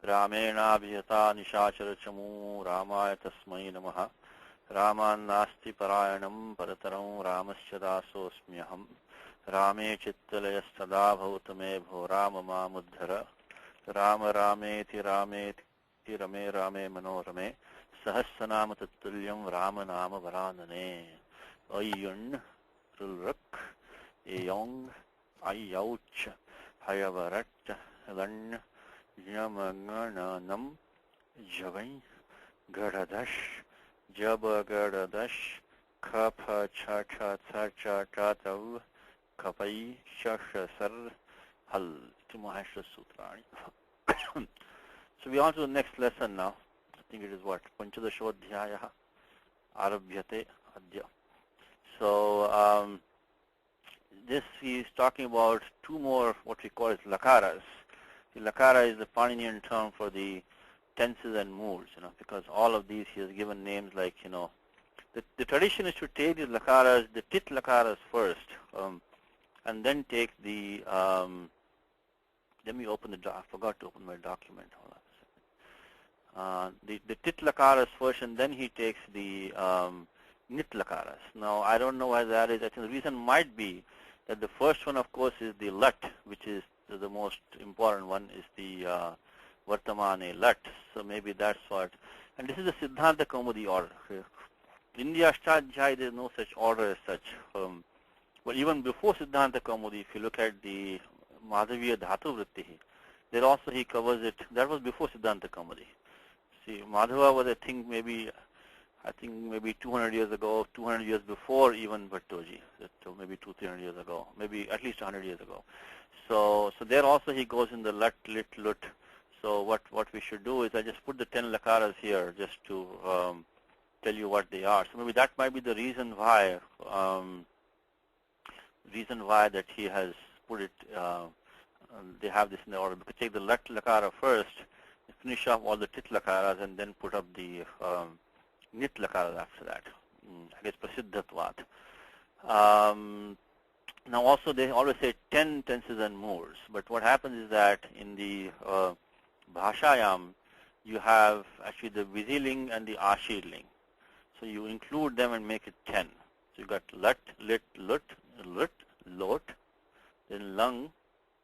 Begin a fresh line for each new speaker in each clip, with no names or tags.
रामेणाभिहता निशाचरचमू रामाय तस्मै नमः रामान्नास्ति परायणं परतरं रामस्य दासोऽस्म्यहम् रामे चित्तलयस्तदा भवतु मे भो राम मामुद्धर राम रामेति रामेति रमे रामे मनोरमे सहस्रनाम तत्तुल्यं राम नाम वरानने अय्युण् रुल्रक् एयोङ् अय्यौच् हयवरट् लण् यमगणनं जवै गडदश जबगडदश खफ छ छ थ च ट तव खपै शश सर हल to Maheshwar Sutrani. So we on to the next lesson now. I think it is what? Panchadashodhyaya Arabhyate Adya. So this he is talking about two more what we call as lakaras. The lakara is the Paninian term for the tenses and moods, because all of these he has given names like, the tradition is to take the lakaras, the tit lakaras first, and then take the, let me open the, I forgot to open my document, hold on a second. The tit lakaras first, and then he takes the nit lakaras. Now, I don't know why that is. I think the reason might be that the first one, of course, is the lat, which is the most important one, is the Vartamane lat. So maybe that's what. And this is the Siddhanta Kaumudi order. In the Ashtadhyaya, there is no such order as such. But even before Siddhanta Kaumudi, if you look at the Madhaviya Dhatu Vritti, there also he covers it. That was before Siddhanta Kaumudi. See, Madhava was, I think, maybe 200 years ago, 200 years before even Bhattoji. So maybe 200-300 years ago, maybe at least 100 years ago. So there also he goes in the lat, lit, lut. So what we should do is I just put the 10 lakaras here just to tell you what they are. So maybe that might be the reason why that he has put it. They have this in the order. We could take the lat lakara first, finish off all the tit lakaras, and then put up the nit lakaras after that. I guess prasiddhatvat. Now also they always say 10 tenses and moods, but what happens is that in the Bhashayam you have actually the Vidhiling and the Ashirling. So you include them and make it 10. So you got lat, lit, lut, lut, lot, then lung,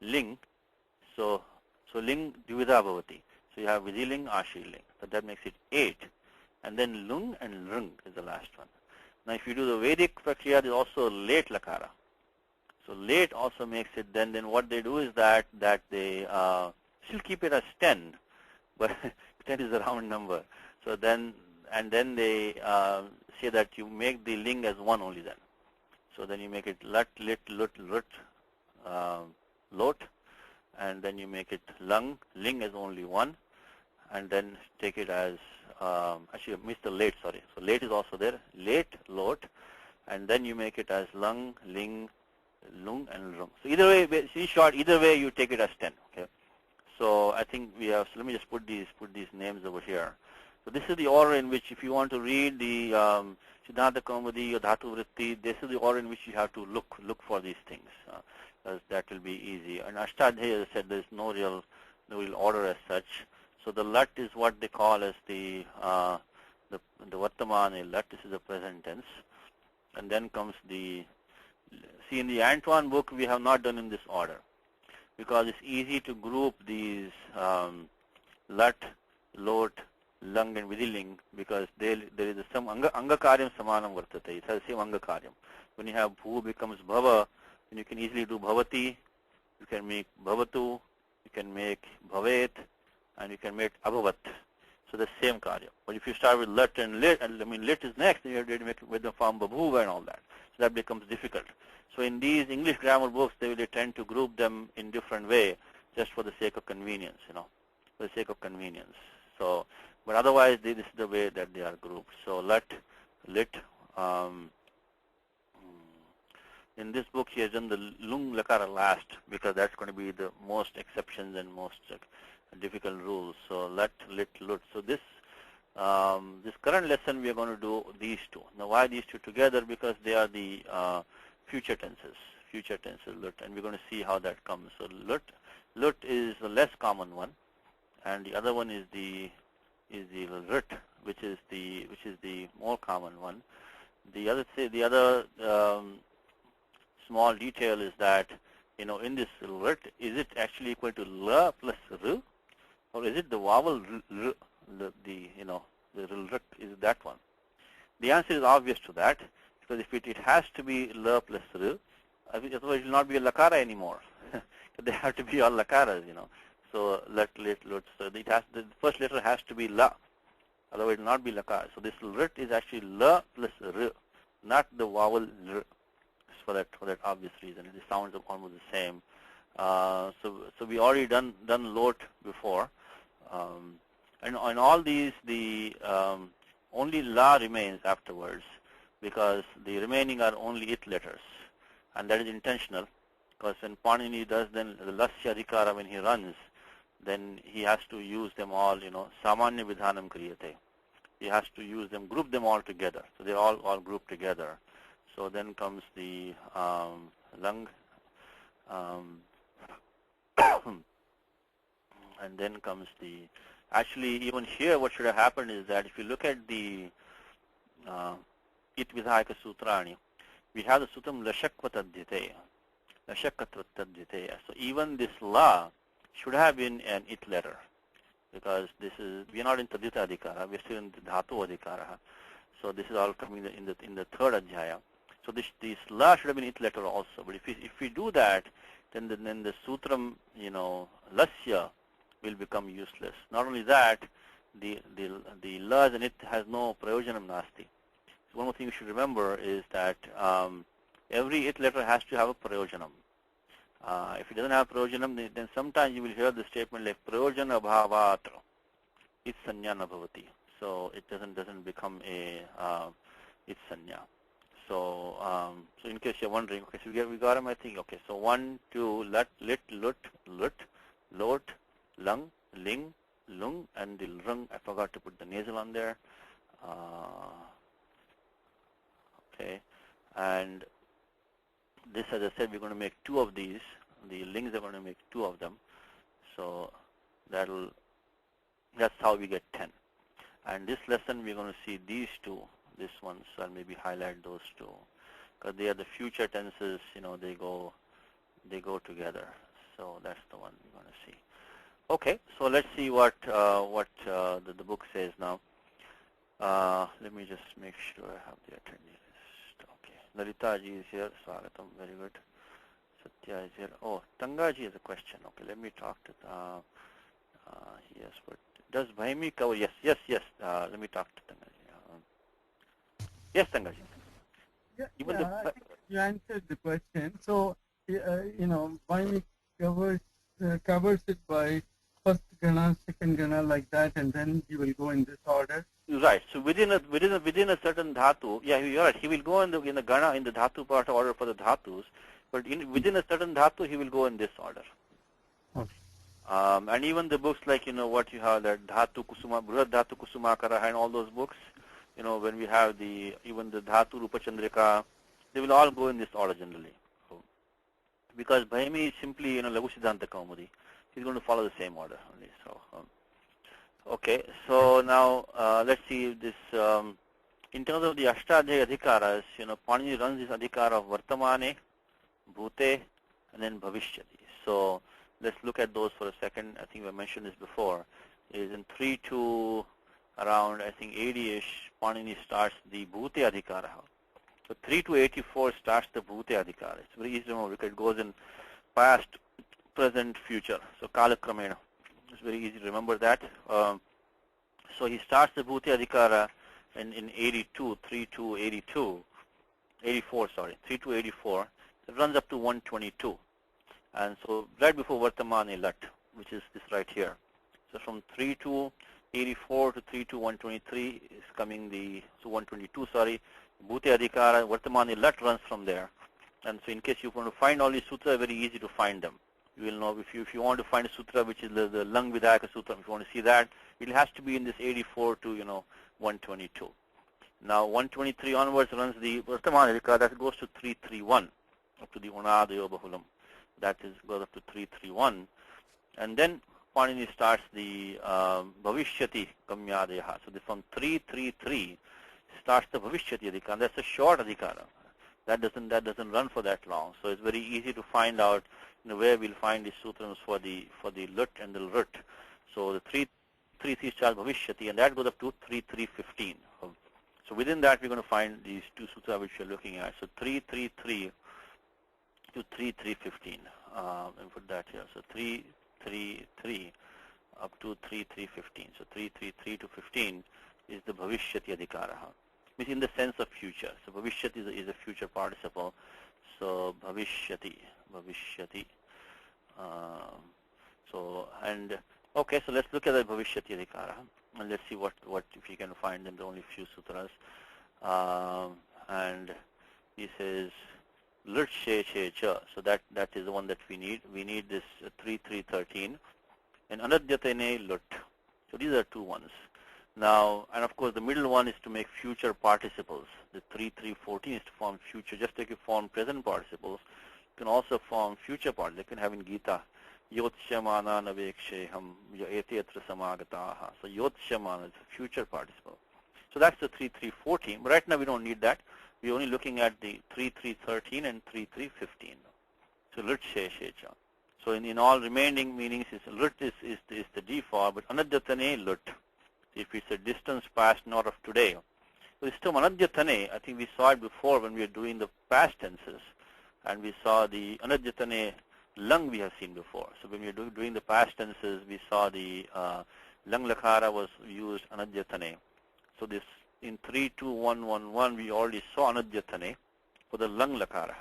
ling. So ling dvida bhavati. So you have Vidhiling, Ashirling. So that makes it 8. And then lung and rung is the last one. Now if you do the Vedic Prakriya, there is also late lakara. So late also makes it, then what they do is that they still keep it as 10, but 10 is a round number. So then they say that you make the ling as 1 only then. So then you make it lat, lit, lut, lut, lot, and then you make it lung, ling as only 1, and then take it as, actually I missed the late, sorry. So late is also there, late, lot, and then you make it as lung, ling, lung, and rung. So either way, see short, either way you take it as 10. Okay. So I think we have, so let me just put these names over here. So this is the order in which if you want to read the Siddhanta Kaumudi or Dhatu Vritti, this is the order in which you have to look for these things. That will be easy. And Ashtadhyaya, as I said, there is no real order as such. So the lat is what they call as the Vartamane lat. This is the present tense. And then comes the, see in the Antoine book we have not done in this order because it's easy to group these lat, lot, lung and vidhiling because there is some angakaryam samanam vartate. It has the same angakaryam. When you have bhu becomes bhava, then you can easily do bhavati, you can make bhavatu, you can make bhavet, and you can make abhavat. So the same karya. But if you start with lat and lit, and I mean lit is next, then you have to make it with the form babhuva and all that. So that becomes difficult. So in these English grammar books, they tend to group them in different way, just for the sake of convenience, for the sake of convenience. So, but otherwise, this is the way that they are grouped. So lat, lit. In this book, he has done the lung lakara last because that's going to be the most exceptions and most difficult rules. So lat, lit, lut. So this current lesson we are going to do these two. Now why these two together? Because they are the future tenses, lut, and we're going to see how that comes. So lut is the less common one, and the other one is the rit, which is the more common one. The other small detail is that, in this rit, is it actually equal to la plus r, or is it the vowel r, the rit, is it that one? The answer is obvious to that, because if it has to be la plus r, otherwise it will not be a lakara anymore. They have to be all lakaras, So so the first letter has to be la, otherwise it will not be lakara. So this rit is actually la plus r, not the vowel r. For that obvious reason, the sounds are almost the same. So we already done lot before, and on all these the only la remains afterwards, because the remaining are only it letters, and that is intentional, because when Panini does then the lasya adhikara, when he runs, then he has to use them all, samanya vidhanam kriyate. He has to use them, group them all together, so they're all grouped together. So then comes the lung, and then comes the, actually even here what should have happened is that if you look at the it vidhayaka sutrani, we have the sutram lashakvatadhyate, lashakvatadhyate. So even this la should have been an it letter, because we are not in tadhyata adhikara, we are still in the dhatu adhikara. So this is all coming in the third adhyaya. So this la should have been it letter also. But if we do that, then the sutram, lasya will become useless. Not only that, the la and it has no prayojanam nasti. So one more thing you should remember is that every it letter has to have a prayojanam. If it doesn't have prayojanam, then sometimes you will hear the statement like prayojana bhavat, it sanya na bhavati. So it doesn't become a it's sanya. So so in case you're wondering, okay, so we got them, I think. Okay, so 1, 2, lut, lit, lut, lot, lung, ling, lung, and the rung. I forgot to put the nasal on there. Okay, and this, as I said, we're going to make 2 of these. The lings are going to make 2 of them. So that's how we get 10. And this lesson we're going to see these 2. This one, so I'll maybe highlight those 2, because they are the future tenses. They go together. So that's the one we're going to see. Okay, so let's see what the book says now. Let me just make sure I have the attendee list. Okay, Lalita ji is here. Swagatam, very good. Satya is here. Oh, Tanga ji has a question. Okay, let me talk to yes, but does Bhaimi cover? Yes. Let me talk to Tanga ji. Yes, Tangaji.
Yeah, I think you answered the question. So, Bhaimi covers it by first gana, second gana, like that, and then he will go in this order.
Right. So within a certain dhatu, yeah, you're right. He will go in the gana, in the dhatu part order for the dhatus, but within a certain dhatu, he will go in this order.
Okay.
And even the books like what you have, that dhatu kusuma, brihad dhatu kusumakara, and all those books. When we have even the Dhatu Rupa Chandrika, they will all go in this order generally. So, because Bhaimi is simply, Lagu Siddhanta Kaumudi. He's going to follow the same order only. So, okay. So now let's see this. In terms of the Ashtadhyayi Adhikaras, Panini runs this Adhikara of Vartamane, Bhute, and then Bhavishyati. So let's look at those for a second. I think we mentioned this before. Is in 3 to around, I think, 80-ish, Panini starts the Bhute Adhikara. So 3 to 84 starts the Bhute Adhikara. It's very easy to remember because it goes in past, present, future. So Kala Kramena. It's very easy to remember that. So he starts the Bhute Adhikara in 82, 3 to 82, 84, sorry, 3 to 84. It runs up to 122. And so right before Vartamane Lat, which is this right here. So from 3 to 84 to 3 to 123 is coming so 122, sorry, Bhute Adhikara, Vartamani Lat runs from there. And so in case you want to find all these sutras, very easy to find them. You will know if you want to find a sutra which is the Lang Vidhayaka Sutra, if you want to see that, it has to be in this 84 to 122. Now 123 onwards runs the Vartamani Adhikara, that goes to 331, up to the Unadayo Bahulam. That goes up to 331. And then Panini starts the Bhavishyati Kamyadeha. So from 333 starts the Bhavishyati Adhikara. That's a short Adhikara. That doesn't run for that long. So it's very easy to find out where we'll find the sutras for the lut and the lut. So the 333 starts Bhavishyati, and that goes up to 3315. So within that, we're going to find these two sutras which we're looking at. So 333 to 3315. And put that here. So 333 up to 3315. So 333 to 15 is the Bhavishyati Adhikara, which in the sense of future. So Bhavishyati is a future participle. So Bhavishyati. Okay, so let's look at the Bhavishyati Adhikara, and let's see what if you can find them. There are only few sutras, and he says lut she che cha. So that is the one that we need. We need this 3313 and anadyatene lut. So these are two ones. Now, and of course, the middle one is to make future participles. The 3314 is to form future. Just like you form present participles, you can also form future participles. You can have in Gita, Yotshamana naveksheham yaetetra samagataha. So Yotshamana is a future participle. So that's the 3314. But right now we don't need that. We're only looking at the 3313 and 3315. So lut she cha. So in all remaining meanings, lut is the default, but anadyatane lut. If it's a distance past, not of today. So this term anadyatane, I think we saw it before when we were doing the past tenses, and we saw the anadyatane lung we have seen before. So when we were doing the past tenses, we saw the lung lakara was used anadyatane. So this in 32111 we already saw anadyatane for the lung lakara.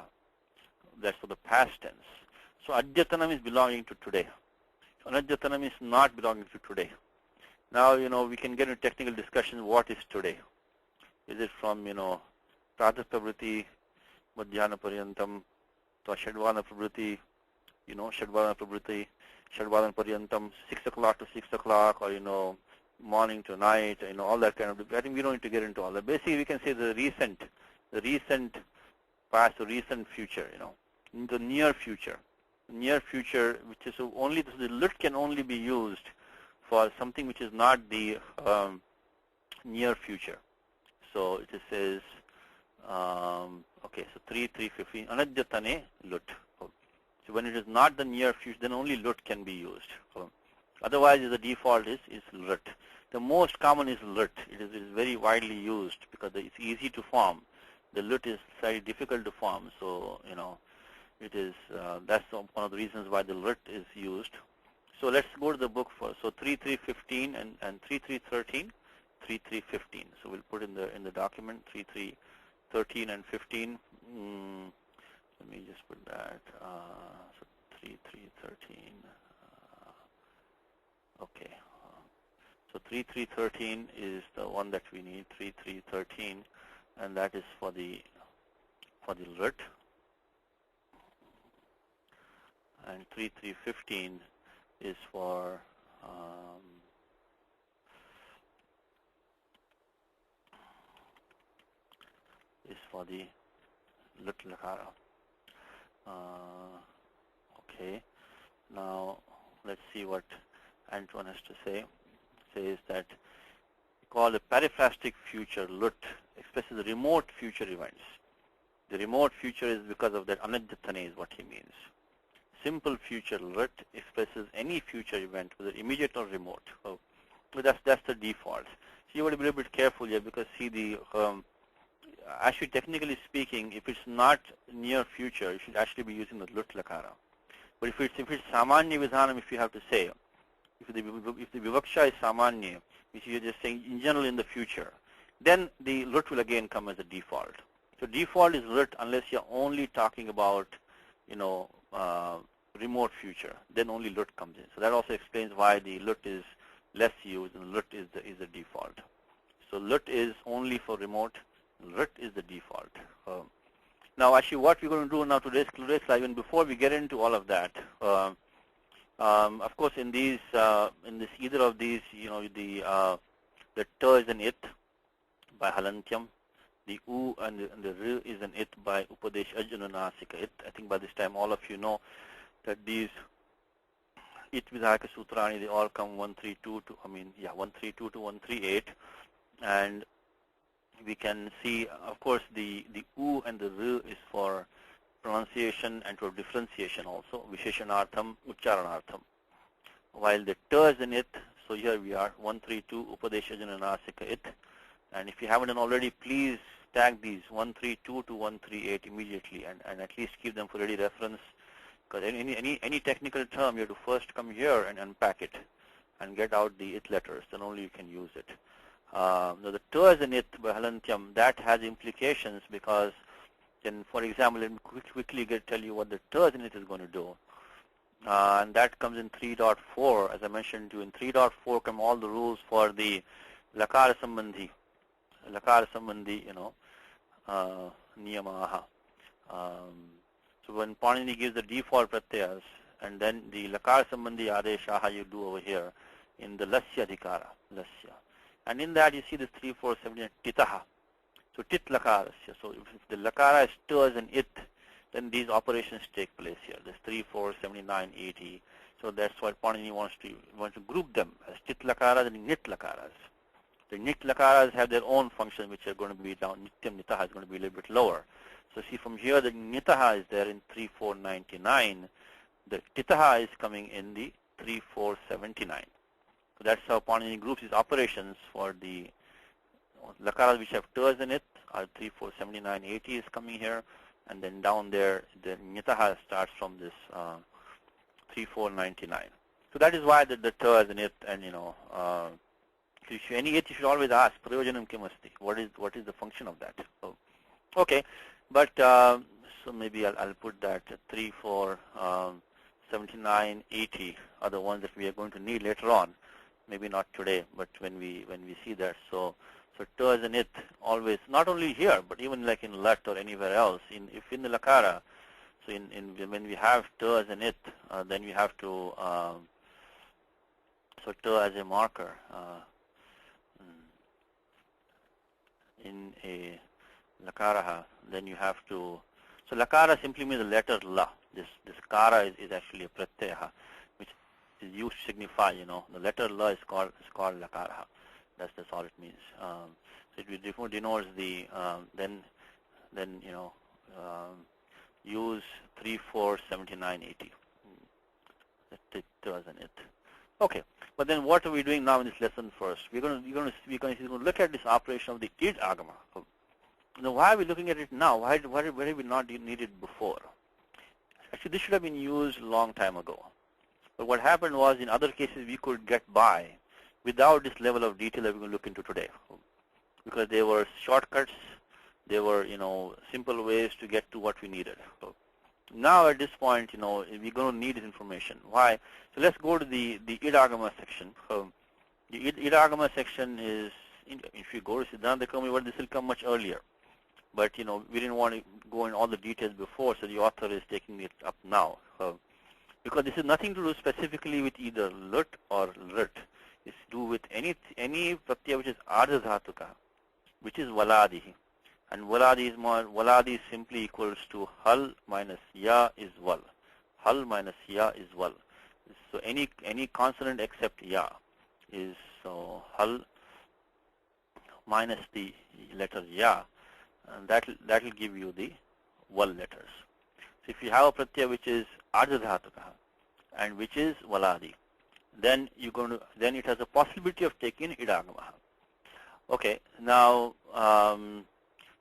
That's for the past tense. So adyatanam is belonging to today. So anadyatanam is not belonging to today. Now, we can get into technical discussion. What is today? Is it from, Pratah Pravriti, Madhyana Paryantam, to Shadvana Pravriti, Shadvana Pravriti, Shadvana Paryantam, 6 o'clock to 6 o'clock, or, morning to night, all that kind of, I think we don't need to get into all that. Basically, we can say the recent past or recent future, in the near future. Near future, which is only, the lut can only be used for something which is not the near future. So it says, okay, so 315, anadyatane lut. So when it is not the near future, then only lut can be used. Otherwise, the default is lut. The most common is lut. It is very widely used because it's easy to form. The lut is very difficult to form. So, it is, that's one of the reasons why the lut is used. So let's go to the book first. So 3315 and 3313, 3315. So we'll put in the document 3313 and 15. Let me just put that. So 3313. Okay. So 3313 is the one that we need. 3313, and that is for the lut. And 3315 is for the lut lakara. Okay. Now let's see what Antoine has to say. Says that we call a periphrastic future lut expresses the remote future events. The remote future is because of that anadyatane is what he means. Simple future lut expresses any future event, whether immediate or remote. So that's the default. So you want to be a little bit careful here because see the actually technically speaking, if it's not near future, you should actually be using the lut lakara. But if it's samanya vidhanam, if you have to say, if the vivaksha is samanya, which you're just saying in general in the future, then the lut will again come as a default. So default is lut unless you're only talking about, remote future. Then only lut comes in. So that also explains why the lut is less used and lut is the default. So lut is only for remote. Lut is the default. Now, actually, what we're going to do now today's slide, even before we get into all of that, of course, in these, either of these, the t is an it by halantyam, the u and the r is an it by upadesh ajnanasika it. I think by this time all of you know that these it vidhaka sutrani, they all come 132 to, 132 to 138. And we can see, of course, the U and the R is for pronunciation and for differentiation also, Visheshanartham, Ucharanartham. While the T is in it, so here we are, 132, Upadeshajana Nasika it. And if you haven't done already, please tag these 132 to 138 immediately and at least keep them for ready reference. Because any technical term, you have to first come here and unpack it and get out the it letters, then only you can use it. Now the T is in it, Bahalantyam, that has implications because then, for example, let me quickly tell you what the T is in it is going to do. And that comes in 3.4. As I mentioned to you, in 3.4 come all the rules for the Lakara Sambandhi, Niyamaha. So when Panini gives the default pratyayas, and then the Lakara Sambandhi Adeshaha you do over here in the Lasya Adhikara, Lasya. And in that you see this 3, 4, 7, Titaha. So Tit Lakarasya. So if the Lakara is stirs and it, then these operations take place here. There's 3, 4, 79, 80. So that's what Panini wants to group them as Tit Lakaras and Nit Lakaras. The Nit Lakaras have their own function, which are going to be down. Nityam Nitaha is going to be a little bit lower. So see from here, the Nitaha is there in 3, 4, 99. The Titaha is coming in the 3, 4, 79. So that's how Panini groups these operations for the Lakaras which have T's in it. 3, 4, 79, 80 is coming here. And then down there, the Nitaha starts from this 3, 4, 99. So that is why the T is in it. And if you any it, you should always ask, Prayojanam kim asti? What is the function of that? So, okay. But so maybe I'll put that 3, 4, 79, 80 are the ones that we are going to need later on. Maybe not today, but when we see that. So T is in it always, not only here, but even like in Lat or anywhere else. If in the Lakara, so when we have T as in it, then we have to so T as a marker in a Lakaraha, then you have to. So Lakara simply means the letter La. This Kara is actually a Pratyaha, which is used to signify, the letter La is called Lakaraha. That's all it means. So it denotes the use 3, 4, 79, 80. That wasn't it. Okay, but then what are we doing now in this lesson first? We're going to look at this operation of the id agama. Now, why are we looking at it now? Why have we not needed it before? Actually, this should have been used a long time ago. But what happened was, in other cases, we could get by without this level of detail that we're going to look into today, because they were shortcuts, they were simple ways to get to what we needed. So now at this point, we're going to need this information. Why? So let's go to the Idagama section. So the Idagama section is, if you go to Siddhanta Karma, this will come much earlier. But we didn't want to go in all the details before, so the author is taking it up now. So, because this is nothing to do specifically with either lut or lut. It's to do with any pratyaya which is ardha dhatuka, which is valadihi. And valadi is simply equals to hal minus ya is val. Hal minus ya is val. So any consonant except ya is hal minus the letter ya, and that will give you the val letters. So if you have a pratyaya which is ardha dhatuka and which is valadi, then it has a possibility of taking idagama. Okay, now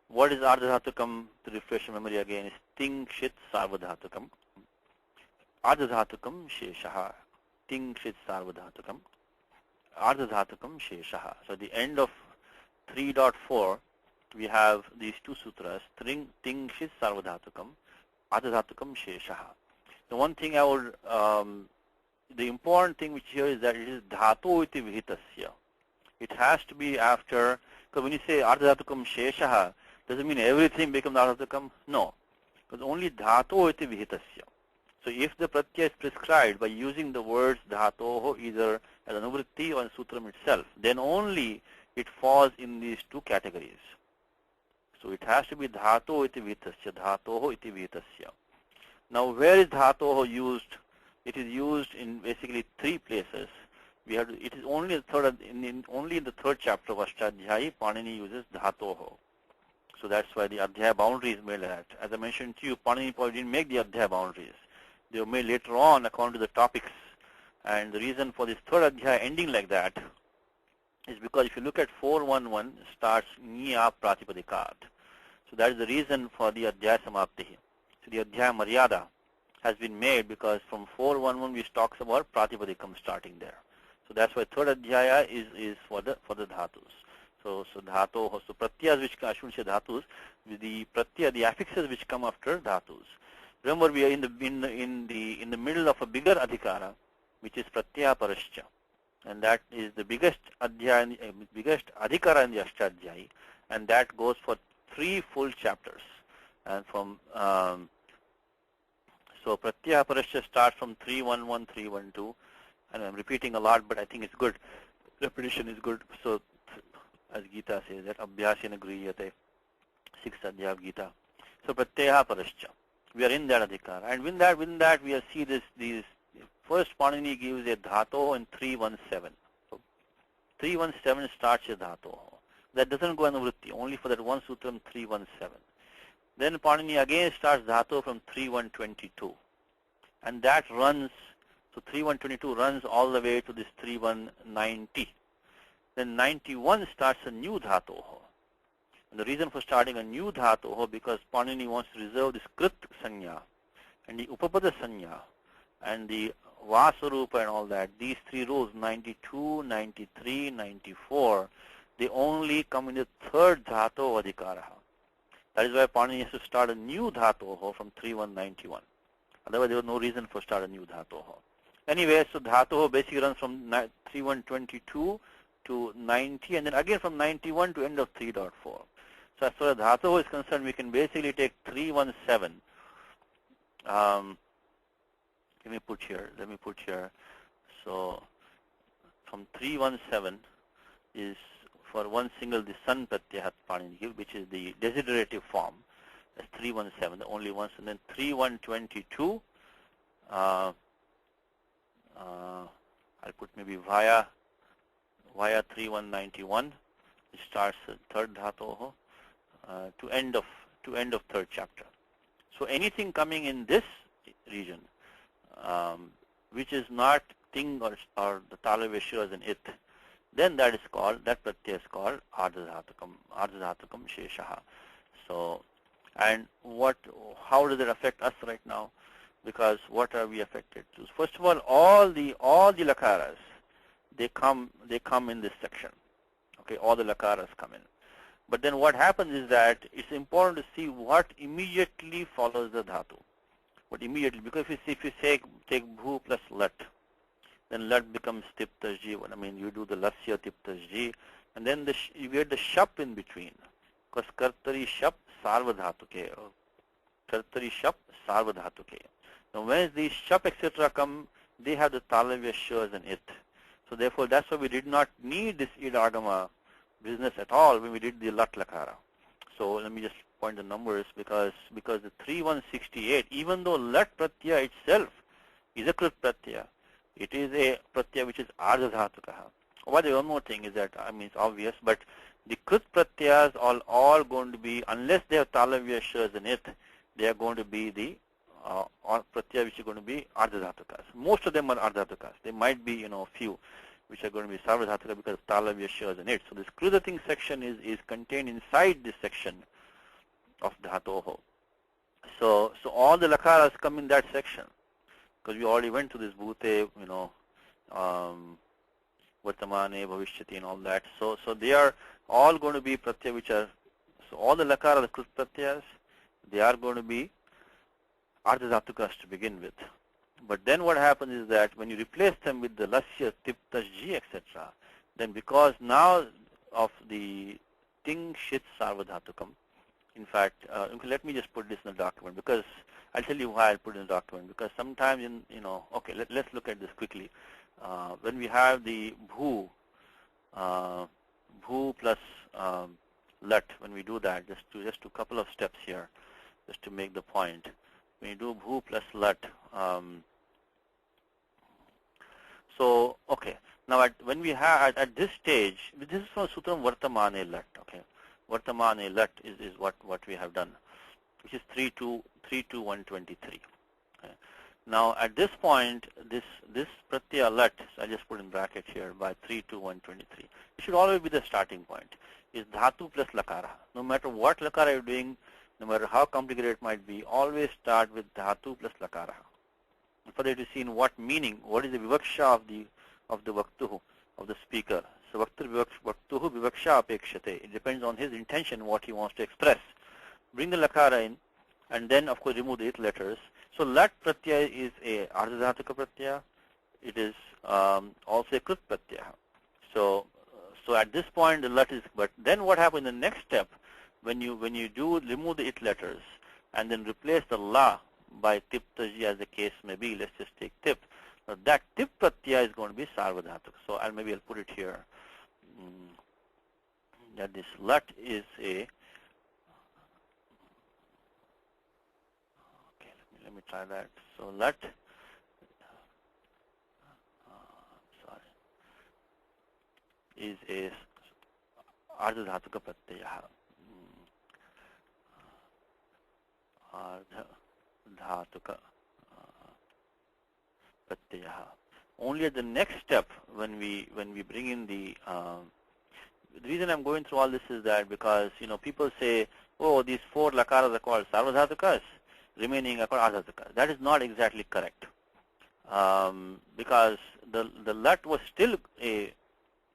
what is ardha dhatukam? To refresh your memory again, is ting shit sarvadhatukam. Ardha dhatukam sheshaha. Ting shit sarvadhatukam. Ardha dhatukam sheshaha. So the end of 3.4, we have these two sutras, ting shit sarvadhatukam, ardha dhatukam sheshaha. The one thing I would, the important thing which here is that it is dhatu iti vihitasya. It has to be after, because when you say ardha dhatukam sheshaha, doesn't mean everything becomes ardha dhatukam. No, because only dhatu iti vihitasya. So if the pratyaya is prescribed by using the words dhatoho either as an anuvritti or in sutram itself, then only it falls in these two categories. So it has to be dhatu iti vihitasya, dhatoho iti vihitasya. Now where is dhatoho used it is used in basically 3 places. We have to, it is only the third only in the 3rd chapter of Ashtadhyayi Panini uses dhatoho. So that's why the adhyaya boundary is made like that. As I mentioned to you, Panini probably didn't make the adhyaya boundaries. They were made later on according to the topics. And the reason for this 3rd adhyaya ending like that is because if you look at 411, it starts Niya Pratipadikat. So that is the reason for the adhyaya samapti. So the adhyaya maryada has been made because from 411 which talks about Pratipadikam starting there. So that's why 3rd adhyaya is for the dhatus. So dhato, so pratyas which I shouldn't say dhatus, the pratyaya, the affixes which come after dhatus. Remember, we are in the middle of a bigger adhikara, which is pratyaya parascha, and that is the biggest adhyaya, biggest adhikara in the Ashtadhyayi, and that goes for 3 full chapters. And from so pratyaya parascha starts from 311, 312, and I'm repeating a lot, but I think it's good. Repetition is good. So as Gita says that abhyasena griyate, 6th adhyaya of Gita. So pratyaya parascha, we are in that adhikara, and with that we see these first Panini gives a dhato in 317. So 317 starts a dhato. That doesn't go in the vritti, only for that one sutram 317. Then Panini again starts dhato from 3122, and that runs, so 3122 runs all the way to this 3190. Then 91 starts a new dhatoho. And the reason for starting a new dhatoho, because Panini wants to reserve this krit sanya and the upapada sanya and the vasarupa and all that. These 3 rules, 92, 93, 94, they only come in the 3rd dhato adhikaraha. That is why Panini has to start a new dhatoho from 3191. Otherwise, there was no reason for start a new dhatoho. Anyway, so dhatoho basically runs from 3122 to 90, and then again from 91 to end of 3.4. So as far as dhatoho is concerned, we can basically take 317. Let me put here. So from 317 is for one single the sun pratyahat Panini, which is the desiderative form. That's 317, the only ones. And then 3122, I'll put maybe via 3191, which starts the 3rd dhatoho to end of 3rd chapter. So anything coming in this region, which is not ting or the talaveshu as an it, then that pratyaya is called ardhadhatukam sheshaha. So, and how does it affect us right now? Because what are we affected to? First of all the lakaras, they come in this section. Okay, all the lakaras come in. But then what happens is that it's important to see what immediately follows the dhatu. What immediately, because if you take bhu plus lat, then lat becomes tiptajji. I mean, you do the lasya tiptajji, and then you get the shap in between. Because kartari shap sarvadhatuke. Kartari shap sarvadhatuke. Now when these shap etc. come, they have the talavya shurs and it. So therefore, that's why we did not need this id agama business at all when we did the lat lakara. So let me just point the numbers, because the 3168, even though lat pratyaya itself is a krit pratyaya, it is a pratyaya which is ardhadhatukaha. One more thing is that, I mean, it's obvious, but the krit pratyayas are all going to be, unless they have talavya shurs in it, they are going to be the pratyaya which is going to be ardhadhatukas. Most of them are ardhadhatukas. There might be, few which are going to be sarvadhatuka because of talavya shurs in it. So this kridating section is contained inside this section of dhatoho. So all the lakaras come in that section, because we already went to this bhute, vartamane, bhavishyati and all that. So they are all going to be pratyaya which are, so all the lakaras, the krit pratyayas, they are going to be ardhadhatukas to begin with. But then what happens is that when you replace them with the lasya, tiptajji, etc., then because now of the ting shit sarvadhatukam, in fact, let me just put this in the document, because I'll tell you why I'll put it in the document, because sometimes okay, let's look at this quickly. When we have the bhu plus lat, when we do that, just a couple of steps here, just to make the point. When you do bhu plus lat, So, okay. Now, when we have at this stage, this is from Sutram Vartamane Lat. Okay, Vartamane Lat is what we have done, which is 32123. Okay. Now, at this point, this Pratyaya Lat, so I just put in brackets here by 32123. It should always be the starting point. Is Dhatu plus Lakara. No matter what Lakara you're doing, no matter how complicated it might be, always start with Dhatu plus Lakara. For that to see in what meaning, what is the vivaksha of the vaktuhu, of the speaker. So vaktuhu vivaksha apekshate. It depends on his intention, what he wants to express. Bring the lakara in, and then of course remove the 8 letters. So lat pratyaya is a ardhadhatuka pratyaya. It is also a krit pratyaya. So at this point the lat is. But then what happens in the next step, when you do remove the 8 letters and then replace the la by tip taji, as the case may be. Let's just take tip. Now that tip pratyaya is going to be sarvadhatuka. So maybe I'll put it here. That this lat is a. Okay, let me try that. So lat. Is a ardhadhatuka pratyaya. Ardhadhatuka pratyaya. Only at the next step, when we bring in the reason I'm going through all this is that because people say, oh, these 4 lakaras are called sarvadhatukas, remaining are called ardhadhatukas. That is not exactly correct, because the lat was still a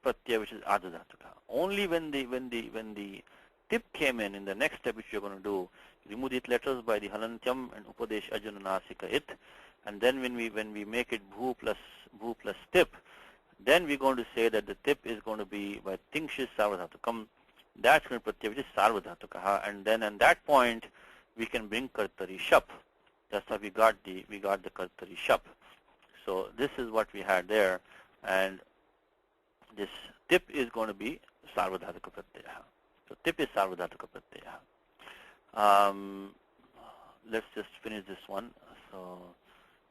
pratyaya which is ardhadhatuka. Only when the tip came in the next step which you're going to do, remove the letters by the halantyam and upadesh ajunanasika it, and then when we make it bhu plus tip, then we're going to say that the tip is going to be by tingshis sarvadhatukam. That's going to pratyaya which is sarvadhatuka, and then at that point we can bring kartari shap. That's how we got the kartari shap. So this is what we had there, and this tip is going to be sarvadhatuka pratyaya. So tip is sarvadhatuka pratyaya. Let's just finish this one.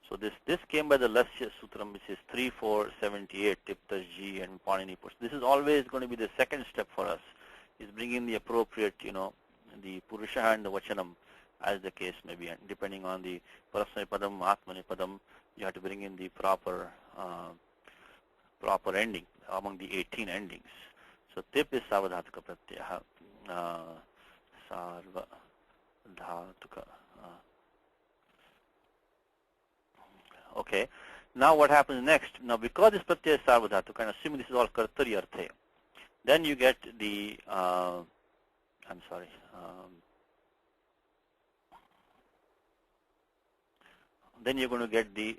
So this came by the Lasya Sutram, which is 3478, tip G and Panini push. This is always going to be the second step for us, is bringing the appropriate, the Purusha and the Vachanam, as the case may be. And depending on the Parasmay Padam, Atmani Padam, you have to bring in the proper ending among the 18 endings. So tip is Sarvadhatuka Pratyaya. Sarvadhatuka. Okay. Now what happens next? Now because this pratyaya is sarvadhatuka, and assuming this is all kartari arthe, then you get the then you're going to get the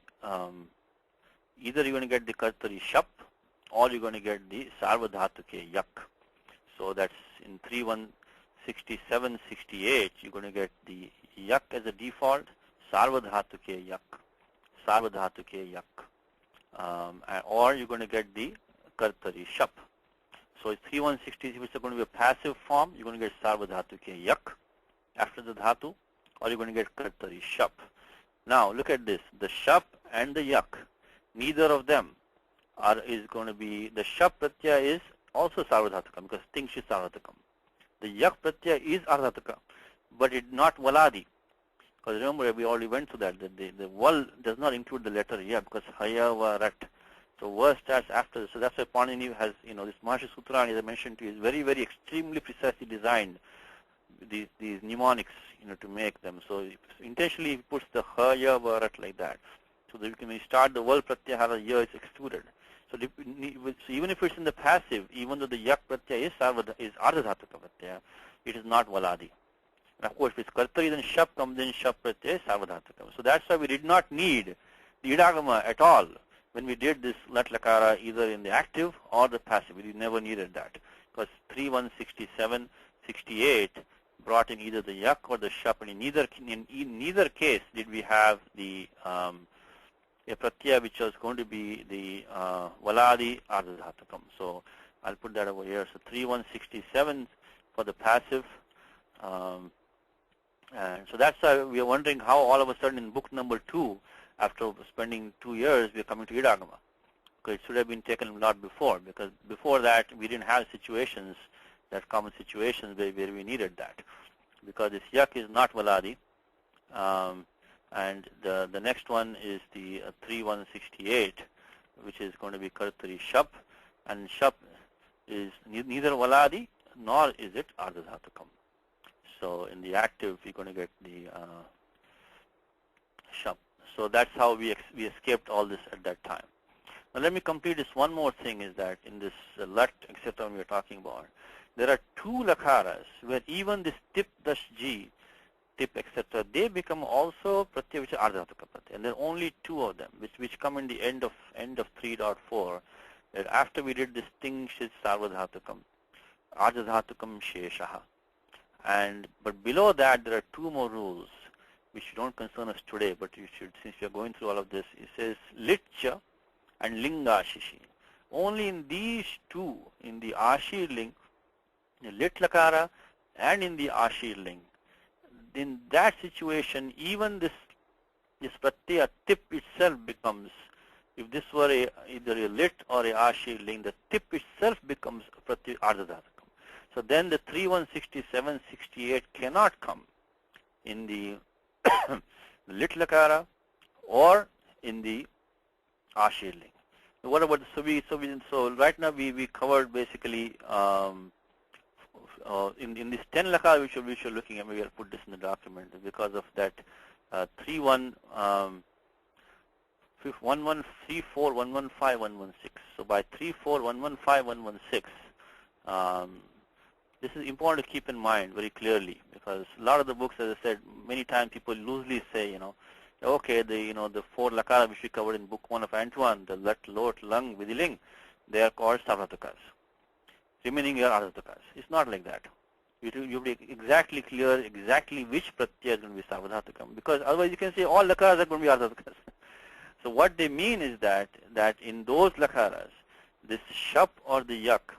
either you're going to get the kartari shap, or you're going to get the sarvadhatuke yak. So that's in 3167-68, you're going to get the yak as a default, sarvadhatuke yak. Sarvadhatuke yak, or you're going to get the kartari shap. So it's 3160, which is going to be a passive form. You're going to get sarvadhatuke yak after the dhatu, or you're going to get kartari shap. Now look at this: the shap and the yak, neither of them is going to be. The shap pratyaya is also sarvadhatukam because tingsh is sarvadhatukam. The yak pratyaya is ardhatuka, but it's not valadi. Because remember, we already went through that the val does not include the letter ya, because haya va rat. So va starts after. So that's why Panini has, this Maharshi Sutra, as I mentioned to you, is very, very extremely precisely designed, these mnemonics, to make them. So intentionally he puts the haya va rat like that. So that when we start the val pratyahara, ya is excluded. So even if it's in the passive, even though the yak pratyaya is ardhadhatuka pratyaya, it is not valadi. And of course, if it's kartari, then shap comes in, shap pratyaya sarvadhatuka. So that's why we did not need the idagama at all when we did this lat lakara either in the active or the passive. We never needed that because 3167-68 brought in either the yak or the shap, and in neither case did we have the a pratyaya which was going to be the valadi ardhadhatukam. So I'll put that over here. So 3167 for the passive. And so that's why we are wondering how all of a sudden in book number 2, after spending 2 years, we are coming to idagama. because it should have been taken a lot before, because before that we didn't have situations, that common situations where we needed that, because this yak is not valadi. And the next one is the 3168, which is going to be kartari shap, and shap is neither valadi nor is it ardhadhatukam. So in the active, we're going to get the shap. So that's how we escaped all this at that time. Now let me complete this one more thing, is that in this lat, etc. we are talking about, there are two lakaras where even this tip dash g, tip, etc., they become also pratyaya, which are ardhadhatuka pratyaya. And there are only two of them, which come in the end of 3.4. That after we did this thing, shit sarvadhatukam, ardhadhatukam sheshaha. But below that, there are two more rules, which don't concern us today, but you should, since we are going through all of this. It says litcha and linga shishi. Only in these two, in the ashir ling, the lit lakara, and in the ashir ling, in that situation, even this pratyaya tip itself becomes, if this were either a lit or a ashir ling, the tip itself becomes pratyaya ardhadhatukam. So then the 3167, 68 cannot come in the lit lakara or in the ashir ling. So what about so right now we covered basically in this 10 lakara which we are looking at. Maybe I'll put this in the document because of that 1134, 115, 116. So by 34, 115, 116. This is important to keep in mind very clearly, because a lot of the books, as I said, many times people loosely say, okay, the 4 lakara which we covered in book 1 of Antoine, the lat, lot, lung, vidiling, they are called sarvatakas. Remaining are ardhatakas. It's not like that. You have to be exactly clear exactly which pratyaya is going to be sarvadhatukam, because otherwise you can say all lakaras are going to be ardhatakas. So what they mean is that in those lakaras, this shap or the yak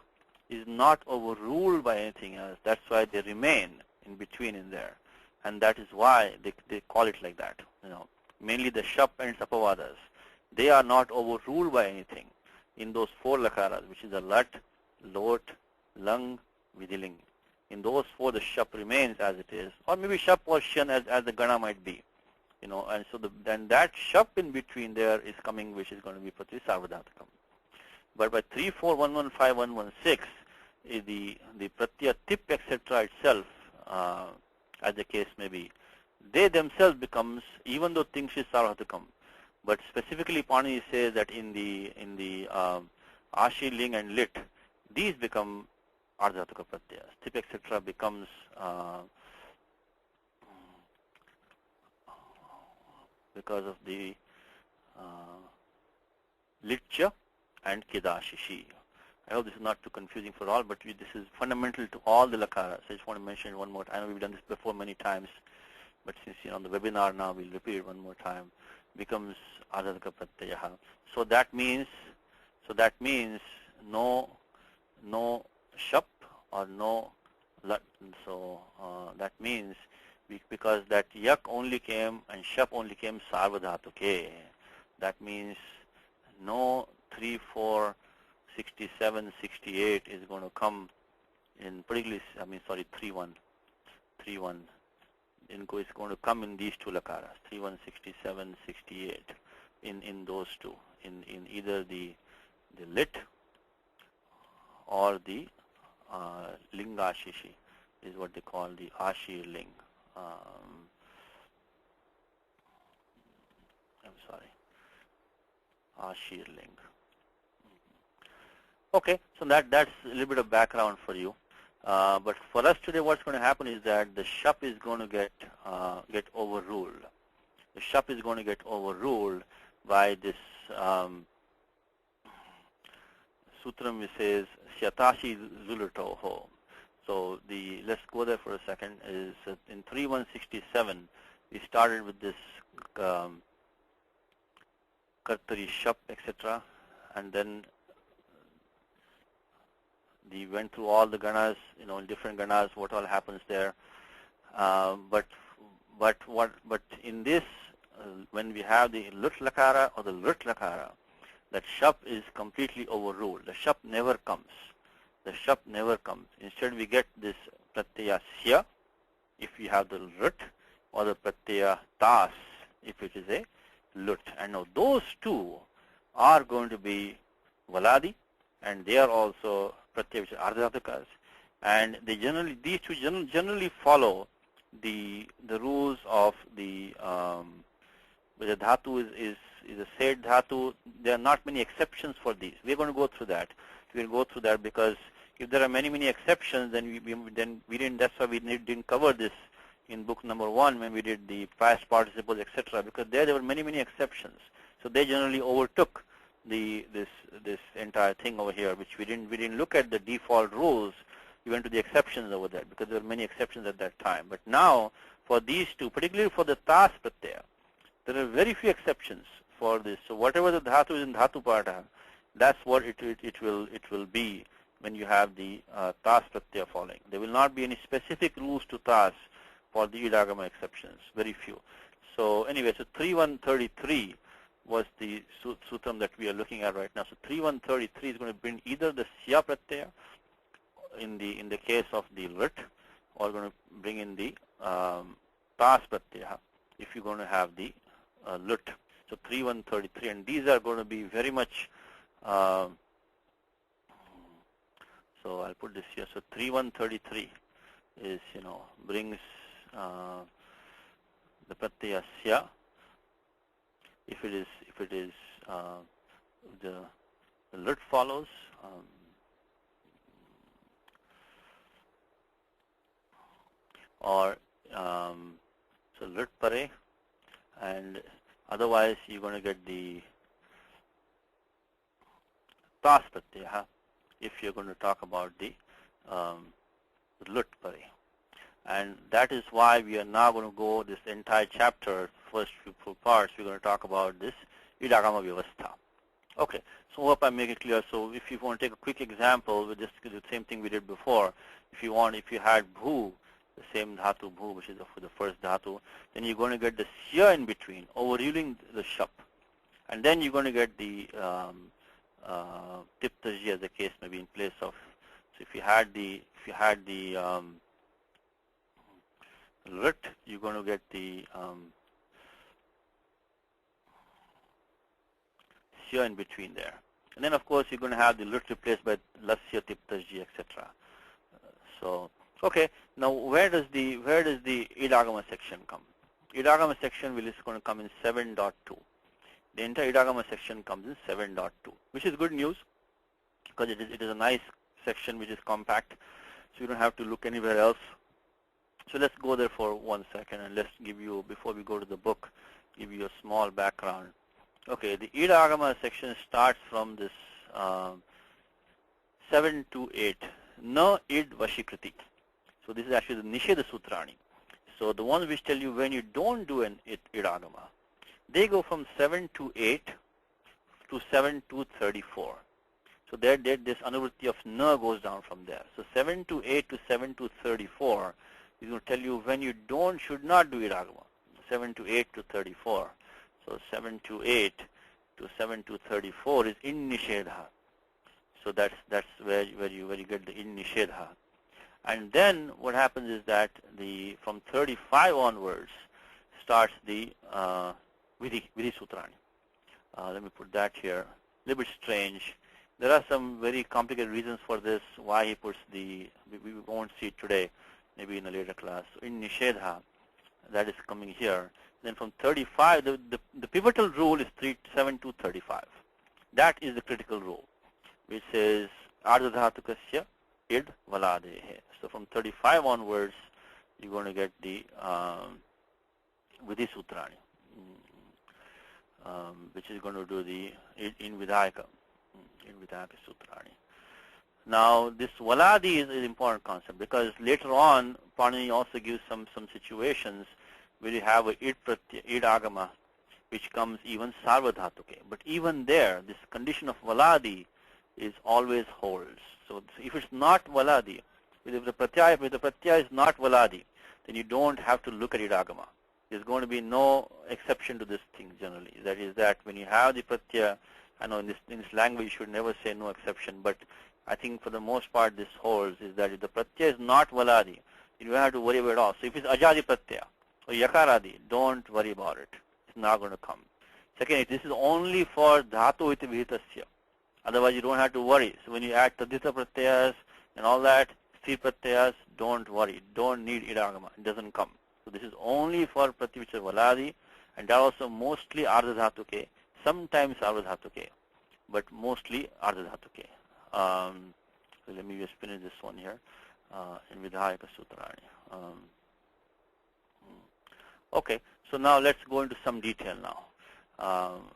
is not overruled by anything else. That's why they remain in between in there, and that is why they call it like that. Mainly the shap and sapavadas, they are not overruled by anything in those 4 lakaras, which is the lat, lot, lung, vidiling. In those 4, the shap remains as it is, or maybe shap or shan as the gana might be, and so then that shap in between there is coming, which is going to be pratyaya sarvadhatukam. But by 3, 4, 1, 1, 5, 1, 1, 6, the pratyaya tip, etc. itself, as the case may be, they themselves becomes, even though things is sarvadhatukam, but specifically Pani says that in the ashir, ling, and lit, these become ardhadhatuka pratyayas. Tip, etc. becomes because of the litcha and kedashishi. I hope this is not too confusing for all, but this is fundamental to all the lakaras. I just want to mention it one more time. I know we've done this before many times, but since on the webinar now, we'll repeat it one more time. Becomes ardhadhatuka pratyaya. So that means no shap or no lat. So that means because that yak only came and shap only came sarvadhatuke. That means no 3, 4, 67, 68 is going to come in particularly, 3, 1. It's going to come in these 2 lakaras, 3, 1, 67, 68, in those 2, in either the lit or the linga shishi is what they call the ashir ling. Ashir ling. Okay, so that's a little bit of background for you. But for us today, what's going to happen is that the shap is going to get overruled. The shap is going to get overruled by this sutram which says Syatashi Zulatoho. So let's go there for a second. Is in 3167 we started with this kartari shap, etc., and then we went through all the ganas, different ganas, what all happens there. But in this, when we have the lut lakara or the lut lakara, that shap is completely overruled. The shap never comes. The shap never comes. Instead, we get this pratyaya sya if you have the lut, or the pratyaya tas if it is a lut. And now those two are going to be valadi, and they are also pratyaya which are ardhadhatukas. And they generally, these two generally follow the rules of the where the dhatu is a said dhatu. There are not many exceptions for these. We're going to go through that. We'll go through that because if there are many exceptions, then we didn't. That's why we didn't cover this in book number 1 when we did the past participles, etc. Because there were many exceptions. So they generally overtook this entire thing over here, which we didn't look at the default rules. We went to the exceptions over there because there were many exceptions at that time. But now for these two, particularly for the tas pratyaya, there are very few exceptions for this. So whatever the dhatu is in dhatu pata, that's what it will be when you have the tas pratyaya following. There will not be any specific rules to tas for the idagama exceptions, very few. So anyway, so 3.133 was the sutram that we are looking at right now. So 3.133 is going to bring either the sya pratyaya in the case of the lit, or going to bring in the tas pratyaya if you're going to have the lit. So 3.133, and these are going to be very much. So I'll put this here. So 3.133 is brings the pratyaya sya if it is the lit follows. Or so lit pare, and otherwise you're going to get the tas pratyaya if you're going to talk about the lit pare. And that is why we are now going to go this entire chapter, first few parts, we're going to talk about this idagama vyavastha. Okay, so hope I make it clear. So if you want to take a quick example with this, the same thing we did before, if you had bhu, the same dhatu bhu, which is for the first dhatu, then you're going to get the sya in between, overruling the shap. And then you're going to get the tiptaji, as the case may be, in place of. So if you had the lit, you're going to get the sya in between there. And then of course you're going to have the lit replaced by lasya, tiptaji, etc. So okay, now where does the idagama section come? Idagama section is going to come in 7.2. The entire idagama section comes in 7.2, which is good news because it is a nice section which is compact, so you don't have to look anywhere else. So let's go there for 1 second, and let's give you, before we go to the book, give you a small background. Okay, the idagama section starts from this 7 to 8. Na id vashikriti. So this is actually the Nisheda Sutrani. So the ones which tell you when you don't do an idagama, they go from 7 to 8 to 7 to 34. So there this anuvritti of na goes down from there. So 7 to 8 to 7 to 34 is going to tell you when you should not do idagama. 7 to 8 to 34. So 7 to 8 to 7 to 34 is in nishedha. So that's where you get the in nishedha. And then what happens is that from 35 onwards starts the vidhi sutrani. Let me put that here. A little bit strange. There are some very complicated reasons for this, why he puts we won't see it today, maybe in a later class. So in nishedha, that is coming here. Then from 35, the pivotal rule is 7 to 35. That is the critical rule, which says ardhadhatukasya id valadehe. So from 35 onwards, you're going to get the vidhi sutrani, which is going to do the in vidhayaka sutrani. Now this valadi is an important concept because later on Panini also gives some situations where you have a id agama which comes even sarvadhatuke. But even there, this condition of valadi is always holds. So if it's not valadi, if the pratyaya is not valadi, then you don't have to look at idagama. There's going to be no exception to this thing generally. That is that when you have the pratyaya I know in this language you should never say no exception, but I think for the most part this holds is that if the pratyaya is not valadi, you don't have to worry about it all. So if it's ajadi pratyaya or yakaradi, don't worry about it. It's not going to come. Second, this is only for dhatu iti vihitasya. Otherwise you don't have to worry. So when you add tadita pratyayas and all that, three pratyayas, don't worry. Don't need idagama. It doesn't come. So this is only for pratyaya which is valadi, and that also mostly ardha dhatuke, sometimes ardha dhatuke, but mostly ardha dhatuke. So let me just finish this one here in Vidhayaka Sutrani. Okay, so now let's go into some detail now.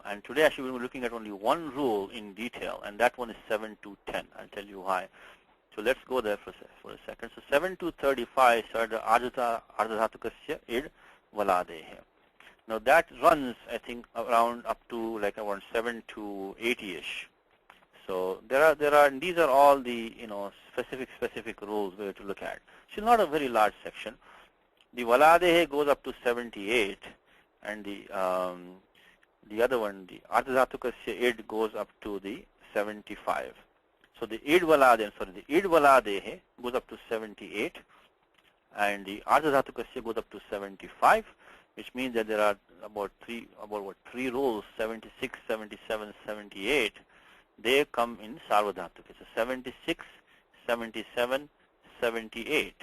And today actually we're looking at only one rule in detail, and that one is 7 to 10. I'll tell you why. So let's go there for a second. So 7 to 35 started ardhadhatukasya id valadehe. Now that runs, I think, around up to like around 7 to 80ish. So there are and these are all the specific rules we have to look at. It's not a very large section. The valadehe goes up to 78, and the other one, the ardhadhatukasya id, goes up to the 75. So the id valadehe goes up to 78, and the ardhadhatukasya goes up to 75, which means that there are about three rules, 76, 77, 78. They come in sarvadhatuka. So 76, 77, 78.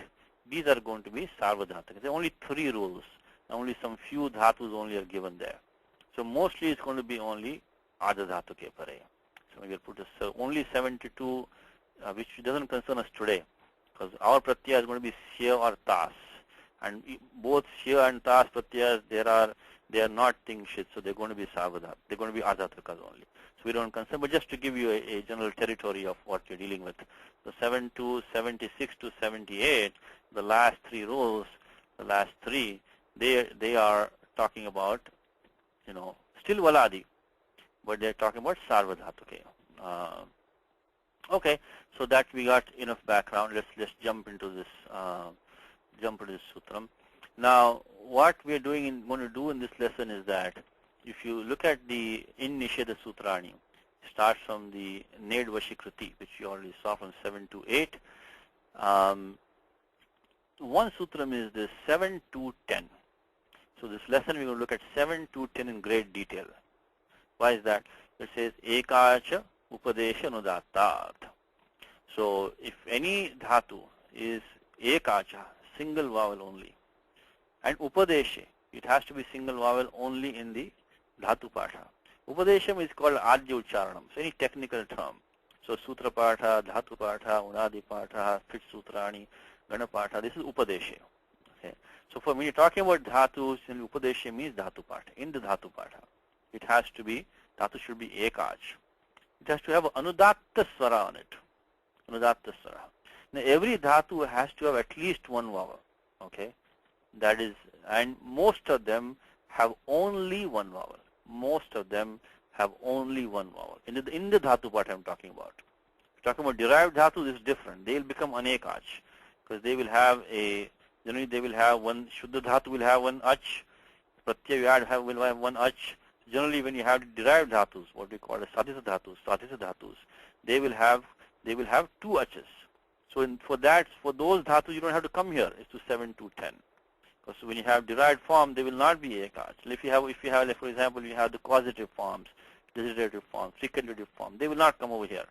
These are going to be sarvadhatuka. There are only three rules. Only some few dhatus only are given there. So mostly it's going to be only ardhadhatuke pare. So we will put only 72, which doesn't concern us today, because our pratyaya is going to be sya or tas, and both sya and tas pratyayas they are not tingshit, so they're going to be sarvadhat. They're going to be ardhadhatukas only. So we don't concern, but just to give you a general territory of what you're dealing with. So 7 to 76 to 78, the last three rules, the last three, they are talking about, still valadi, but they're talking about sarvadhatuke. Okay, so that we got enough background. Let's jump into this sutram. Now, what we're going to do in this lesson is that if you look at the in Nisheda Sutrani, starts from the Ned Vashikriti, which you already saw from 7 to 8. One sutram is this 7 to 10. So this lesson we're going to look at 7 to 10 in great detail. Why is that? It says ekacha upadesha anudattat. So if any dhatu is ekacha, single vowel only, and upadesha, it has to be single vowel only in the dhatu patha. Upadesham is called adya ucharanam, so any technical term. So sutra patha, dhatu patha, unadi patha, fit sutrani, gana patha, this is upadesha. Okay. So for when you're talking about dhatus, upadesha means dhatu patha, in the dhatu patha. It has to be, dhatu should be ekaj. It has to have anudatta swara on it. Anudatta swara. Now every dhatu has to have at least one vowel. Okay. That is, and most of them have only one vowel. Most of them have only one vowel. In the dhatu part I'm talking about. If you're talking about derived dhatu, this is different. They will become anekaj, because they will have generally they will have one, shuddha dhatu will have one ach, pratyaya will have one ach. Generally when you have derived dhatus, what we call as sadhisa dhatus, they will have two achas. So for those dhatus you don't have to come here. It's to 7 to 10. So when you have derived form, they will not be ekach. If you have, like, for example, you have the causative forms, desiderative form, frequentative form, they will not come over here,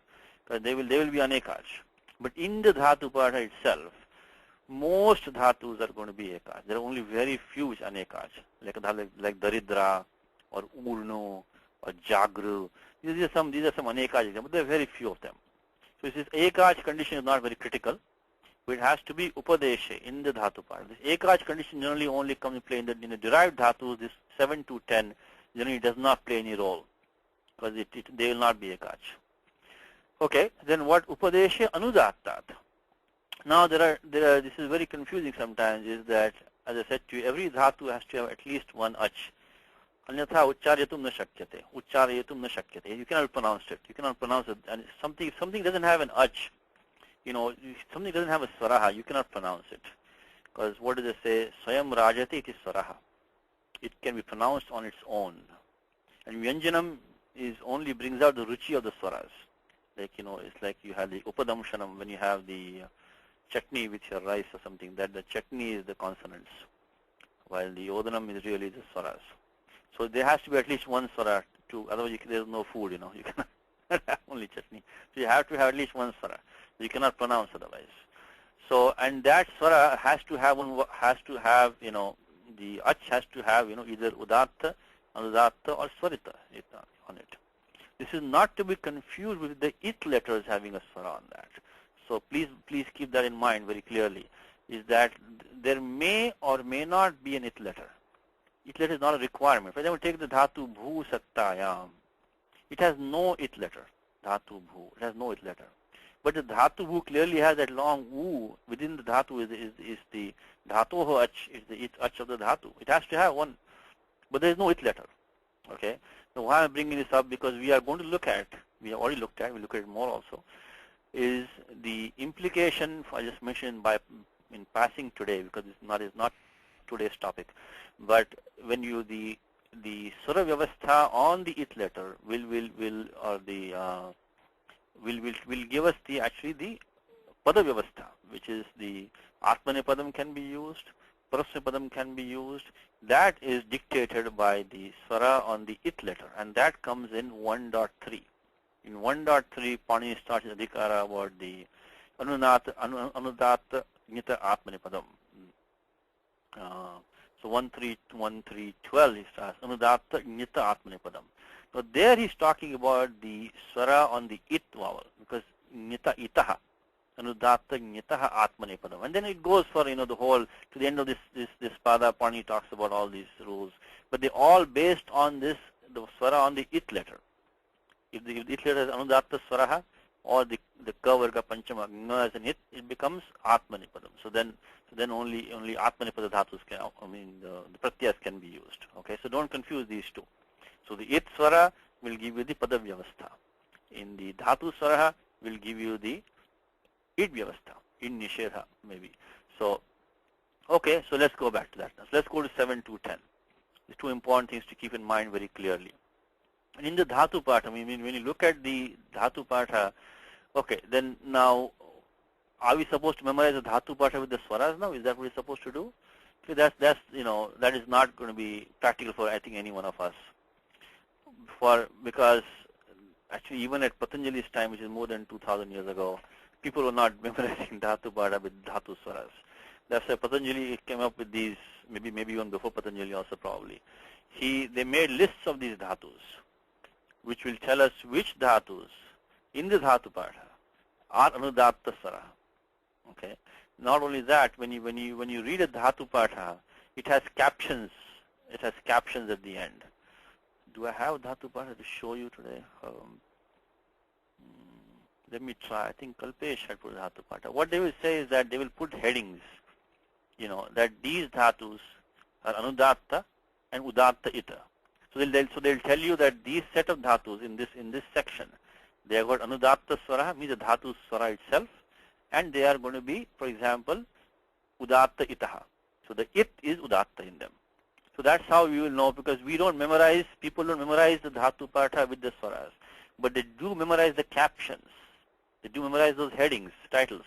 because they will be anekach. But in the dhatu patha itself, most dhatus are going to be ekach. There are only very few which are anekach, like daridra or urno or jagru. These are some anekach examples, but there are very few of them. So this ekach condition is not very critical. It has to be upadesha in the dhatu part. This ekach condition generally only comes in play in the derived dhatus. This 7 to 10 generally does not play any role, because they will not be ekach. Okay, then what upadesha anudattat? Now this is very confusing sometimes, is that, as I said to you, every dhatu has to have at least one ach. Anyatha ucharyatum na shakyate. Ucharyatum na shakyate. You cannot pronounce it. You cannot pronounce it. And if something doesn't have an ach, if something doesn't have a swaraha, you cannot pronounce it. Because what does it say? Swayam rajati iti swaraha. It can be pronounced on its own. And vyanjanam is only brings out the ruchi of the swaras. Like, it's like you have the upadamshanam when you have the chutney with your rice or something, that the chutney is the consonants, while the odanam is really the swaras. So there has to be at least one swara otherwise there's no food, you cannot have only chutney. So you have to have at least one swara. You cannot pronounce otherwise. So, and that swara has to have, the ach has to have, either udatta, anudatta or swarita on it. This is not to be confused with the it letters having a swara on that. So please keep that in mind very clearly, is that there may or may not be an it letter. It letter is not a requirement. For example, take the dhatu bhu sattayam. It has no it letter, dhatu bhu. It has no it letter. But the dhatu bhu clearly has that long u. Within the dhatu is the dhatoho ach, is the it ach of the dhatu. It has to have one, but there is no it letter. Okay. So why I'm bringing this up, because we are going to look at, we have already looked at, we'll look at it more also, is the implication, I just mentioned in passing today, because it's not today's topic, but when you, the sura vyavastha on the it letter will give us actually the pada vyavastha, which is the atmanepadam can be used, parasmapadam can be used. That is dictated by the swara on the it letter, and that comes in 1.3. In 1.3, Pani starts with adhikara about the anudatta nita atmanepadam. So 1.3.12 he starts anudatta nita atmanepadam. So there he's talking about the swara on the it vowel, because nita itaha, anudatta nitaha atmanepadam. And then it goes for, the whole, to the end of this pada, Pani talks about all these rules. But they all based on the swara on the it letter. If the it letter is anudatta swaraha, or the kavarga panchama as an it becomes atmanepadam. So then only atmanepada dhatus can, the pratyas can be used. Okay, so don't confuse these two. So the it swara will give you the pada vyavastha. In the dhatu swara will give you the it vyavastha, in nishedha maybe. So, okay, so let's go back to that now. So let's go to 7 to 10. These two important things to keep in mind very clearly. And in the dhatu patha, when you look at the dhatu patha, okay, then now, are we supposed to memorize the dhatu patha with the swaras now? Is that what we're supposed to do? So that is not going to be practical for, I think, any one of us. Because actually even at Patanjali's time, which is more than 2,000 years ago, people were not memorizing dhatu patha with dhatu swaras. That's why Patanjali came up with these, maybe even before Patanjali also probably. They made lists of these dhatus, which will tell us which dhatus in the dhatu patha are anudatta swara. Okay. Not only that, when you read a dhatu patha, it has captions. It has captions at the end. Do I have dhatu patha to show you today? Let me try. I think Kalpesh had put dhatu patha. What they will say is that they will put headings. That these dhatus are anudatta and udatta ita. So they'll tell you that these set of dhatus in this section, they have got anudatta swara, means the dhatu swara itself, and they are going to be, for example, udatta itaha. So the it is udatta in them. So that's how we will know, because people don't memorize the dhatu patha with the swaras, but they do memorize the captions. They do memorize those headings, titles.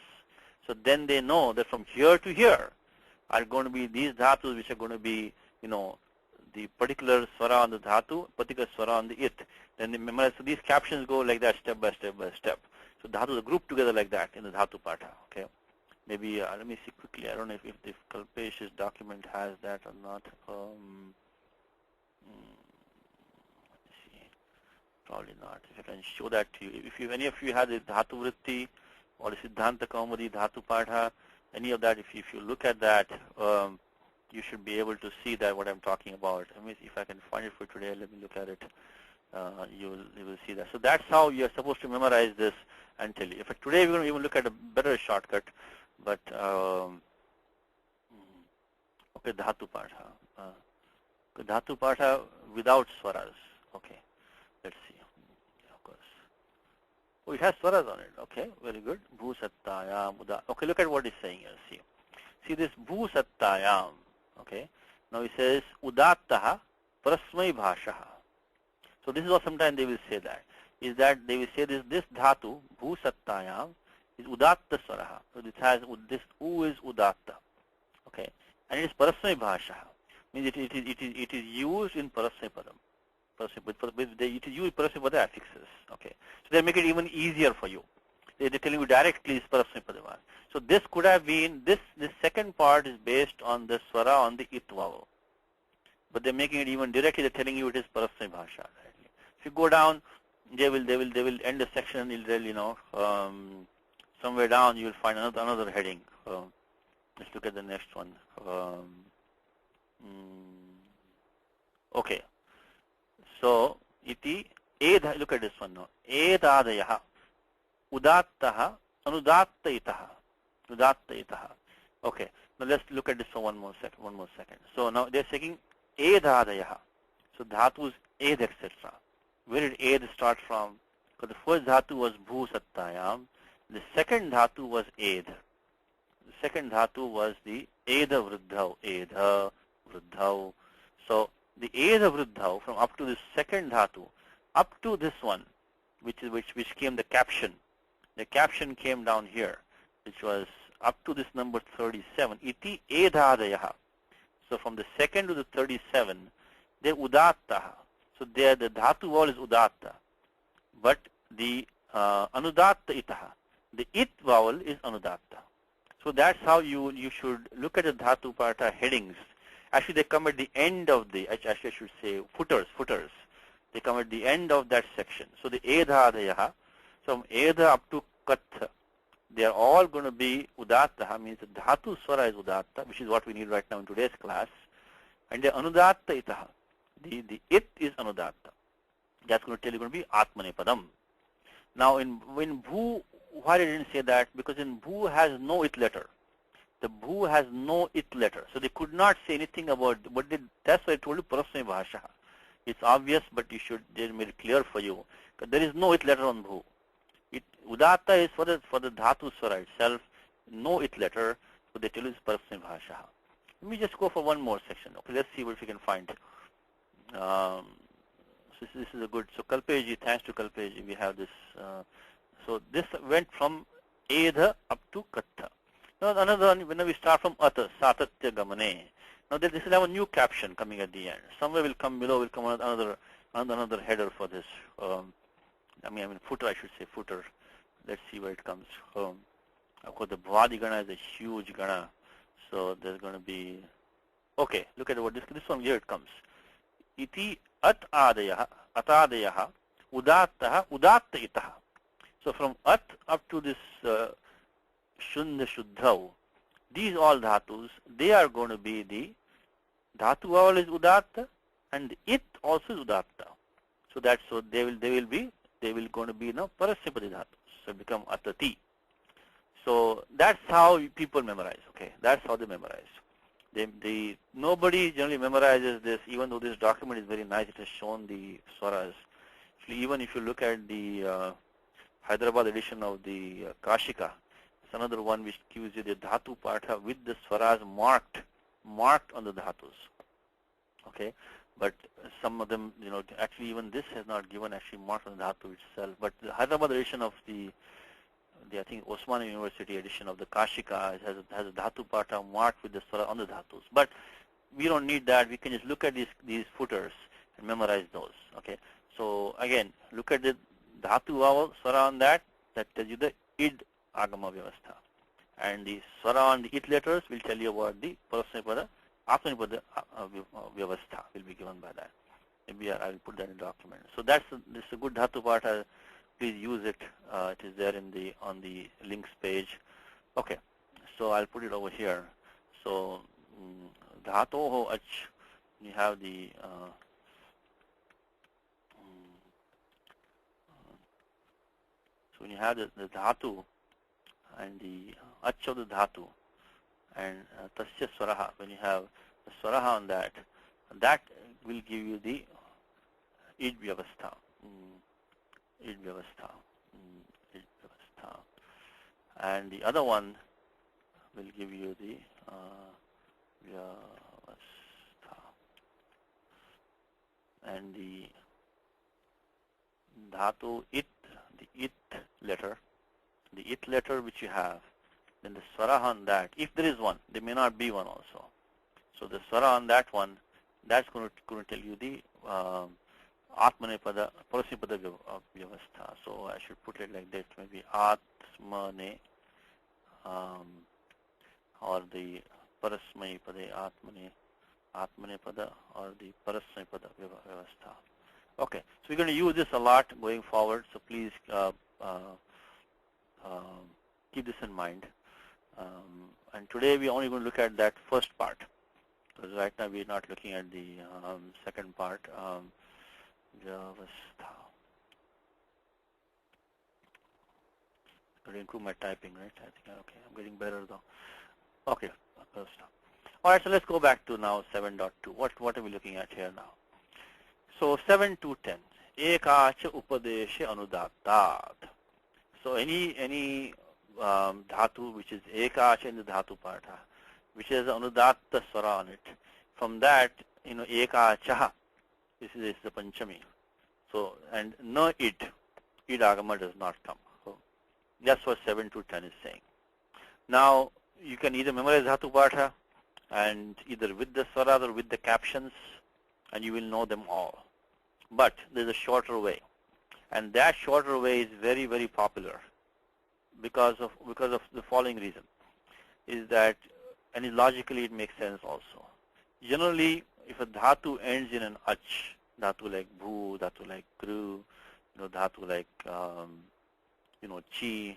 So then they know that from here to here are going to be these dhatus which are going to be, the particular swara on the dhatu, particular swara on the it. Then they memorize. So these captions go like that, step by step by step. So dhatus are grouped together like that in the dhatu patha. Okay. Maybe let me see quickly. I don't know if Kalpesh's document has that or not. Let's see. Probably not. If I can show that to you. If any of you have the dhatu vritti or the siddhanta kaumudi dhatu patha, any of that, if you look at that, you should be able to see that what I'm talking about. Let me see if I can find it for today. Let me look at it. You will see that. So that's how you're supposed to memorize this and tell you. In fact, today we're going to even look at a better shortcut. But okay, dhatu patha. Dhatu patha without swaras. Okay, let's see. Yeah, of course. Oh, it has swaras on it. Okay, very good. Bhu sattayam uda. Okay, look at what it's saying here. See this bhu sattayam. Okay, now it says udattaha prasmai bhashaha. So this is what sometimes they will say that, is that they will say this dhatu, bhu sattayam, is udatta swaraha. So this has, this u is udatta, okay, and it is parasmay bhasha, means it is used in parasmay padam. It is used parasmay pada affixes, okay. So they make it even easier for you. They're telling you directly is parasmay padam. So this could have been, this second part is based on the swara on the it vowel. But they're making it even directly, they're telling you it is parasmay bhasha. If you go down, they will end the section, somewhere down you will find another heading. Let's look at the next one. Okay. So, iti, look at this one now. Edadayaha, udattaha, anudatta itaha. Udatta itaha. Okay. Now let's look at this for one more second. So now they're saying edadayaha. So dhatus ed, etc. Where did ed start from? Because the first dhatu was bhu sattayam. The second dhatu was ed. The second dhatu was the eda vruddhav. Eda vruddhav. So the eda vruddhav from up to the second dhatu, up to this one, which came the caption. The caption came down here, which was up to this number 37. Iti edadayaha. So from the second to the 37, they udattaha. So there the dhatu vowel is udatta, but the anudatta itaha, the it vowel is anudatta. So that's how you should look at the dhatu parta headings. Actually, they come at the end of the, actually I should say footers. They come at the end of that section. So the edhadayaha, from edha up to katha, they are all going to be udatta, means the dhatu swara is udatta, which is what we need right now in today's class. And the anudatta itaha, the it is anudatta. That's going to tell you going to be atmane padam. Now in bhu, why I didn't say that? Because in bhu has no it letter. The bhu has no it letter. So they could not say anything about, but that's why I told you parasmay bhasha. It's obvious, but they made it clear for you. Because there is no it letter on bhu. Udatta is for the dhatu swara itself, no it letter, so they tell you it's parasmay bhasha. Let me just go for one more section. Okay, let's see what we can find. So this is a good, so Kalpeji, thanks to Kalpeji, we have this. So this went from edha up to katha. Now another one, when we start from ata, satatya gamane. Now this will have a new caption coming at the end. Somewhere will come below, will come another header for this. I mean footer, I should say footer. Let's see where it comes. Of course, the Bhavadi Gana is a huge Gana. So there's going to be, okay, look at what this one, here it comes. Iti at adayaha, atadayaha, udattaha, udatta itaha. So from at up to this shundha shuddhav, these all dhatus, they are going to be the dhatu vowel is udatta and the it also is udatta. So that's, so they will going to be parasipati dhatus. So become atati. So that's how people memorize. Okay, that's how they memorize. Nobody generally memorizes this, even though this document is very nice. It has shown the swaras. Even if you look at the Hyderabad edition of the Kashika, it's another one which gives you the dhatu partha with the swaras marked on the dhatus. Okay, but some of them, actually even this has not given actually marked on the dhatu itself. But the Hyderabad edition of the I think Osmania University edition of the Kashika has a dhatu partha marked with the swara on the dhatus. But we don't need that. We can just look at these footers and memorize those. Okay. So again, look at the dhatu vowel swara on that tells you the id agama vyavastha. And the swara on the it letters will tell you about the parasmay pada, atmane pada vyavastha will be given by that. Maybe I will put that in the document. So this is a good dhatu partha. Please use it. It is there on the links page. Okay, so I'll put it over here. So dhatoho ach, you have the so when you have the dhatu and the ach of the dhatu and tasya swaraha, when you have the swaraha on that will give you the id vyavastha. Id vyavastha. And the other one will give you the vyavastha. And the dhatu it, the it letter, which you have, then the swara on that, if there is one, there may not be one also. So the swara on that one, that's going to tell you the Atmanepada, Parasmapada Vyavastha. So I should put it like that, maybe Atmane, or the Parasmaipada, Atmanepada, or the Parasmaipada Vyavastha. Okay, so we're going to use this a lot going forward, so please keep this in mind. And today we're only going to look at that first part, because right now we're not looking at the second part. Vyavastha. Got to improve my typing, right? I think, okay, I'm getting better though. Okay, all right, so let's go back to now 7.2. What are we looking at here now? So 7 to 10. Ekacha upadeshe anudattat. So any dhatu which is ekacha in the dhatu partha, which has anudatta swara on it, from that, ekacha, this is the panchami. So, and no id agama does not come. So that's what 7 to 10 is saying. Now, you can either memorize dhatu partha, and either with the swara or with the captions, and you will know them all. But there's a shorter way, and that shorter way is very, very popular because of the following reason, is that, and logically it makes sense also. Generally, if a dhatu ends in an ach, dhatu like bhu, dhatu like kru, dhatu like chi,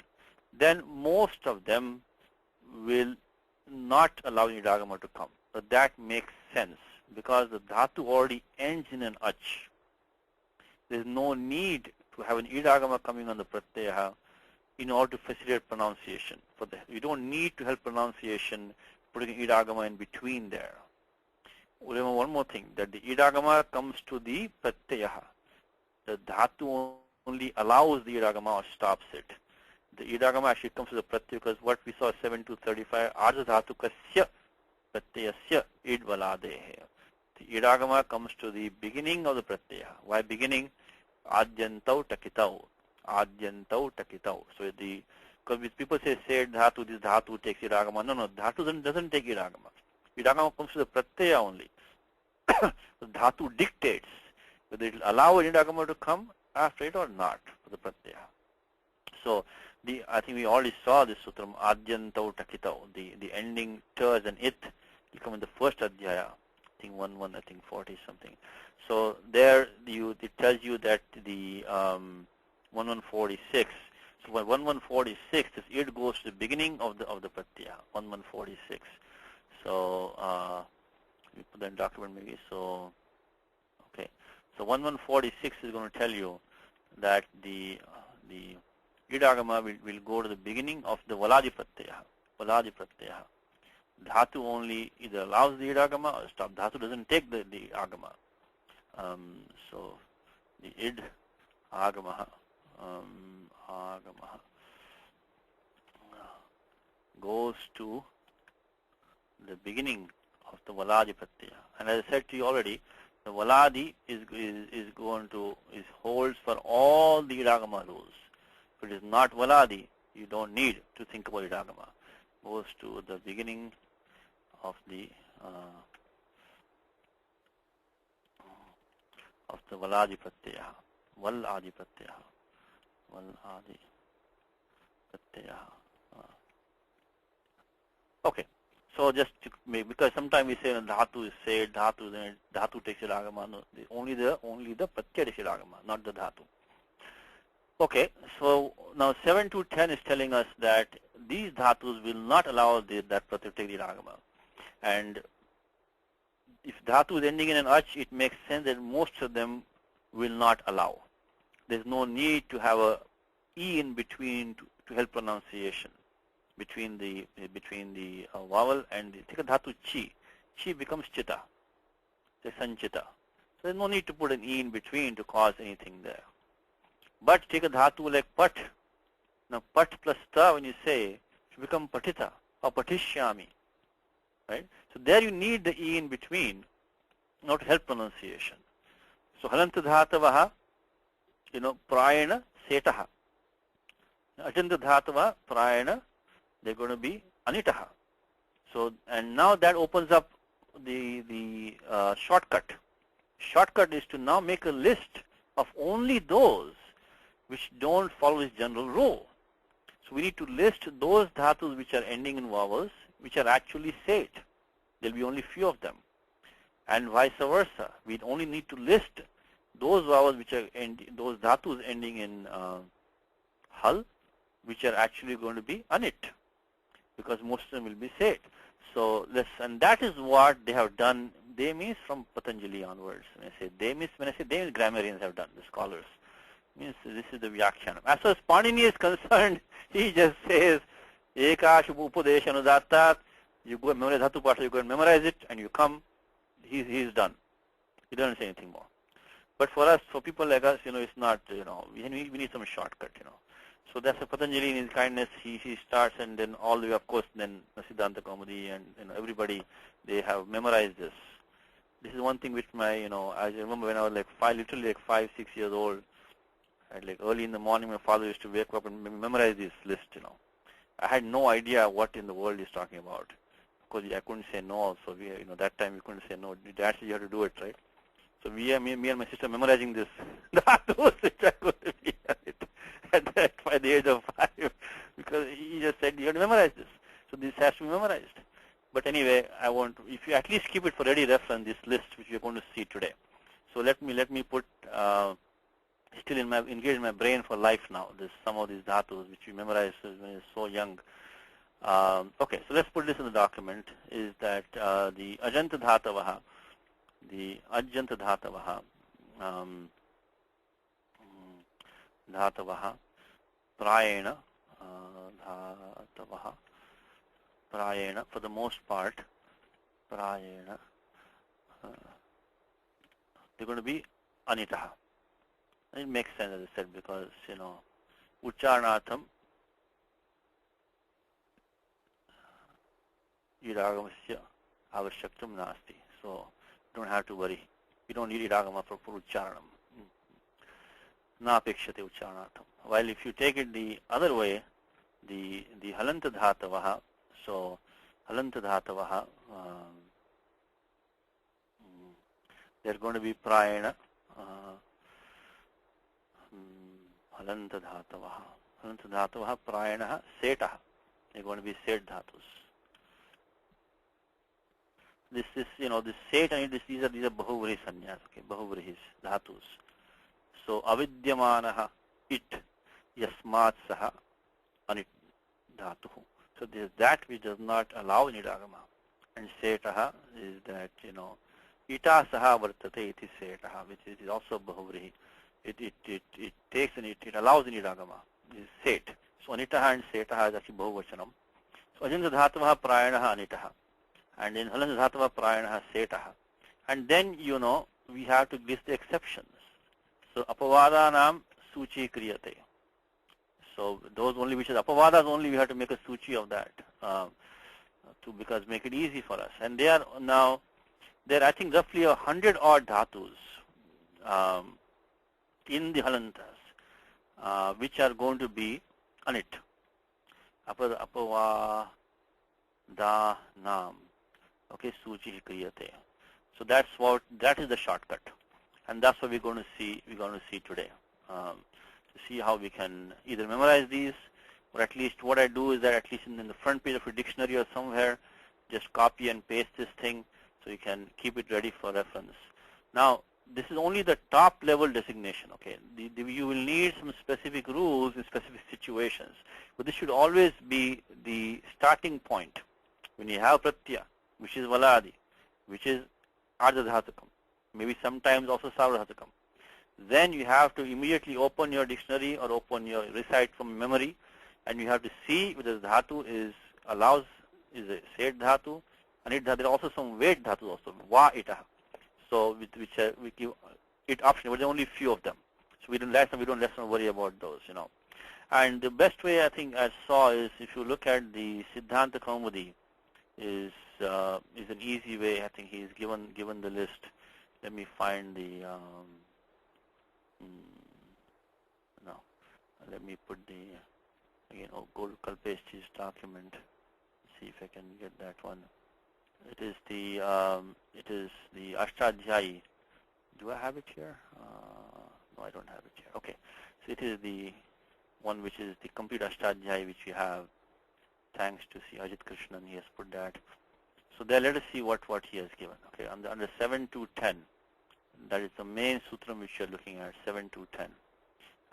then most of them will not allow idagama to come. But that makes sense because the dhatu already ends in an ach. There's no need to have an idagama coming on the pratyaya in order to facilitate pronunciation. You don't need to help pronunciation putting an idagama in between there. Remember one more thing, that the idagama comes to the pratyaya. The dhatu only allows the idagama or stops it. The idagama actually comes to the pratyaya, because what we saw 7 to 35, arja dhatu kasya pratyayasya id valadehe. The idagama comes to the beginning of the pratyaya. Why beginning? Adyantau takitau. Adyantau takitau. So because people say dhatu, this dhatu takes idagama. No, dhatu doesn't take idagama. Idagama comes to the pratyaya only. The dhatu dictates whether it will allow an idagama to come after it or not for the pratyaya. So I think we already saw this sutram, adyantau takitau. The ending ters and it will come in the first adhyaya. I think 40 something. So there it tells you that the 1146. So when 1146, this id goes to the beginning of the pratyaya. 1146. So let me put that in document maybe. So okay. So 1146 is going to tell you that the idagama will go to the beginning of the valadi pratyaya. Valadi pratyaya. Dhatu only either allows the idagama or stop. Dhatu doesn't take the agama. So the id agama goes to the beginning of the valadi pratyaya. And as I said to you already, the valadi holds for all the idagama rules. If it is not valadi, you don't need to think about idagama. Goes to the beginning of the valadi pratyaya. Valadi pratyaya. Valadi pratyaya. Okay. So just because sometimes we say dhatu is said, dhatu takes idagama. No, only the pratyaya takes idagama, not the dhatu. Okay, so now 7 to 10 is telling us that these dhatus will not allow that pratyaya to take the idagama. And if dhatu is ending in an ach, it makes sense that most of them will not allow. There's no need to have a e in between to help pronunciation between the vowel and take a dhatu chi. Chi becomes chita, say sanchita. So there's no need to put an e in between to cause anything there. But take a dhatu like pat. Now pat plus ta, when you say, it become patita or patishyami. Right? So there you need the e in between, not to help pronunciation. So halanta dhatavaha prayena setaha. Ajanta dhatava prayena, they're going to be anitaha. So, and now that opens up the shortcut. Shortcut is to now make a list of only those which don't follow this general rule. So we need to list those dhatus which are ending in vowels, which are actually set. There will be only few of them. And vice versa. We only need to list those vowels which are those dhatus ending in hal, which are actually going to be anit, because most of them will be set. So and that is what they have done. They means from Patanjali onwards. When I say they means grammarians have done, the scholars. Means this is the Vyakhyana. As far as Panini is concerned, he just says, Eka Shubhu Upadesh Anudattat, you go memorize Dhatu Pasha, you go and memorize it, and you come, he's done. He doesn't say anything more. But for us, for people like us, it's not, we need some shortcut, So that's a Patanjali in his kindness, he starts, and then all the way, of course, then Siddhanta Kaumudi and everybody, they have memorized this. This is one thing which I remember when I was literally 5, 6 years old, and early in the morning, my father used to wake up and memorize this list, I had no idea what in the world he's talking about. Of course, I couldn't say no also. That time we couldn't say no. Dad said you have to do it, right? So me and my sister memorizing this. Dhatus which are going to be at the age of 5, because he just said you have to memorize this. So this has to be memorized. But anyway, if you at least keep it for ready reference, this list which we are going to see today. So let me put still engage in my brain for life now. Some of these dhatus which we memorized when we were so young. Okay, so let's put this in the document. Is that the Ajanta Dhatavaha, Dhatavaha, Prayena, Dhatavaha, Prayena, for the most part, Prayena, they're going to be Anitaha. It makes sense, as I said, because, Ucharanatham, Idagamasya Avashaktam Nasti. So, you don't have to worry. You don't need Idagama for Ucharanam. Na apekshate Ucharanatham. While if you take it the other way, the Halanta Dhatavaha, so Halanta Dhatavaha, they're going to be Prayena, Halanta Dhatavaha, Prayena, Setaha. They're going to be Set Dhatus. This is, this Set and these are Bahuvrihi Sanyas, okay, Bahuvrihis, Dhatus. So, Avidyamanaha, it, Yasmat Saha, Anit Dhatuhu. So, this is that which does not allow Nidagama. And Setaha is that, Ita Saha Vartate iti Setaha, which is also Bahuvrihi. It takes and it allows Nidagama. This is Set. So, Anitaha and Setaha is actually Bahuvachanam. So, Ajanta Dhatavaha Prayanaha Anitaha. And in Halanta Dhatava Prayanaha Setaha. And then, we have to list the exceptions. So, Apavadanam Suchi Kriyate. So, those only which is Apavadas only, we have to make a Suchi of that because make it easy for us. And there are I think roughly 100 odd dhatus in the Halantas, which are going to be anit. Apavadanam. Okay, Suchi Kriyate. So that is the shortcut. And that's what we're going to see today. To see how we can either memorize these, or at least what I do is that at least in the front page of a dictionary or somewhere, just copy and paste this thing so you can keep it ready for reference. Now, this is only the top level designation, okay? You will need some specific rules in specific situations, but this should always be the starting point. When you have pratyaya, which is valadi, which is ardhadhatukam, maybe sometimes also sarvadhatukam, then you have to immediately open your dictionary or recite from memory, and you have to see whether the dhatu is a set dhatu, and there are also some weight dhatu also, va itaha. So we give it option, but there are only few of them. So we don't worry about those, And the best way I think I saw is if you look at the Siddhanta Kaumudi, is an easy way. I think he's given the list. Let me find the let me put the, again, go to Kalpesh's document, see if I can get that one. It is the Ashtadhyayi. Do I have it here? No, I don't have it here. Okay, so it is the one which is the complete Ashtadhyayi which we have. Thanks to see Ajit Krishnan, he has put that. So there, let us see what he has given. Okay, under 7 to 10, that is the main sutram which you are looking at, 7 to 10.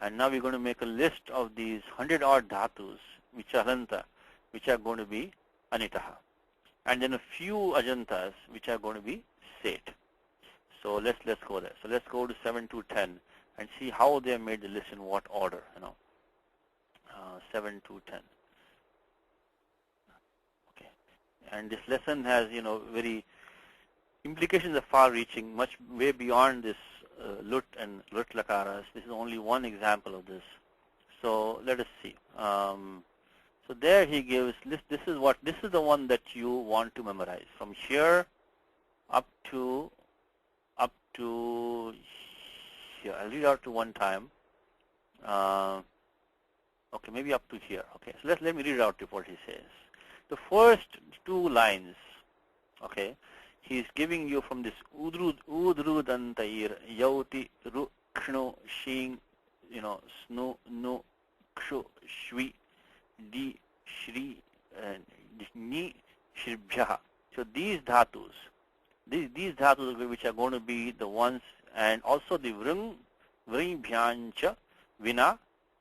And now we're going to make a list of these 100 odd dhatus which are Alanta, which are going to be Anitaha. And then a few Ajantas which are going to be Set. So let's go there. So let's go to 7 to 10 and see how they have made the list in what order, 7 to 10. Okay. And this lesson has, very implications are far-reaching, much way beyond this Lut and Lut Lakaras. This is only one example of this. So let us see. So there he gives list. This is the one that you want to memorize from here up to here. I'll read out to one time. Okay, maybe up to here. Okay, so let me read it out to what he says. The first two lines, okay, he's giving you from this udrudantair yauti rukshno shing, snu nu kshu shvi di shri ni shribhya. So these dhatus which are going to be the ones, and also the vringbhyancha vina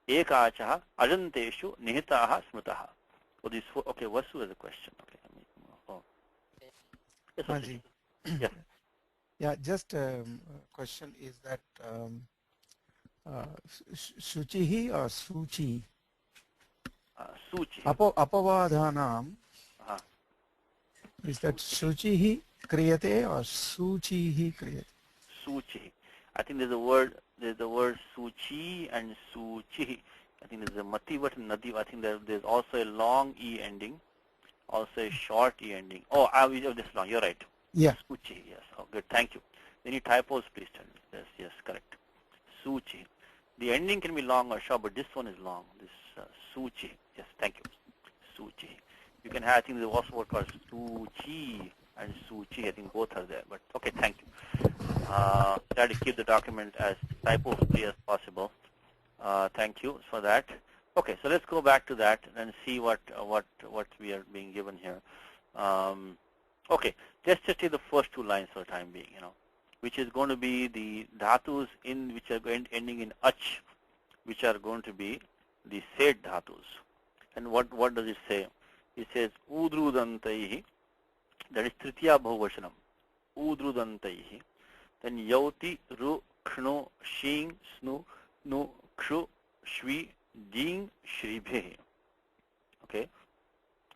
ekachaha ajanteshu nihitaha smutaha. So these four, okay, Vasu has a question. Okay, yes, okay. Yes.
Yeah, just question is that Shuchihi or Suchi?
Suchi.
Apavadhanam. Is that Shuchihi kriyate or Suchihi kriyate?
Suchi. I think there's a word Suchi and Suchi. I think there's a Mativat and Nadi. I think there's also a long E ending, also a short E ending. Oh, I will have this long. You're right.
Yeah.
Suchi, yes. Oh, good. Thank you. Any typos, please tell me. Yes, correct. Suchi. The ending can be long or short, but this one is long. This Suchi. Yes, thank you. Suchi. You can have, I think there's also word called Suchi and Suchi. I think both are there. But okay, thank you. Try to keep the document as typo-free as possible. Thank you for that. Okay, so let's go back to that and see what we are being given here. Okay, just take the first two lines for the time being, which is going to be the dhatus which are ending in ach, which are going to be the set dhatus. And what does it say? It says udrudantaihi, that is tritiya bahuvachanam. Udrudantaihi. Then yauti ru khno shing snu nu kshu shvi ding shribhe. Okay.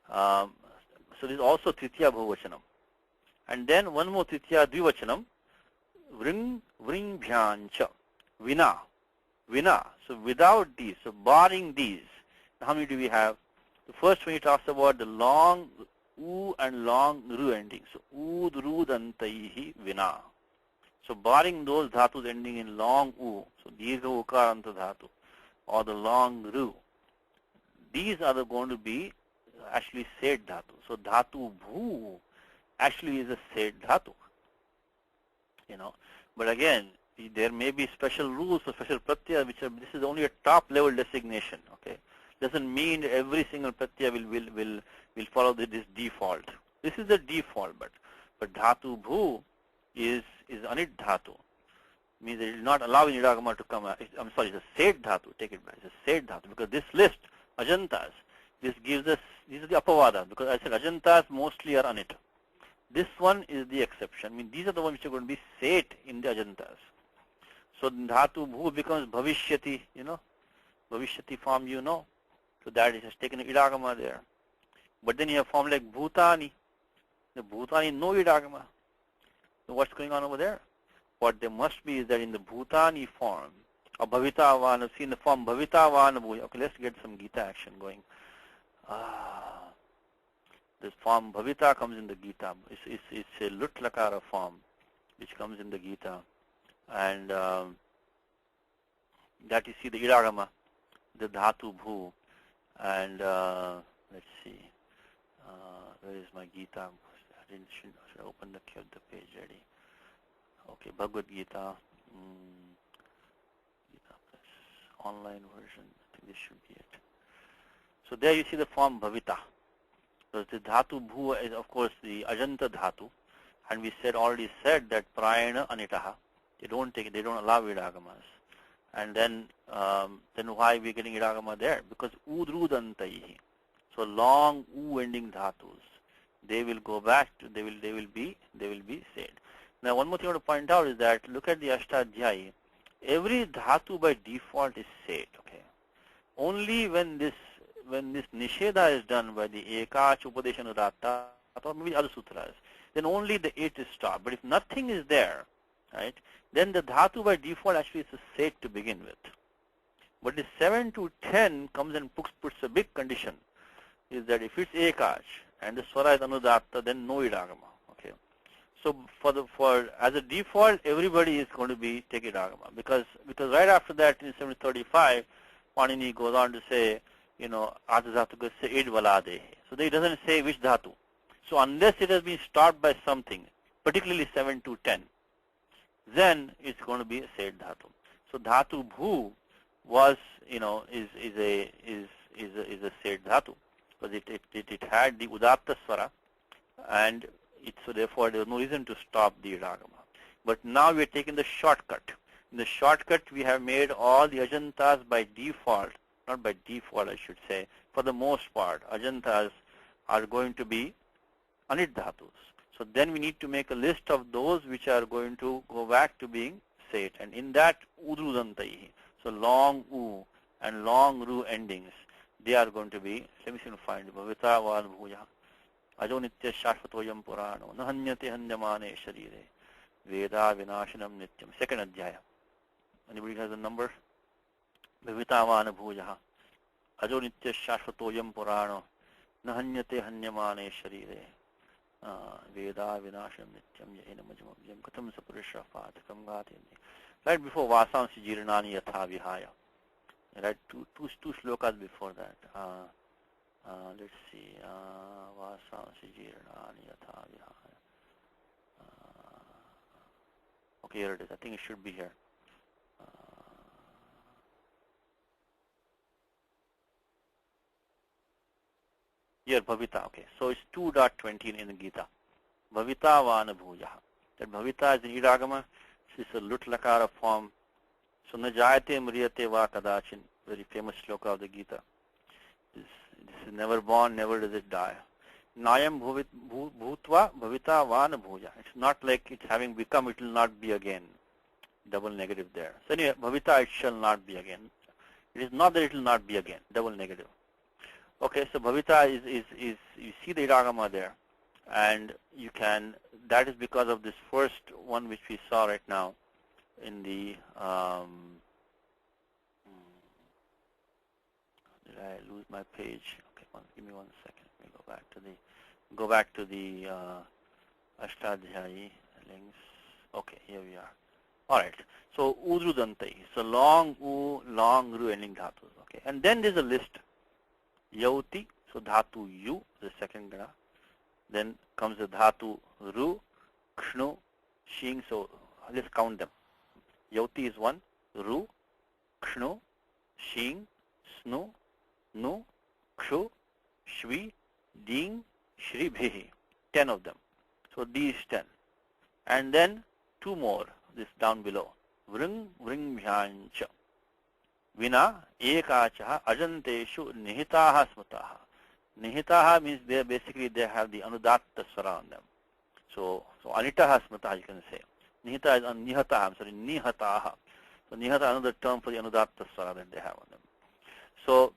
So this is also tritiya bahuvachanam. And then one more tritiya dvivachanam, vringbhyancha, vina. So without these, so barring these, how many do we have? The first one he talks about the long u and long ru ending. So udrudantaihi vina. So barring those dhatus ending in long u, so dirgha ukaranta dhatu, or the long ru, these are going to be actually set dhatu. So dhatu bhu actually is a set dhatu. But again, there may be special rules for special pratyaya, this is only a top level designation. Okay, doesn't mean every single pratyaya will follow this default. This is the default, but dhatu bhu is anit dhatu. Means it is not allowing idagama to come. I'm sorry, it's a set dhatu. Take it back. It's a set dhatu, because this list ajantas, this gives us, these are the apavada, because I said ajantas mostly are anit. This one is the exception. I mean, these are the ones which are going to be set in the ajantas. So dhatu bhu becomes bhavishyati, bhavishyati form, So that has taken idagama there. But then you have form like bhutani. The bhutani no idagama. So what's going on over there? What there must be is that in the bhutani form, or bhavitavana, see in the form bhavitavana. Okay, let's get some Gita action going. This form bhavita comes in the Gita. It's a lut lakara form which comes in the Gita, and that you see the idagama. the dhatu bhu, and let's see, where is my Gita? I should open the page ready. Okay, Bhagavad Gita, Gita Plus, online version. I think this should be it. So there you see the form bhavita. So the dhatu bhu is of course the ajanta dhatu, and we already said that prayana anitaha. They don't allow idagamas. And then why we are getting idagama there? Because udrudantaihi. So long u ending dhatus, they will go back to they will be said. Now one more thing I want to point out is that look at the Ashtadhyayi. Every dhatu by default is said. Okay. Only when this nisheda is done by the ekach upadeshanudatta or maybe other sutras, then only the 8 is stopped. But if nothing is there, right, then the dhatu by default actually is a set to begin with. But the 7 to 10 comes and puts a big condition, is that if it's ekach and the swara is anudatta, then no idagama. Okay. So as a default, everybody is going to be take idagama because right after that in 735, Panini goes on to say, Adha dhatu ko se id valade. So he doesn't say which dhatu. So unless it has been stopped by something, particularly 7 to 10, then it's going to be a said dhatu. So dhatu bhu was, is a said dhatu because it had the udatta swara, and so therefore there was no reason to stop the idagama. But now we are taking the shortcut. In the shortcut, we have made all the ajantas by default, not by default I should say, for the most part, ajantas are going to be anit dhatus. So then we need to make a list of those which are going to go back to being said. And in that, udrudantaihi, so long u and long ru endings, they are going to be, let me see if I find it, bhavita van bhuja, ajo nitya shashvatoyam purano, nahanyate hanyamane sharire, veda vinashanam nityam. Second adhyaya. Anybody has a number? Bhavita van bhuja, ajo nitya shashvatoyam purano, nahanyate hanyamane sharire, veda vinashanam nityam yena majmabhyam katam sapurisha fatakam gatini. Right before vasansi jiranani yatha vihaya. Right, two shlokas before that. Let's see. Vasansi jiranani yatha vihaya. Okay, here it is. I think it should be here. Here, Bhavita. Okay, so it's 2.20 in the Gita. Bhavita vana bhuja. That Bhavita is in idagama. It's a lut lakara form. So najayate mriyate va kadachin. Very famous shloka of the Gita. This is never born, never does it die. Nayam bhutva bhavita vana bhuja. It's not like it's having become, it will not be again. Double negative there. So anyway, bhavita, it shall not be again. It is not that it will not be again. Double negative. Okay, so bhavita is you see the idagama there, and you can, that is because of this first one which we saw right now in the, did I lose my page? Okay, give me 1 second. Let me go back to the Ashtadhyayi links. Okay, here we are. All right, so udrudantai, so long u, long ru ending dhatus. Okay, and then there's a list. Yauti, so dhatu yu, the second gana. Then comes the dhatu ru, kshnu, shing. So let's count them. Yauti is 1, ru, kshnu, shing, snu, nu, kshu, shvi, ding, shri, bhihi. 10 of them. So these 10. And then 2 more, this down below. Vring, vring, bhyancha. Vina, ekachaha, ajanteshu, nihitaha smataha. Nihitaha means they have the anudatta swara on them. So anitaha smataha you can say. Nihita is nihataha, I'm sorry, nihataha. So nihata is another term for the anudatta swara that they have on them. So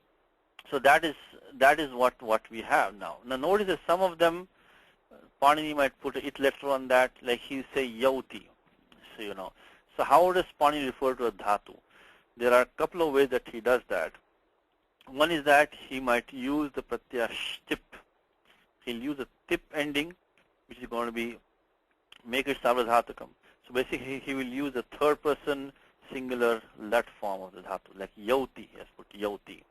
that is what we have now. Now notice that some of them, Panini might put a it letter on that, like he say yauti. So So how does Panini refer to a dhatu? There are a couple of ways that he does that. One is that he might use the pratyaya tip. He'll use a tip ending, which is going to be make it savradhatakam. So basically he will use a third person singular lat form of the dhatu, like yauti, he has put yauti.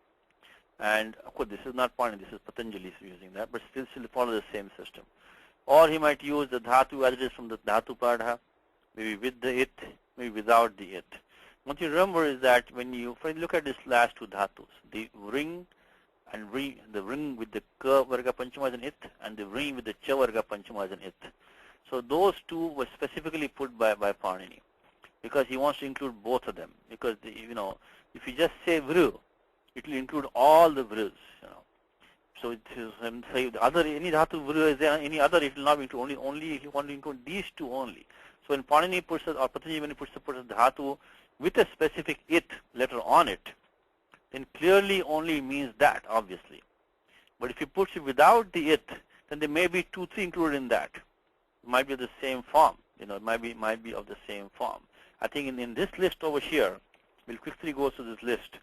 And of course, this is not Panini, this is Patanjali using that, but still follow the same system. Or he might use the dhatu as it is from the dhatu padha, maybe with the it, maybe without the it. What you remember is that when you look at these last two dhatus, the ring and the ring with the ka varga panchama is an it, and the ring with the cha varga panchama is an it. So those two were specifically put by Panini because he wants to include both of them. Because if you just say vru, it will include all the vrus. So it is say the other any dhatu vru is there any other, it will not be include only if you want to include these two only. So when Panini puts it, or Patanjali when he puts the dhatu with a specific it letter on it, then clearly only means that, obviously. But if he puts it without the it, then there may be 2, 3 included in that. It might be of the same form. It might be of the same form. I think in this list over here, we'll quickly go through this list.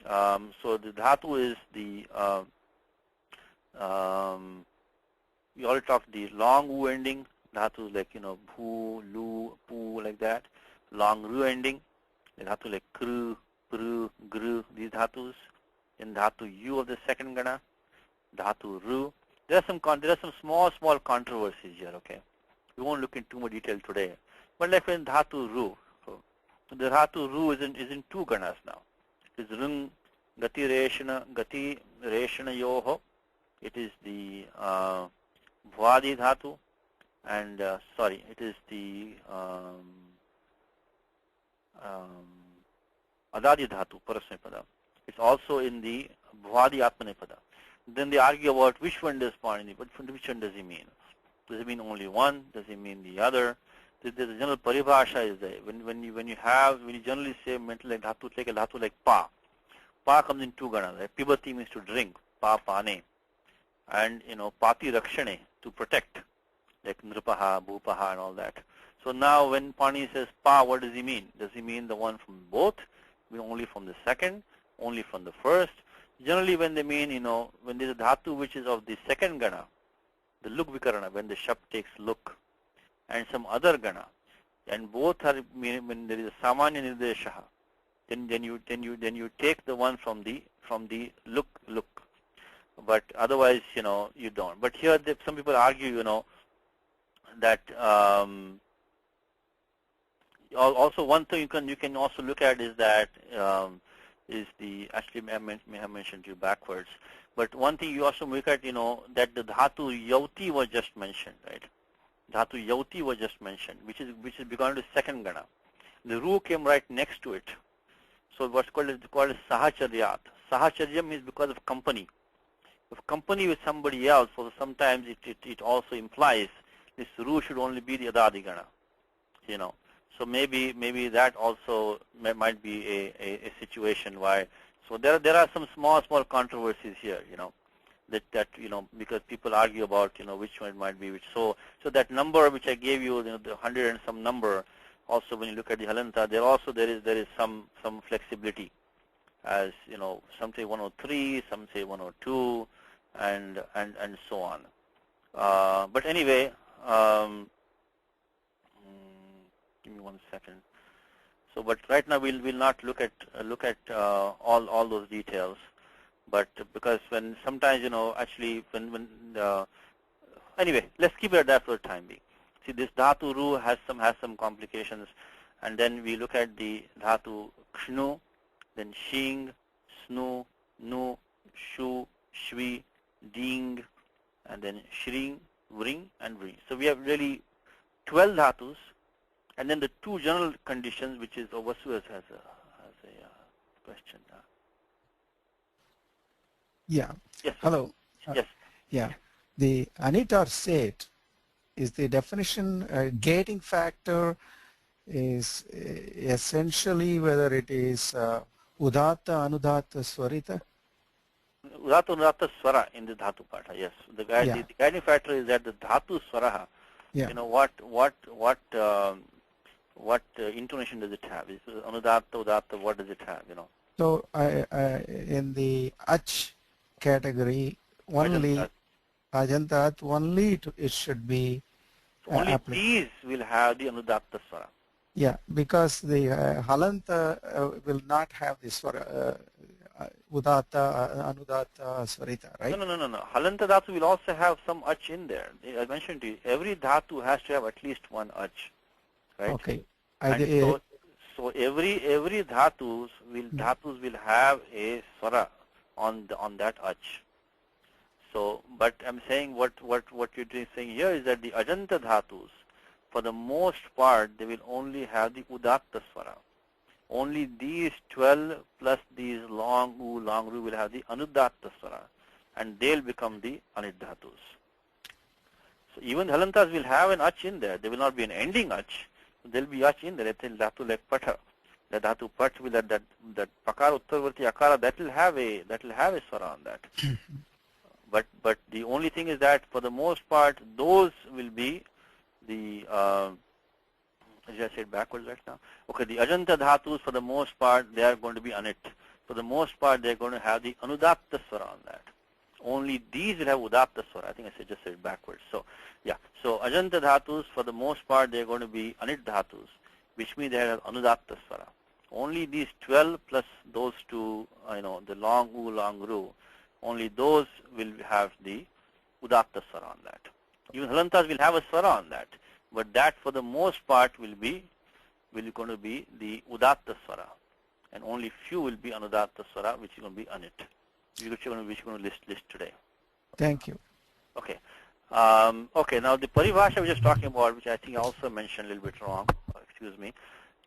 So the dhatu is the we already talked the long u ending dhatu, like bhu, lu, pu, like that. Long ru ending, the dhatu like kru, pru, gru, these dhatus. In dhatu u of the second gana, dhatu ru. There are some small controversies here. Okay, we won't look in too much detail today. But like in dhatu ru, so the dhatu ru is in 2 ganas now. It is rung gati reshana yoho. It is the bhwadi dhatu, and it is the adadi dhatu parasmapada. It's also in the bhwadi atmanepada. Then they argue about which one does Panini, but which one does he mean? Does he mean only one? Does he mean the other? The general paribhasha is there. When you generally say mental like dhatu, take a dhatu like pa. Pa comes in 2 ganas. Like pibati means to drink, pa pane, and pati rakshane, to protect, like nripaha, bhupaha, and all that. So now when Pani says pa, what does he mean? Does he mean the one from both? Only from the second? Only from the first? Generally when they mean, when there is a dhatu which is of the second gana, the luk vikarana, when the shab takes luk, and some other gana, and both are, when there is a samanya nirdeshaha, then you take the one from the luk. But otherwise, you don't. But here some people argue, that also one thing you can also look at is that actually may have mentioned to you backwards. But one thing you also look at, that the dhatu yauti was just mentioned, right? Dhatu yauti was just mentioned, which is belonging to second gana. The ru came right next to it. So what's called is sahacharyat. Sahacharyam means because of company. If company with somebody else, so sometimes it also implies this ru should only be the adadi gana. So maybe that also might be a situation why. So there are some small controversies here, that because people argue about which one it might be which. So that number which I gave you, the 100 and some number. Also, when you look at the halanta, there is some flexibility, as some say 103, some say 102, and so on. But anyway, give me 1 second. So, but right now we'll not look at all those details, but because when sometimes actually when anyway, let's keep it at that for the time being. See, this dhatu ru has some complications, and then we look at the dhatu kshnu, then shing, snu, nu, shu, shvi, ding, and then shring, vring, and vring. So we have really 12 dhatus, and then the 2 general conditions, which is Vasu has a question.
Yeah.
Yes.
Hello.
Yes.
Yeah. The Anitar set is the definition gating factor is essentially whether it is udatta, anudatta, swarita?
Udatta, anudatta, swara in the dhatu patha, yes. The guiding factor is that the dhatu swaraha, what intonation does it have? Is anudatta, udatta, what does it have,
So in the ach category, only Ajantat, only it should be
only these will have the anudatta swara.
Yeah, because the halanta will not have this swara, udata, anudata, swarita, right?
No. Halanta dhatu will also have some ach in there. I mentioned to you, every dhatu has to have at least one ach, right?
Okay.
And so every dhatus will have a swara on that ach. So, but I'm saying what you're saying here is that the ajanta dhatus, for the most part, they will only have the udatta swara. Only these 12 plus these long u, long ru will have the anudatta swara, and they'll become the anit dhatus. So even halantas will have an ach in there. There will not be an ending ach. There will be ach in there. Let's say dhatu like pata. The dhatu pat with that pakara uttarvarti akara, that will have a swara on that. But the only thing is that for the most part, those will be the did I say it backwards right now? Okay, the ajanta dhatus for the most part they are going to be anit. For the most part, they're going to have the anudatta swara on that. Only these will have udatta swara. I think I just said it backwards. So yeah, so ajanta dhatus for the most part they're going to be anit dhatus, which means they have anudatta swara. Only these 12 plus those two, the long u, long ru, only those will have the udatta swara on that. Even halantas will have a swara on that, but that for the most part will going to be the udatta swara, and only few will be anudatta swara, which is going to be anit, which we're going to list today.
Thank you.
Okay. Okay. Now the paribhasha we're just talking about, which I think I also mentioned a little bit wrong. Excuse me.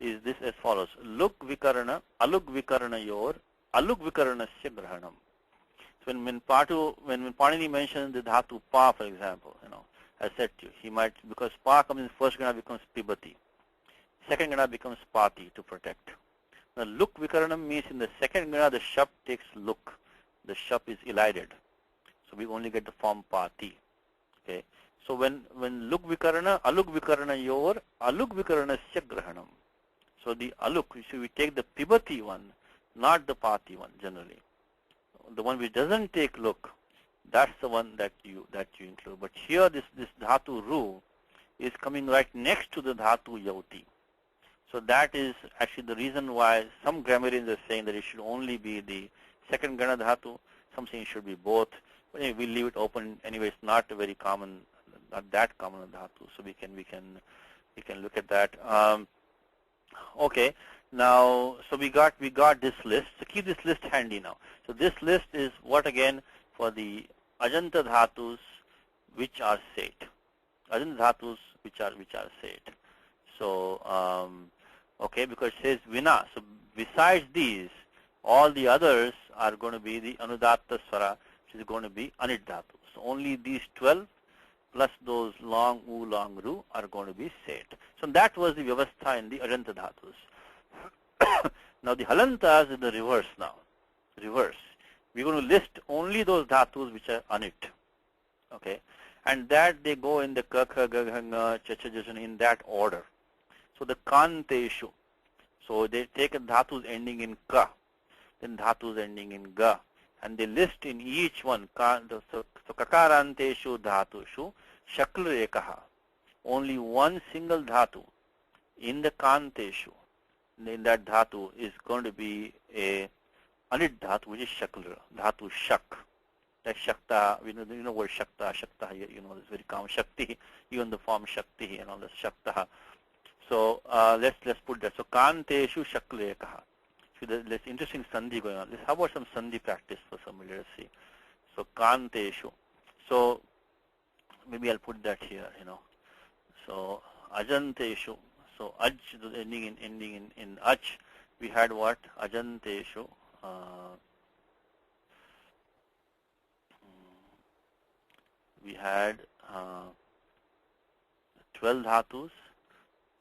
Is this as follows: Luk vikarana, aluk vikarana yor, aluk vikaranasya grahanam. So when Panini mentions the dhatu pa, for example, I said to you, he might, because pa comes in first gana becomes pibati, second gana becomes pati to protect. Now luk vikaranam means in the second gana the shap takes luk, the shap is elided, so we only get the form pati. Okay, so when luk vikarana, aluk vikarana yor, aluk vikaranasya grahanam. So the aluk, so we take the pibati one, not the pati one generally. The one which doesn't take luk, that's the one that you include. But here this dhatu ru is coming right next to the dhatu yauti. So that is actually the reason why some grammarians are saying that it should only be the second gana dhatu. Some saying it should be both. But anyway, we leave it open. Anyway, it's not a very common, not that common a dhatu. So we can look at that. Okay. Now, so we got this list. So keep this list handy now. So this list is what again for the ajanta dhatus which are set. Ajanta dhatus which are set. So okay, because it says vina. So besides these, all the others are going to be the anudatta swara, which is going to be anit dhatu. So only these 12 plus those long u, long ru are going to be set. So that was the vyavastha in the ajanta dhatus. Now the halantas is the reverse now. Reverse. We're going to list only those dhatus which are anit. Okay. And that they go in the ka, kha, ga, gha, nga, cha, cha, jasan in that order. So the kanteshu. So they take a dhatus ending in ka, then dhatus ending in ga, and they list in each one. So kakaranteshu dhatushu shakla ekaha. Only one single dhatu in the kanteshu, in that dhatu is going to be a anit dhatu, which is shakla, dhatu shak. Like shakta, we know word shakta, it's very common, shakti, even the form shakti and all this shakta. So let's put that. So kanteshu shakla ekaha. So there's interesting sandhi going on. How about some sandhi practice for somebody? Let's see. So kanteshu. So maybe I'll put that here. So ajanteshu. So aj ending in ach. We had what? Ajanteshu. We had 12 dhatus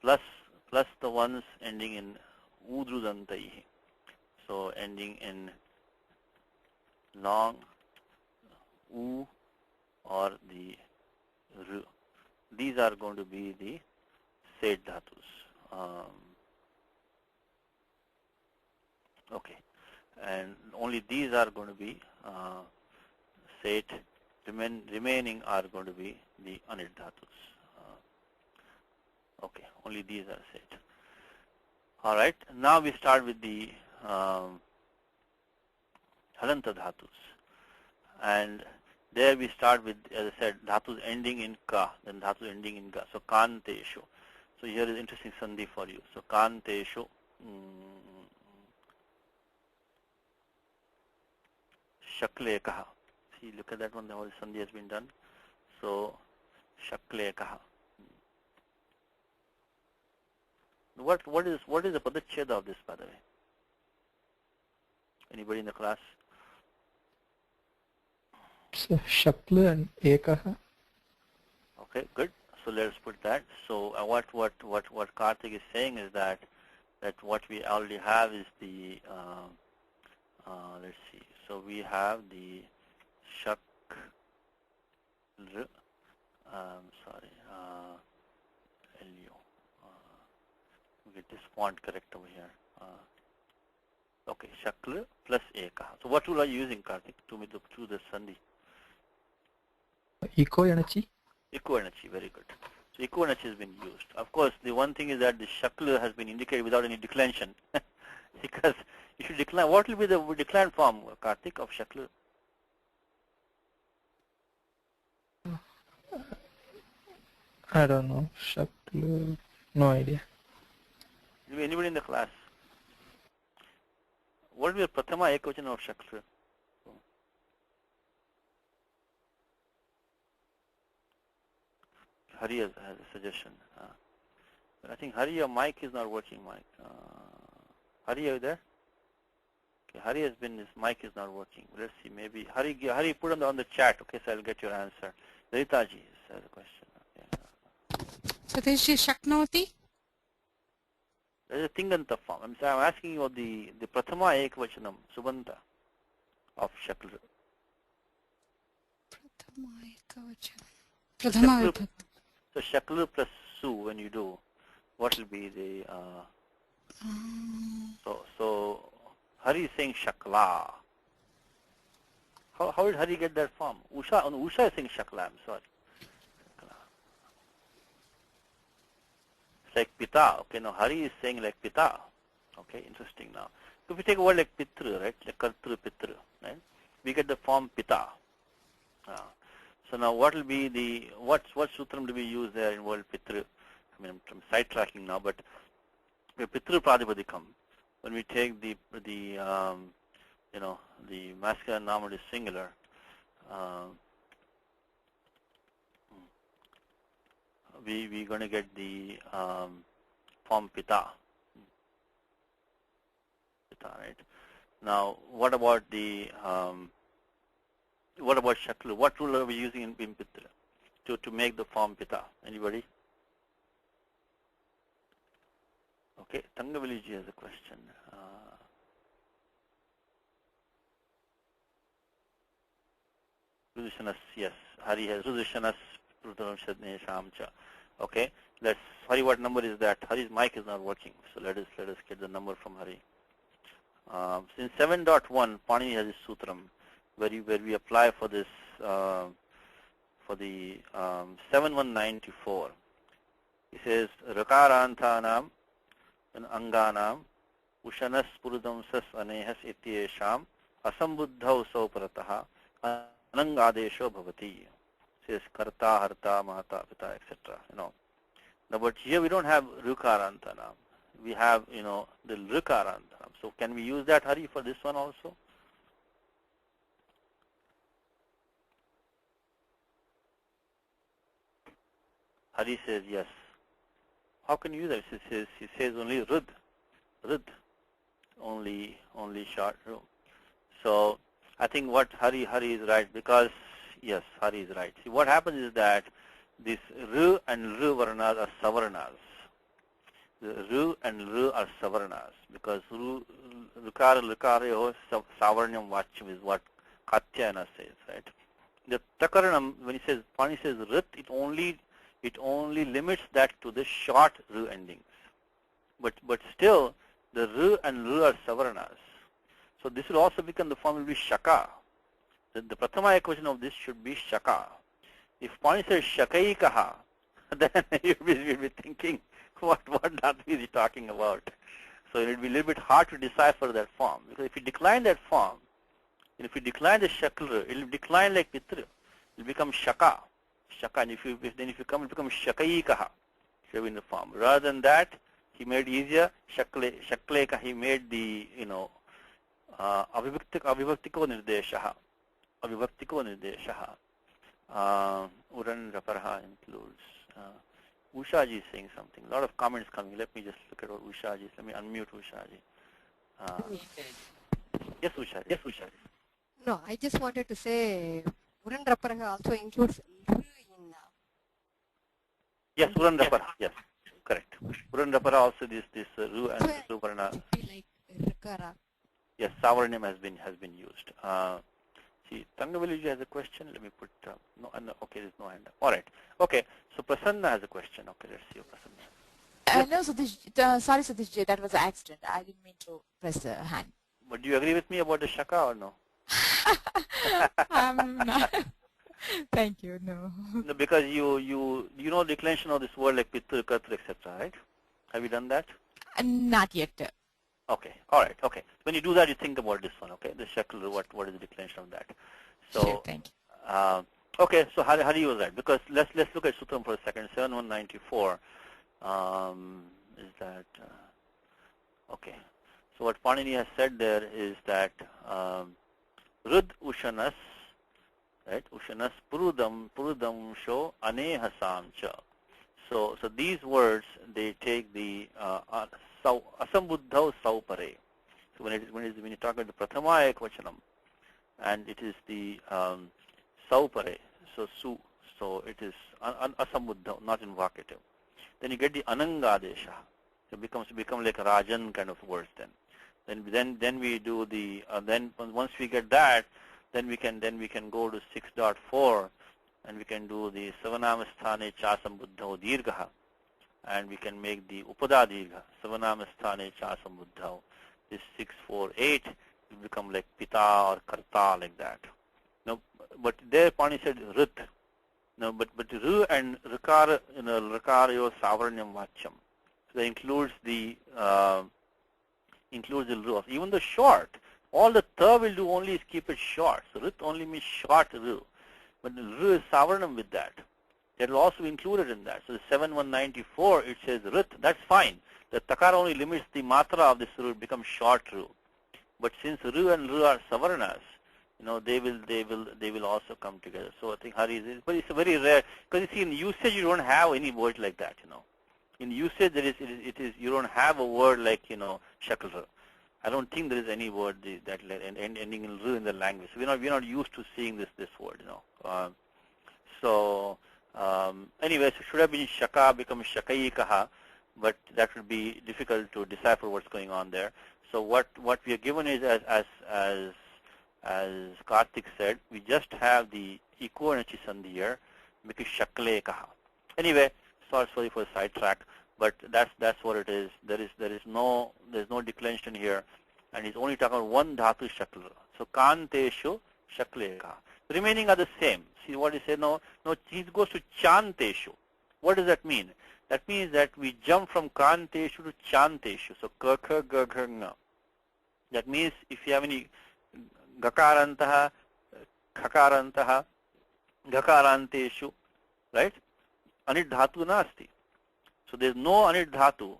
plus the ones ending in udrudantaihi. So ending in long u or the ru. These are going to be the set dhatus. Okay, and only these are going to be set. Remaining are going to be the anit dhatus. Okay, only these are set. All right. Now we start with the halanta dhatus. And there we start with, as I said, dhatus ending in ka, then dhatus ending in ga. So kanteshu. So here is interesting sandhi for you. So kanteshu. Shaklekaha. See, look at that one, the whole sandhi has been done. So, shaklekaha. What is the padacheda of this, by the way? Anybody in the class?
So, shakla and ekaha.
Okay, good. So let's put that. So what Karthik is saying is that what we already have is the let's see. So we have the shak. Sorry. We get this font correct over here. Okay, shakla plus eka. So what rule are you using, Karthik, to the sandhi?
Eco energy.
Eco energy, very good. So eco energy has been used. Of course, the one thing is that the shakla has been indicated without any declension, because you should decline. What will be the declined form, Karthik, of shakla?
I don't know. Shakla. No idea.
Anybody in the class? What will be the prathama ekvachan of shakla? Hari has a suggestion. But I think Hari, your mic is not working, Mike. Hari, are you there? Okay, Hari has been, his mic is not working. Let's see, maybe Hari put on the chat. Okay, so I'll get your answer. Ritaji has a question. Okay.
So this is Shaknoti?
There's a Tinganta form. I'm asking you the Prathama Ekvachanam, Subanta of Shakla.
Prathama Ekavachanam. Prathama Vibhakti.
So Shakla plus Su, when you do, what will be the, so Hari is saying Shakla. How did Hari get that form? Usha is saying Shakla, I'm sorry. Shakla. It's like Pita, okay, now Hari is saying like Pita. Okay, interesting now. So if we take a word like Pitru, right, like Kartru Pitru, right, we get the form Pita. So now what will be the, what sutram do we use there in word Pitru? I mean, I'm sidetracking now, but Pitru Pradipadikam, when we take the masculine noun is singular, we're going to get the form Pita. Pita, right? Now, what about the Shakla? What rule are we using in Pitra to make the form Pita? Anybody? Okay, Tangaviliji has a question. Rudushanas, yes. Hari has Rudushanas Prutanam Shadne Shamcha. Okay, let's Hari, what number is that? Hari's mic is not working, so let us get the number from Hari. In 7.1, Pani has a sutram where we apply for this for the 7194. He says Rakarantanam and Anganam Ushanas Purudam Sas Anehas Ityesham Asambuddhau Sauparataha Anangadesho Bhavati. Says Karta, Harta, Mahata, Pita, etc. Now, but here we don't have Rukarantanam. We have, the Rukarantanam. So can we use that, Hari, for this one also? Hari says yes. How can you use that? He says only Rud, only short. So I think what Hari is right, because yes, Hari is right. See, what happens is that this Ru and Ru varnas are savarnas. The Ru and Ru are savarnas because Rukara Lukareho savarnam vacham is what Katyayana says, right? The Takaranam, when he says Pani says Rit, it only limits that to the short Ru endings. But still the Ru and Ru are savarnas. So this will also become, the form will be Shaka. The Prathama equation of this should be Shaka. If Pani says Shakaikaha, then you'll be thinking, what Dhatu is he talking about? So it will be a little bit hard to decipher that form, because if you decline that form, and if you decline the shakla, it will decline like pitra. It will become shaka. Shaka, and if you come, it becomes shakaikaha, in the form. Rather than that, he made easier shakleka. He made the avivaktiko nirdeshaha. Avivaktiko nirdeshaha. Uran Raparha includes. Ushaji is saying something. A lot of comments coming. Let me just look at what Ushaji is. Let me unmute Ushaji. Yes, Ushaji. Yes, Ushaji.
No, I just wanted to say Uran Raparaha also includes Ru in.
Yes, Uran Raparaha. Yes, correct. Uran Raparaha also this Ru and Suparna.
Like Rikara.
Yes, Savarnam has been used. See, Tangaviliji has a question. Let me put no. Okay, there's no hand up. All right. Okay. So Prasanna has a question. Okay, let's see Prasanna.
No, Satish, sorry, Satish, that was an accident. I didn't mean to press the hand.
But do you agree with me about the shaka or no?
Thank you. No.
No, because you know declension of this word like pittur, katra, etc. Right? Have you done that?
Not yet.
Okay. All right. Okay. When you do that, you think about this one. Okay. The shakla. What is the declension of that? So.
Sure, thank you.
Okay. So how do you use that? Because let's look at Sutram for a second. 7194. Is that okay? So what Panini has said there is that Rud Ushanas, right? Ushanas Purudam Sho Anehasam Cha. So these words, they take the asambuddhau saupare. So when you talk about the prathama ekvachanam, and it is the saupare, so it is asambuddhau, not invocative. Then you get the anangadesha. So it become like a rajan kind of words then. Then we do the then once we get that, then we can go to 6.4, and we can do the savanamastane chasambuddhau dirgha, and we can make the upada dirgha savanamastane chasambuddhau. This 648 will become like pita or karta, like that. No, but there Pani said rit. No, but ru and rikara, rikarayo savarnyam vachyam. So that includes the ru. Even the short, all the ta will do only is keep it short. So rit only means short ru. But the ru is savarnam with that. That will also be included in that. So the 7194, it says rit. That's fine. The takara only limits the matra of this ru, it becomes short ru. But since ru and ru are savarnas, they will also come together. So I think Hari is, but it's a very rare, because you see in usage you don't have any word like that. In usage it is you don't have a word like shakla. I don't think there is any word that ending in ru in the language. So we're not used to seeing this word. Anyway, so should have been shaka, become shakaikaha, but that would be difficult to decipher what's going on there. So what we are given is as Karthik said, we just have the equal energy sandhi here, because shaklekaha. Anyway, sorry for the sidetrack, but that's what it is. There's no declension here, and he's only talking about one dhatu shakla. So kanteshu shaklekaha. The remaining are the same. See what he said? No, he goes to chanteshu. What does that mean? That means that we jump from kanteshu to chanteshu. So ka kha ga gha nga. That means if you have any gakarantaha, khakarantaha, gakaranteshu, right? Anit dhatu nasti. So there is no anit dhatu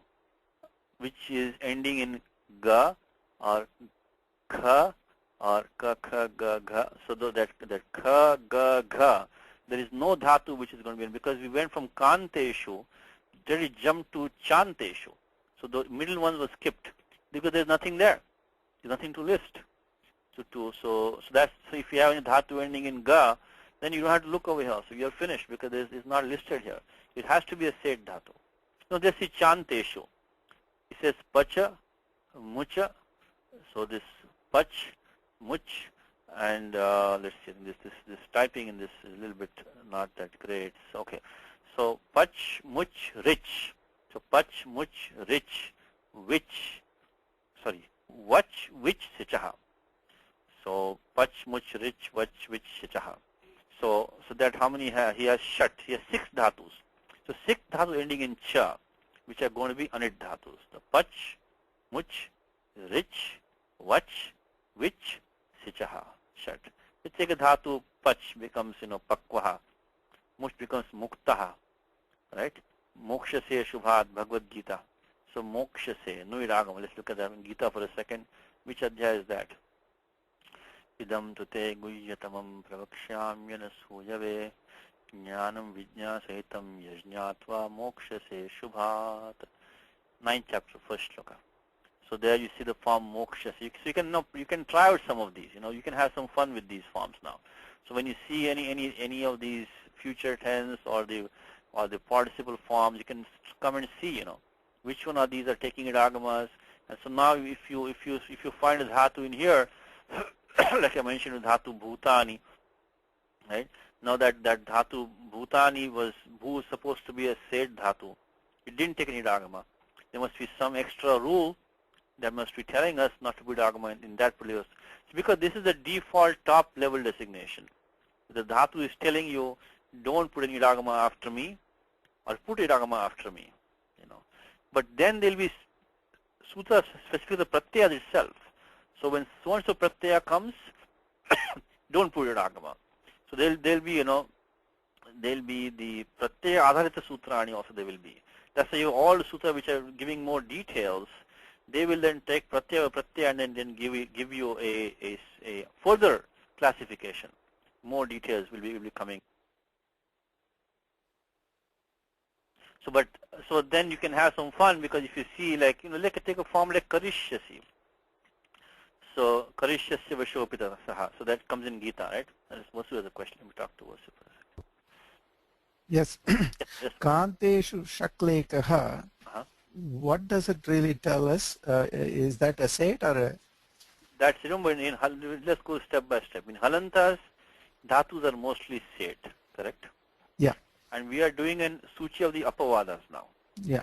which is ending in ga or kha or ka kha ga gha. So that kha ga gha, there is no dhatu which is going to be in, because we went from kanteshu, then we jumped to chanteshu. So the middle one was skipped because there is nothing there. There is nothing to list. So if you have any dhatu ending in ga, then you don't have to look over here. So you are finished, because it's not listed here. It has to be a set dhatu. Now this is chanteshu. It says pacha, mucha. So this pach, much, and let's see, this typing in this is a little bit not that great. So, okay. So pach, much, rich. So pach, much, rich, which, which, sichaha. So pach, much, rich, which, sichaha. So that how many he has shut? He has 6 dhatus. So 6 dhatus ending in cha, which are going to be anit dhatus. The pach, much, rich, vach, which, sichaha, shat. Let's take a dhatu, pach becomes, pakwaha, much becomes muktaha, right? Moksha se shubhat, Bhagavad Gita. So moksha se, nuiragam. Let's look at that in Gita for a second. Which adhyaya is that? Idam tute guyyatamam pravakshyamyana suyave jnanam vijnasahitam yajñatva moksha se shubhat. 9th chapter, first shloka. So there you see the form moksha. So you can try out some of these. You can have some fun with these forms now. So when you see any of these future tense or the participle forms, you can come and see, which one of these are taking idagamas. And so now if you find a dhatu in here, like I mentioned with dhatu bhutani, right? Now that dhatu bhutani was supposed to be a said dhatu. It didn't take any idagama. There must be some extra rule that must be telling us not to put idagama in that particular. So because this is the default top level designation. The dhatu is telling you, don't put any idagama after me, or put idagama after me, But then there will be sutras specific to the pratyaya itself. So when so-and-so pratyaya comes, don't put idagama. So there'll be, there'll be the pratyaya adharita sutrani also there will be. That's why all the sutras which are giving more details, they will then take pratyaya and then give you a further classification. More details will be coming. So then you can have some fun, because if you see, like, take a form like karishyasi. So karishyasya vashopita saha. So that comes in Gita, right? Vasu has a question. Let me talk to Vasu for a second.
Yes.
Yes.
Kanteshu shaklekaha. What does it really tell us? Is that a set or a?
That's, remember, let's go step by step. In halantas, dhatus are mostly set, correct?
Yeah.
And we are doing a suchi of the apavadas now.
Yeah.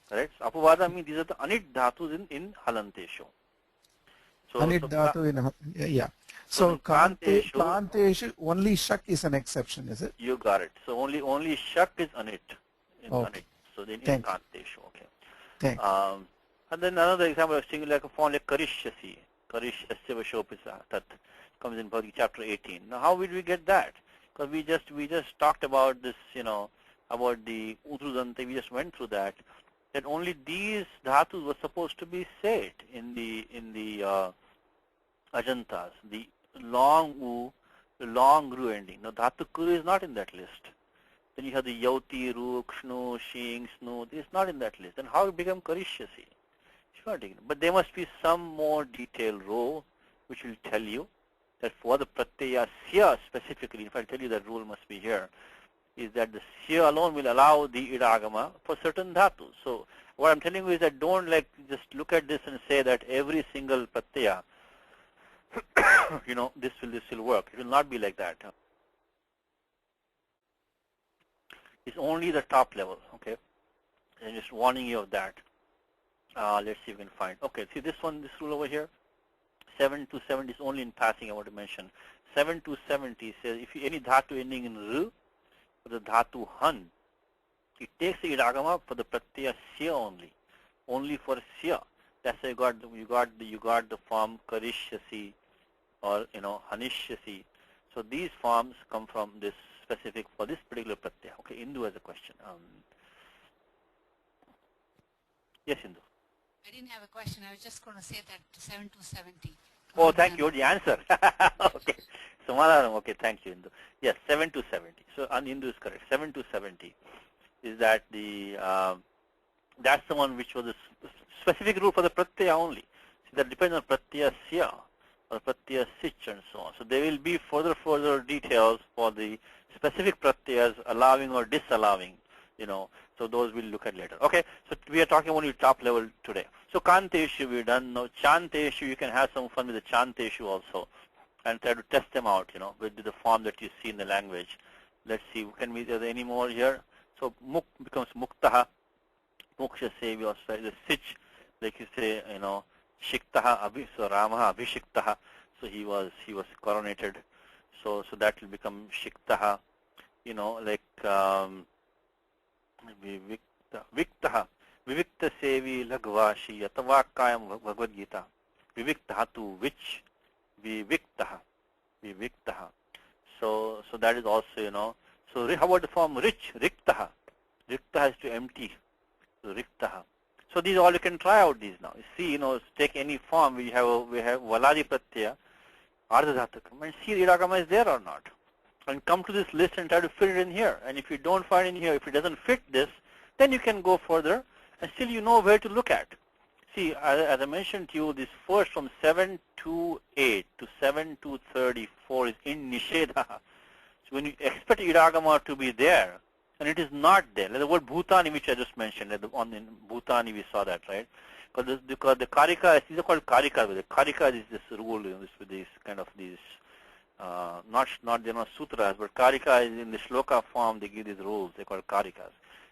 Correct? So apavada means these are the anit dhatus in halanteshu. So,
Anit dhatu in, yeah. So kanteshu, only shak is an exception, is it?
You got it. So only shak is anit.
Okay.
Anit. So in kanteshu, okay.
Thanks.
And then another example of saying like a form like karishyasi. Karishyasya vashopisa. That comes in Bhagavad chapter 18. Now how will we get that? Because we just talked about this, about the utrudante. We just went through that. That only these dhatus were supposed to be said in the ajantas. The long u, the long ru ending. Now dhatu kuru is not in that list. Then you have the yauti, ru, kshnu, shing, snu. This is not in that list. Then how it become karishyasi? But there must be some more detailed row which will tell you that for the pratyaya sya specifically, if I tell you that rule must be here, is that the sya alone will allow the idagama for certain dhatus. So what I'm telling you is that don't just look at this and say that every single pratyaya, this will work. It will not be like that. It's only the top level, okay? I'm just warning you of that. Let's see if we can find. Okay, see this rule over here? 7 to 70 is only in passing I want to mention. 7 to 70 says if any dhatu ending in r, for the dhatu han, it takes the idagama for the pratyaya sya only for sya. That's why you got the form karishyasi or hanishyasi. So these forms come from this specific for this particular pratyaya. Okay, Indu has a question. Yes, Indu.
I didn't have a question. I was just going to say that 7 to 70.
Oh, thank you. The answer. Okay. Samaranam. Okay, thank you, Indu. Yes, 7 to 70. So, Indu is correct. 7 to 70 is that that's the one which was a specific rule for the pratyaya only. See, that depends on pratyaya sya or pratyaya sich and so on. So, there will be further details for the specific pratyayas allowing or disallowing, So those we'll look at later. Okay, so we are talking only top level today. So kanteshu we're done. Now chanteshu, you can have some fun with the chanteshu also and try to test them out, with the form that you see in the language. Let's see, are there any more here? So muk becomes muktaha, moksha sevi or the sich, like you say, shiktaha, so Ramaha abhishiktaha. So he was coronated. So that will become shiktaha, Viktaha. Vivikta sevi lagvashi yatavakayam Bhagavad Gita. Vivik dhatu, which viviktaha. Viviktaha. So that is also, So how about the form rich? Riktaha. Riktaha is to empty. So riktaha. So these all you can try out these now. You see, take any form. We have Valadi Pratyaya, Ardhadhatakam, and see Idagama is there or not. And come to this list and try to fit it in here. And if you don't find in here, if it doesn't fit this, then you can go further and still you know where to look at. See, as I mentioned to you, this first from 728 to 7234 is in Nishedha. So when you expect Idagama to be there, and it is not there. Like the word Bhutani, which I just mentioned, in Bhutani we saw that, right? Because the Karika, these are called Karika. The Karika is this rule, with these kind of these, not they're not sutras, but Karika is in the shloka form. They give these rules. They call Karikas,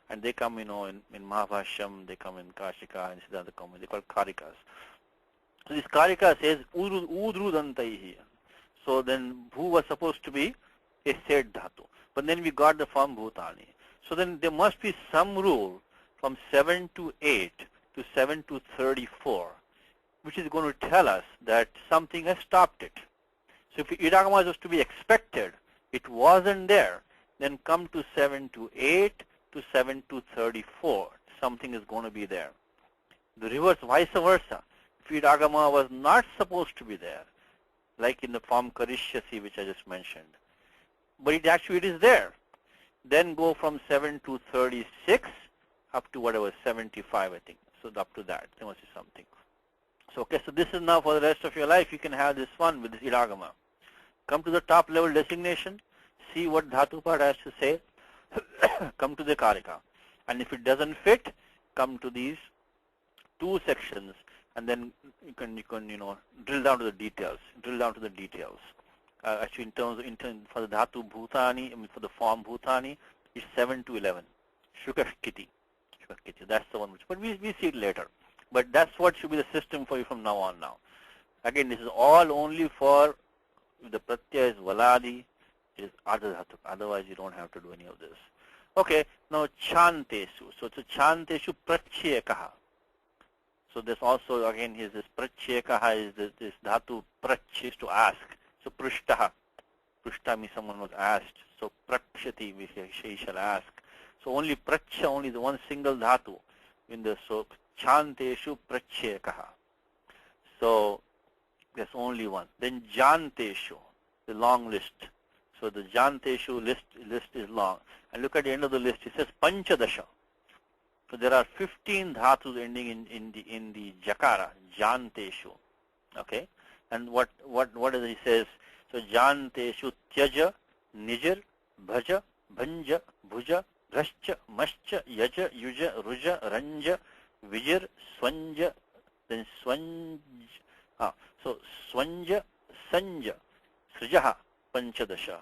and they come, in Mahabhashyam, they come in Kashika and Siddhanta Kaumudi. They call Karikas. So this Karika says Udrudantaihi. So then Bhu was supposed to be a said dhatu. But then we got the form Bhutani. So then there must be some rule from 7 to 8 to 7 to 34, which is going to tell us that something has stopped it. So if Idagama was to be expected, it wasn't there, then come to 7 to 8 to 7 to 34. Something is going to be there. The reverse, vice versa. If Idagama was not supposed to be there, like in the form Karishyasi, which I just mentioned, but it is there. Then go from 7 to 36 up to whatever, 75, I think. So up to that, there must be something. So okay, so this is now for the rest of your life. You can have this fun with this Idagama. Come to the top level designation, see what Dhatu part has to say, come to the Karika. And if it doesn't fit, come to these two sections, and then you can drill down to the details. Actually, in terms for the Dhatu Bhutani, for the form Bhutani, it's 7 to 11. Shukashkiti. That's the one but we see it later. But that's what should be the system for you from now on now. Again, this is all only for if the Pratyaya is Valadi, is Ardhadhatu. Otherwise, you don't have to do any of this. Okay, now Chanteshu. So it's a Chanteshu Prachyekaha. So there's also, again, is this Prachyekaha is this Dhatu Prach is to ask. So Prishtaha. Prishta means someone was asked. So Prakshati, he shall ask. So only Pracha, only the one single Dhatu. So Chanteshu Prachyekaha. So there's only one. Then Janteshu, the long list. So the Janteshu list is long. And look at the end of the list. It says Panchadasha. So there are 15 dhatus ending in the Jakara, Janteshu. Okay? And what does he says? So Janteshu Tyaja, Nijir, Bhaja, Bhanja, Bhuja, Rashcha, Mascha, Yaja, Yuja, Ruja, Ranja, Vijir, Swanja, then Swanja. So Swanja, Sanja, Srijaha, Panchadasha.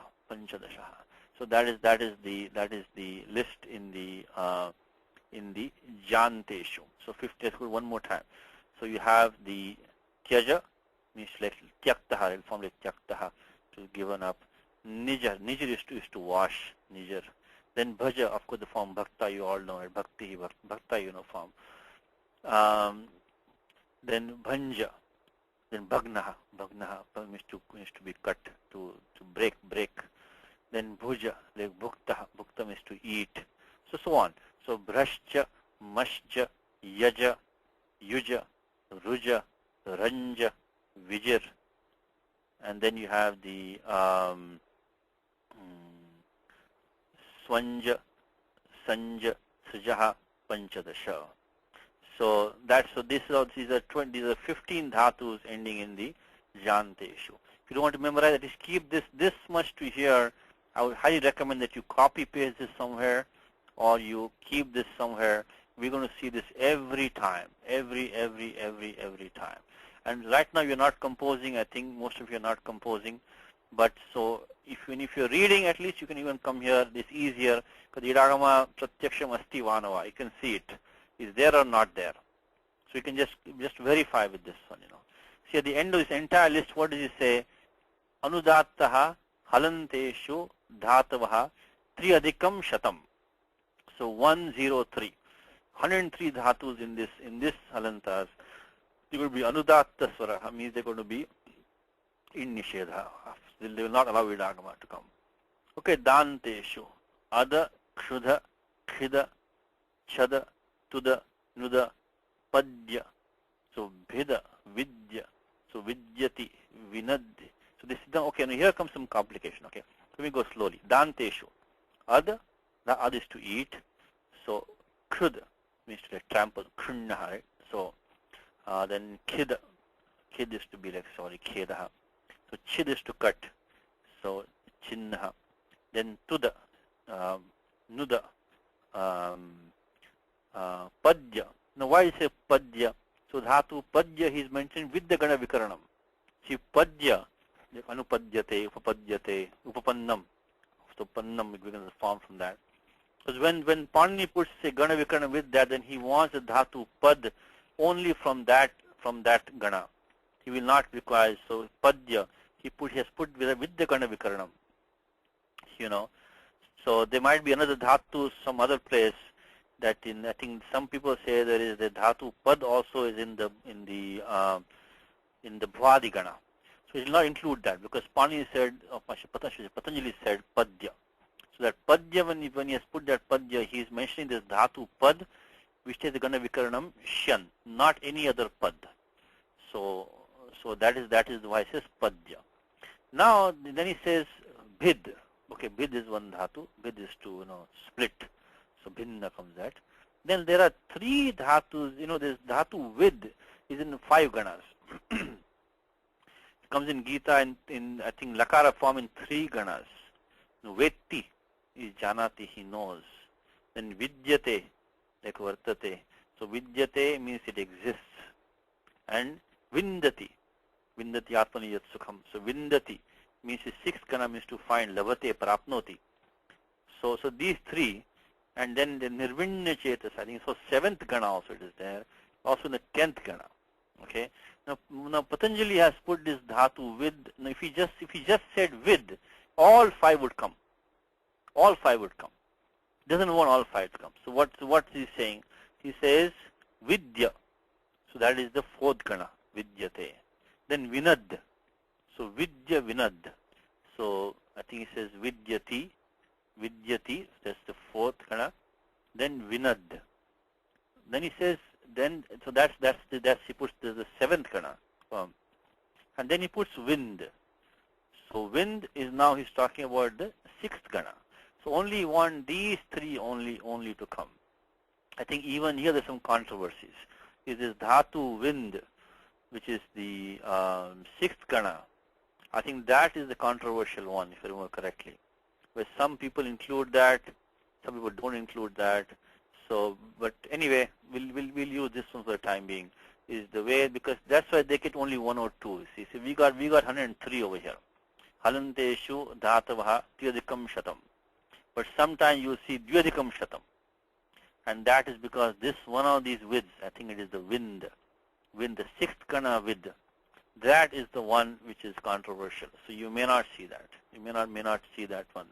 So that is the list in the Janteshu. So 50. Let's go one more time. So you have the Tyaja, means like Tyaktaha, form like Tyaktaha, to given up. Nijar is to wash. Nijar. Then Bhaja, of course, the form Bhakta, you all know it. Bhakti, Bhakta, form. Then Bhanja. Then Bhagnaha means to be cut, to break. Then Bhuja, like Bhukta means to eat. So on. So Bhrashcha, Mashcha, Yaja, Yuja, Ruja, Ranja, Vijir. And then you have the Swanja, Sanja, Sujaha, Panchadasha. So these are 15 dhatus ending in the Janteshu. If you don't want to memorize, just keep this much to here. I would highly recommend that you copy paste this somewhere, or you keep this somewhere. We're going to see this every time, every time. And right now you're not composing. I think most of you are not composing. But so if you're reading, at least you can even come here. It's easier because Idagama Pratyaksham Asti Vanava. You can see it. Is there or not there? So you can just verify with this one. See at the end of this entire list, what does it say? Anudattaha halanteshu dhatavaha triadikam shatam. So 103. 103 dhatus in this halantas, they will be anudatta swara, means they're going to be in nishedha. They will not allow vidagama to come. Okay, danteshu, ada, kshudha, khida, chada, tuda, nuda, padya, so bhida, vidya, so vidyati, vinadhi. So this is okay. Now here comes some complication. Okay, let me go slowly. Danteshu, ada, the ad is to eat. So khud means to like trample, khunna, right? So then kid is to be like khedaha. So chid is to cut. So chinnaha. Then tuda, nuda, padya. Now why is it padya? So dhatu padya he is mentioned with the gana vikaranam. See padya, anupadyate, upapadyate, upapannam. So pannam we can form from that. Because when Panini puts a gana vikaranam with that, then he wants the dhatu pad only from that gana. He will not require, so padya he has put with the gana vikaranam. You know, so there might be another dhatu some other place that I think some people say there is the dhatu pad also is in the bhwadi gana. So it will not include that because Pani said, Patanjali said padya. So that padya, when he has put that padya, he is mentioning this dhatu pad, which is the gana vikaranam shan, not any other pad. So that is why it says padya. Now then he says bhid. Okay, bhid is one dhatu. Bhid is to split. So bhinna comes that. Then there are three dhatus. This dhatu vid is in 5 ganas. It comes in Gita in I think lakara form in 3 ganas. Vetti is janati, he knows. Then vidyate, like vartate. So vidyate means it exists. And vindati atmani yat sukham. So vindati means the 6th gana means to find, lavate prapnoti. So these 3, and then the nirvinya chetas, I think so 7th gana also it is there, also in the 10th gana. Okay. Now Patanjali has put this dhatu with. Now if he just said with, all 5 would come. All 5 would come. Doesn't want all 5 to come. So what is he saying? He says vidya. So that is the 4th gana, vidyate. Then vinad. So vidya vinad. So I think he says vidyati, that's the 4th gana. Then vinad. Then he says so that's he puts the 7th gana. And then he puts wind. So wind is now he's talking about the 6th gana. So only he wants these 3 only to come. I think even here there's some controversies. Is this dhatu wind, which is the 6th gana? I think that is the controversial one, if I remember correctly. Where some people include that, some people don't include that. So, but anyway, we'll use this one for the time being. Is the way, because that's why they get only 1 or 2. See, so we got 103 over here. Halanteshu dhatavaha tyadikam shatam. But sometimes you see dvyadikam shatam. And that is because this one of these vids, I think it is the wind, the 6th gana vid, that is the one which is controversial. So you may not see that. You may not see that one.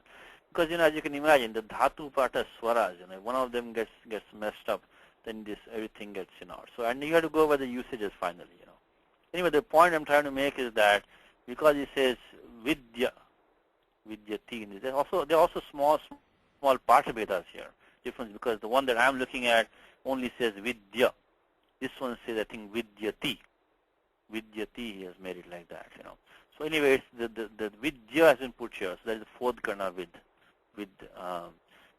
Because as you can imagine, the dhatu pata swaras, one of them gets messed up, then everything gets out. So and you have to go by the usages finally, Anyway, the point I'm trying to make is that because it says vidya, vidyati, there are also small partibhedas here. Difference, because the one that I'm looking at only says vidya. This one says, I think, vidyati. Vidyati, he has made it like that, So anyway, it's the vidya has been put here. So that is the 4th gana vid.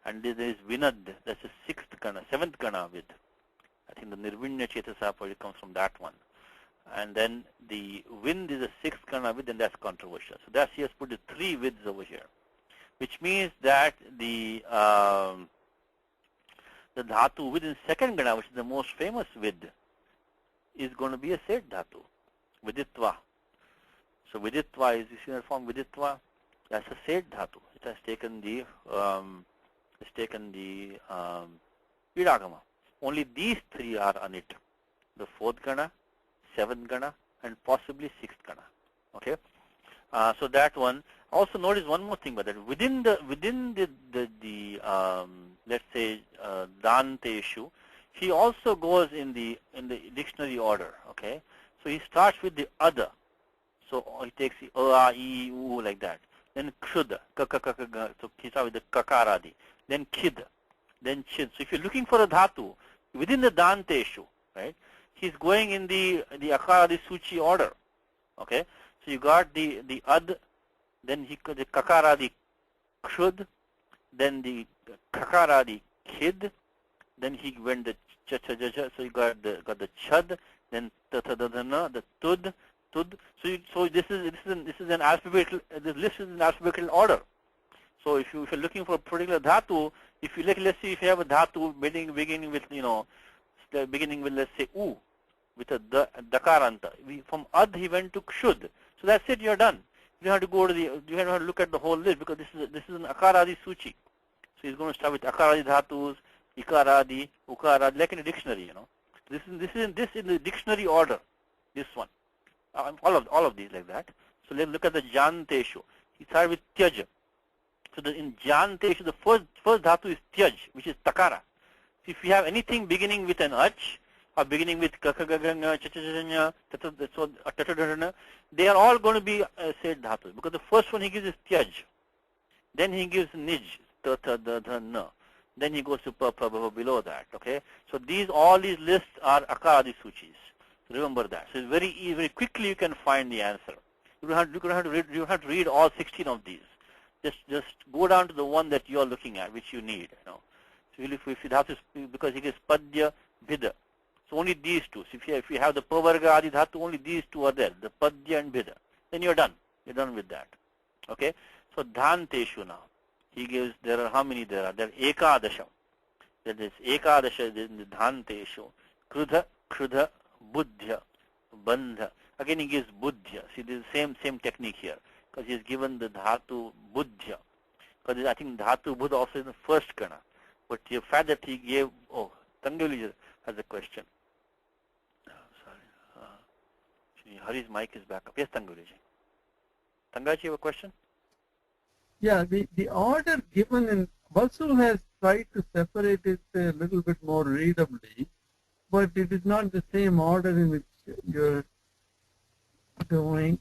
And there is vinad, that's the 6th gana, 7th gana vid. I think the nirvinya chetasa probably comes from that one. And then the wind is the 6th gana vid, and that's controversial. So that's, he has put the 3 vids over here, which means that the dhatu within 2nd gana, which is the most famous vid, is going to be a set dhatu, viditva. So viditva is in the form viditva. That's a set dhatu. It has taken the vidagama. Only these 3 are on it: the 4th gana, 7th gana, and possibly 6th gana. Okay. So that one. Also notice one more thing, but that within the let's say danteshu, he also goes in the dictionary order. Okay, so he starts with the other. So he takes the a, e, u like that. Then kshud, so he starts with the kakaradi. Then kid, then chid. So if you're looking for a dhatu within the danteshu, right? He's going in the akaradi suchi order. Okay, so you got the ad, then he got the kakaradi kshud, then the kakaradi kid, then he went the cha cha cha cha. So you got the chad, then tatadadana, the tud. So this is an alphabetical. This list is in alphabetical order. So if you're looking for a particular dhatu, if you let's say if you have a dhatu beginning with beginning with let's say u, with a dakaranta. From ad he went to kshud. So that's it. You're done. You have to go to you have to look at the whole list because this is an akaradi suchi. So he's going to start with akaradi dhatus, ikaradi, ukaradi, like in a dictionary. This is in the dictionary order. This one. All of these like that. So let's look at the janteshu. He started with tyaj. So in janteshu, the first dhatu is tyaj, which is takara. So if you have anything beginning with an ach or beginning with kakagaganga, chachachanya, so they are all going to be said dhatus because the first one he gives is tyaj. Then he gives nij, na. Then he goes to below that. Okay. So all these lists are akaradi suchis. Remember that. So it's very easy, very quickly you can find the answer. You don't have to read all 16 of these. Just go down to the one that you are looking at, which you need. So if you have to, because it is padya, bida. So only these two. So if you have the pavarga adi dhatu, only these two are there, the padya and bida. Then you're done. You're done with that. Okay. So dhanteshu now. He gives. There are how many there are? There are ekadasha. There is ekadasha in the dhanteshu. Krudha, krudha, buddhya, bandha. Again he gives buddhya. See, this is the same technique here because he has given the dhatu buddhya. Because I think dhatu buddha also is the first kana. But the fact that he gave, Tanguli has a question. Sorry. Hari's mic is back up. Yes, Tanguli. Tangaji, you have a question?
Yeah, the order given in Basu has tried to separate it a little bit more readably, but it is not the same order in which you're doing.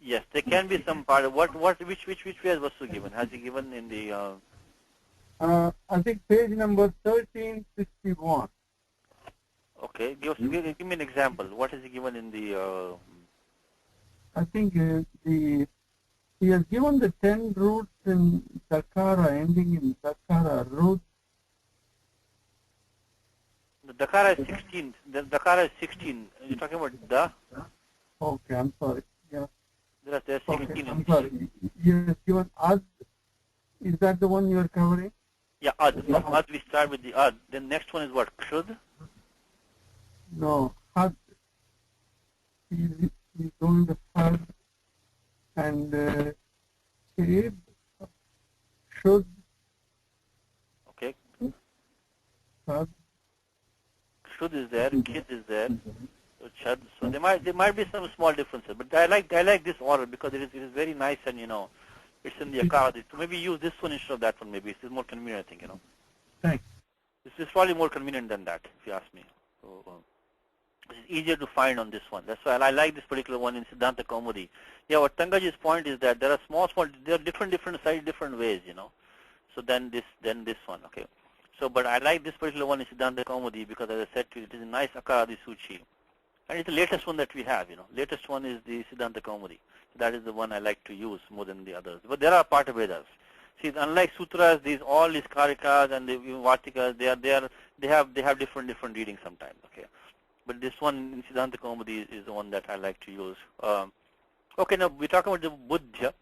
Yes, there can be some part of which way has Vasu given? Has he given in the?
I think page number 1361.
Okay, give me an example. What has he given in the?
I think he has given the 10 roots in Dakara, ending in Dakara root.
The Dakara is 16. The Dakara is 16. You're talking about the?
Okay, I'm sorry. Yeah.
There are 17.
Okay, I'm sorry. You have given ad. Is that the one you are covering?
Yeah, ad. From ad we start with the ad. Then next one is what? Kshud?
No, had. He's going to had and chid, should.
Okay.
Had.
Shud is there, kid is there, so chad. So there might be some small differences, but I like this order because it is very nice and it's in the akadi. So maybe use this one instead of that one. Maybe this is more convenient. I think
Thanks.
This is probably more convenient than that, if you ask me. So it's easier to find on this one. That's why I like this particular one in Siddhanta Kaumudi. Yeah, what Tangaji's point is that there are small, there are different sides, different ways. So then this one. Okay. So, but I like this particular one in Siddhanta Kaumudi because, as I said to you, it is a nice Akaradi Suchi. And it's the latest one that we have, Latest one is the Siddhanta Kaumudi. So that is the one I like to use more than the others. But there are Pata Vedas. See, unlike Sutras, all these Karikas and the Vartikas, they have different readings sometimes, okay. But this one in Siddhanta Kaumudi is the one that I like to use. Okay, now we talk about the Buddhya.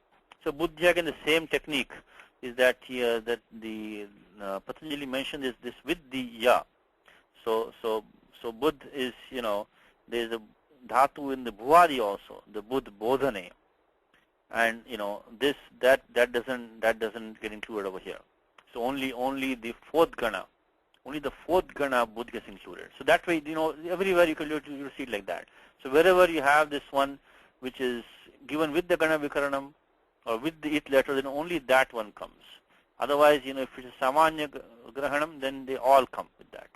So Buddhya, again, the same technique is that here that the Patanjali mentioned is this with the ya. So Buddh is there is a dhatu in the Bhuvari also, the Buddh Bodhane, and that doesn't get included over here. So only the fourth gana, Buddh gets included. So that way everywhere you can see it like that. So wherever you have this one which is given with the gana vikaranam or with the it letter, then only that one comes. Otherwise, if it's a samanya grahanam, then they all come with that.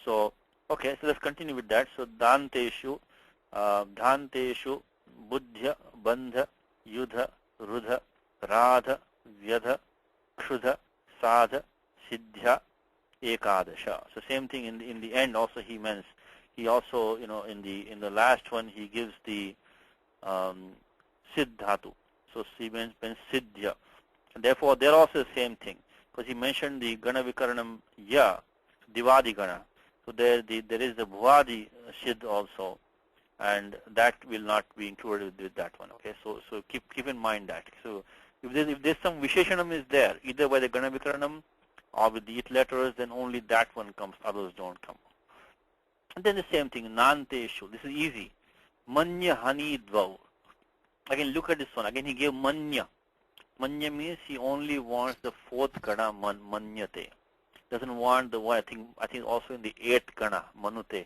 So, okay, so let's continue with that. So, Dhanteshu, Dhanteshu, Buddhya, Bandha, Yudha, Rudha, Radha, Vyadha, Kshudha, Sadha, Siddhya, Ekadasha. So same thing in the end also he means, he also, in the last one he gives the Siddhatu. So he means Siddhya. And therefore they're also the same thing. Because he mentioned the Gana Vikaranam Ya, Divadi Gana. So there is the Bhuvadi Siddh also, and that will not be included with that one. Okay, so keep in mind that. So if there's some Visheshanam is there, either by the Gana Vikaranam or with the it letters, then only that one comes, others don't come. And then the same thing, Nanteshu. This is easy. Manya Hani Dvav. Again, look at this one. Again, he gave Manya. Manya means he only wants the fourth Gana, Manyate. Doesn't want the one, I think also in the eighth Gana, Manute.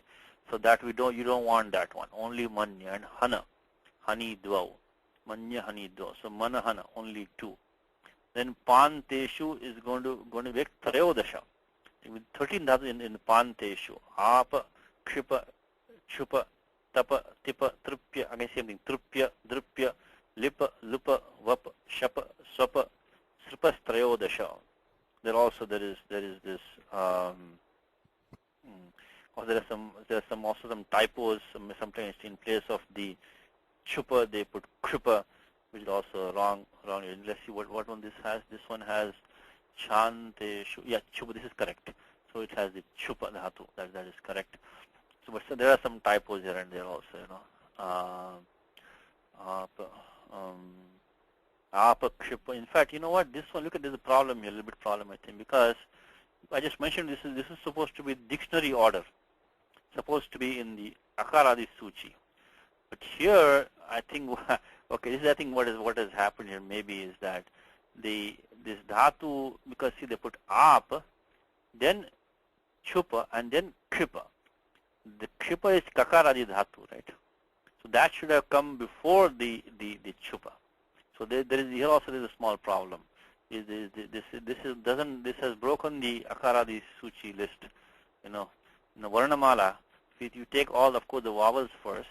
So that you don't want that one. Only Manya and Hana. Hani Dvav. Manya Hani Dvav. So Mana Hana, only two. Then Panteshu is going to be Trayodasha. With 13 dhatus in Panteshu. Apa, Kripa, Chupa, Tapa, Tipa, Trupya, again same thing. Trupya, Drupya, Lipa, Lupa, Vapa, Shapa, Swapa, Sripas Trayodasha. There is this or there are also some typos. Sometimes in place of the Chupa they put Kripa, which is also wrong. Let's see what one this has. This one has Chanteshu. Yeah, Chupa. This is correct. So it has the Chupa dhatu. That is correct. So, but there are some typos here and there also. Apa Kripa. In fact, you know what? This one. Look at there's a problem here. A little bit problem I think, because I just mentioned this is supposed to be dictionary order. Supposed to be in the Akaradi Suchi. But here, I think, okay, this is I think what has happened here maybe is that this dhatu, because see they put ap, then chupa, and then kripa. The kripa is kakaradi dhatu, right? So that should have come before the chupa. So there is here also there is a small problem. This has broken the Akaradi Suchi list. In the Varnamala, if you take all, of course, the vowels first,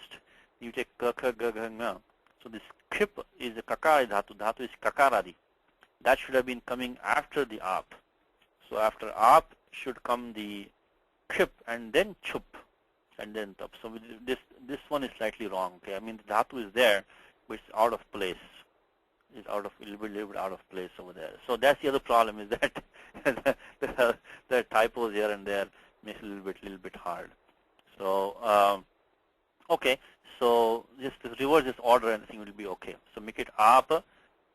you take ka, ka, ga, ga, nga. So this krip is a kakari dhatu. Dhatu is kakaradi. That should have been coming after the ap. So after ap should come the krip and then chup and then tap. So this one is slightly wrong. Okay, I mean the dhatu is there, but it's out of place. It's a little bit out of place over there. So that's the other problem is that the typos here and there makes it a little bit hard. So okay, so just to reverse this order and everything will be okay. So make it apa,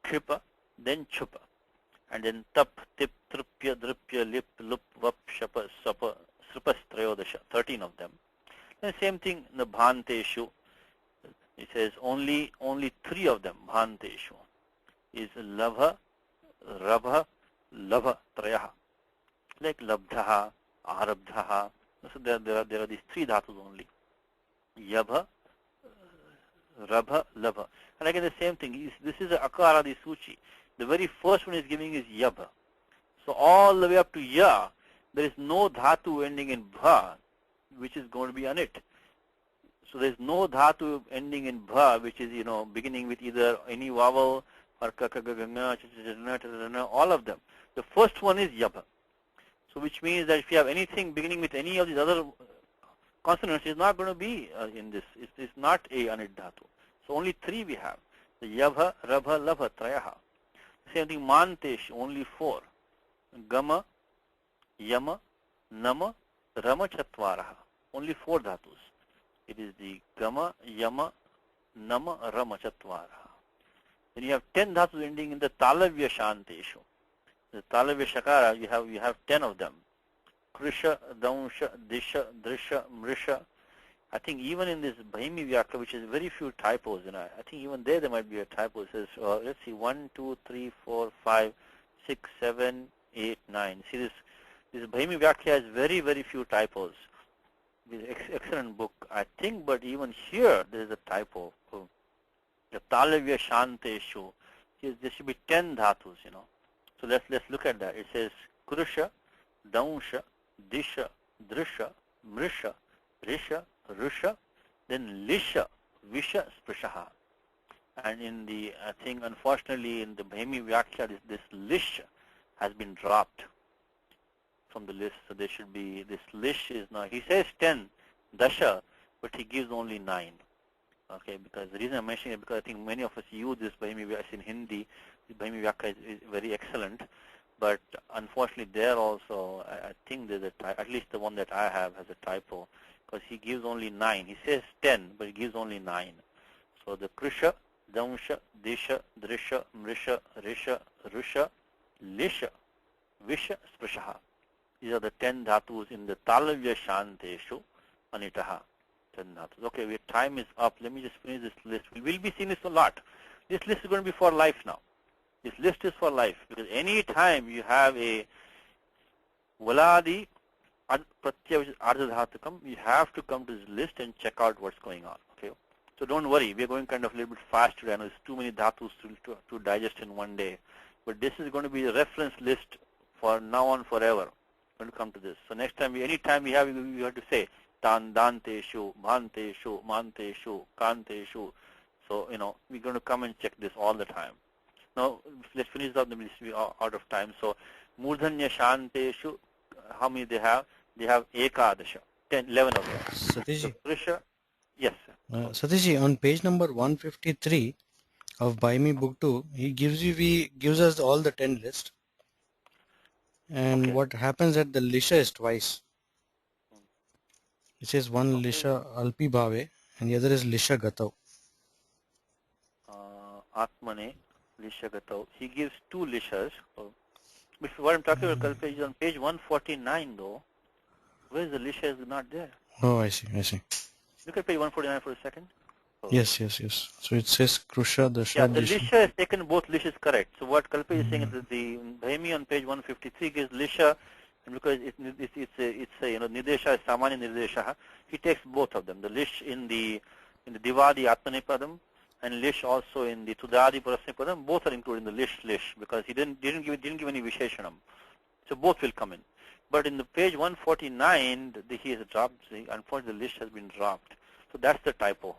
kripa, then chupa, and then tap, tip, trupya, drupya, lip, lup, vap, shapa, sapa, sripas, trayodasha, 13 of them. Then same thing in the bhanteshu. It says only 3 of them, bhanteshu, is labha, rabha, labha, trayaha, like labdhaha, arabdhaha. So there are these 3 dhatus only. Yabha, rabha, labha. And again the same thing. This is a Akaradi Suchi. The very first one is giving is yabha. So all the way up to ya, there is no dhatu ending in bha, which is going to be on it. So there is no dhatu ending in bha, which is beginning with either any vowel or all of them. The first one is yabha. So which means that if you have anything beginning with any of these other consonants, it's not going to be in this. It's not a anit dhatu. So only 3 we have. The yabha, rabha, labha, trayaha. Same thing, mantesh, only 4. Gama, yama, nama, rama, chatvaraha. Only 4 dhatus. It is the gama, yama, nama, rama, chatvaraha. Then you have 10 dhatus ending in the talavya shanteshu. The talavya shakara, you have 10 of them. Krisha, Dansha, Disha, Drisha, Mrisha. I think even in this Bhaimi Vyakya, which is very few typos, I think even there might be a typo. It says, let's see, 1, 2, 3, 4, 5, 6, 7, 8, 9. See this Bhaimi Vyakya has very, very few typos. It's an excellent book, I think, but even here there is a typo. The Talavya Shanteshu, there should be 10 dhatus, So let's look at that. It says Kurusha, Dansha, Disha, Drisha, Mrisha, Risha, Rusha, then Lisha, Visha, Sprishaha. And in the, I think unfortunately in the Bhaimi Vyakya, this Lish has been dropped from the list. So there should be, this Lish is now, he says 10, Dasha, but he gives only 9. Okay, because the reason I'm mentioning it, because I think many of us use this Bhaimi Vyakya in Hindi. The Bhaimi Vyakya is very excellent. But unfortunately there also, I think there's a at least the one that I have has a typo, because he gives only 9. He says 10, but he gives only 9. So the Krisha, Damsha, Disha, Drisha, Mrisha, Risha, Rusha, Lisha, Visha, Sprishaha. These are the 10 dhatus in the Talavya Shanteshu Anitaha. 10 dhatus. Okay, your time is up. Let me just finish this list. We will be seeing this a lot. This list is going to be for life now. This list is for life, because any time you have a Valadi Pratyaya, which is Ardhadhatukam, you have to come to this list and check out what's going on. Okay, so don't worry, we are going kind of a little bit fast today. I know there's too many dhatus to digest in one day, but this is going to be a reference list for now on forever. We're going to come to this. So next time, any time we have to say Tan, Danteshu, Bhanteshu, Manteshu, Kanteshu. So we're going to come and check this all the time. Now, let's finish up the list. We are out of time. So, Murdhanya Shanteshu, how many they have? They have Ekadasha, 10, 11 of them.
Satishji.
So, Krisha, yes, sir.
Satishji, on page number 153 of Bhaimi Book 2, he gives us all the 10 list. And
Okay.
what happens at the Lisha is twice. It says one Lisha Alpi Bhave and the other is Lisha Gatau.
Atmane, Lisha Gatau. He gives 2 Lishas. But what I'm talking about, Kalpa, is on page 149 though. Where is the Lisha is not there?
Oh, I see.
Look at page 149 for a second. Oh.
Yes. So it says Krusha, Dasha,
Yeah, the
Lisha.
Lisha is taken both Lishas correct. So what Kalpa is saying is that the Bhaimi on page 153 gives Lisha, and because it's Nidesha is Samanya Nirdesha, he takes both of them. The Lish in the Divadi Atmanipadam and Lish also in the Tudadi Parasnipadam, both are included in the Lish, because he didn't give any Visheshanam. So both will come in. But in the page 149, he has dropped, unfortunately the Lish has been dropped. So that's the typo.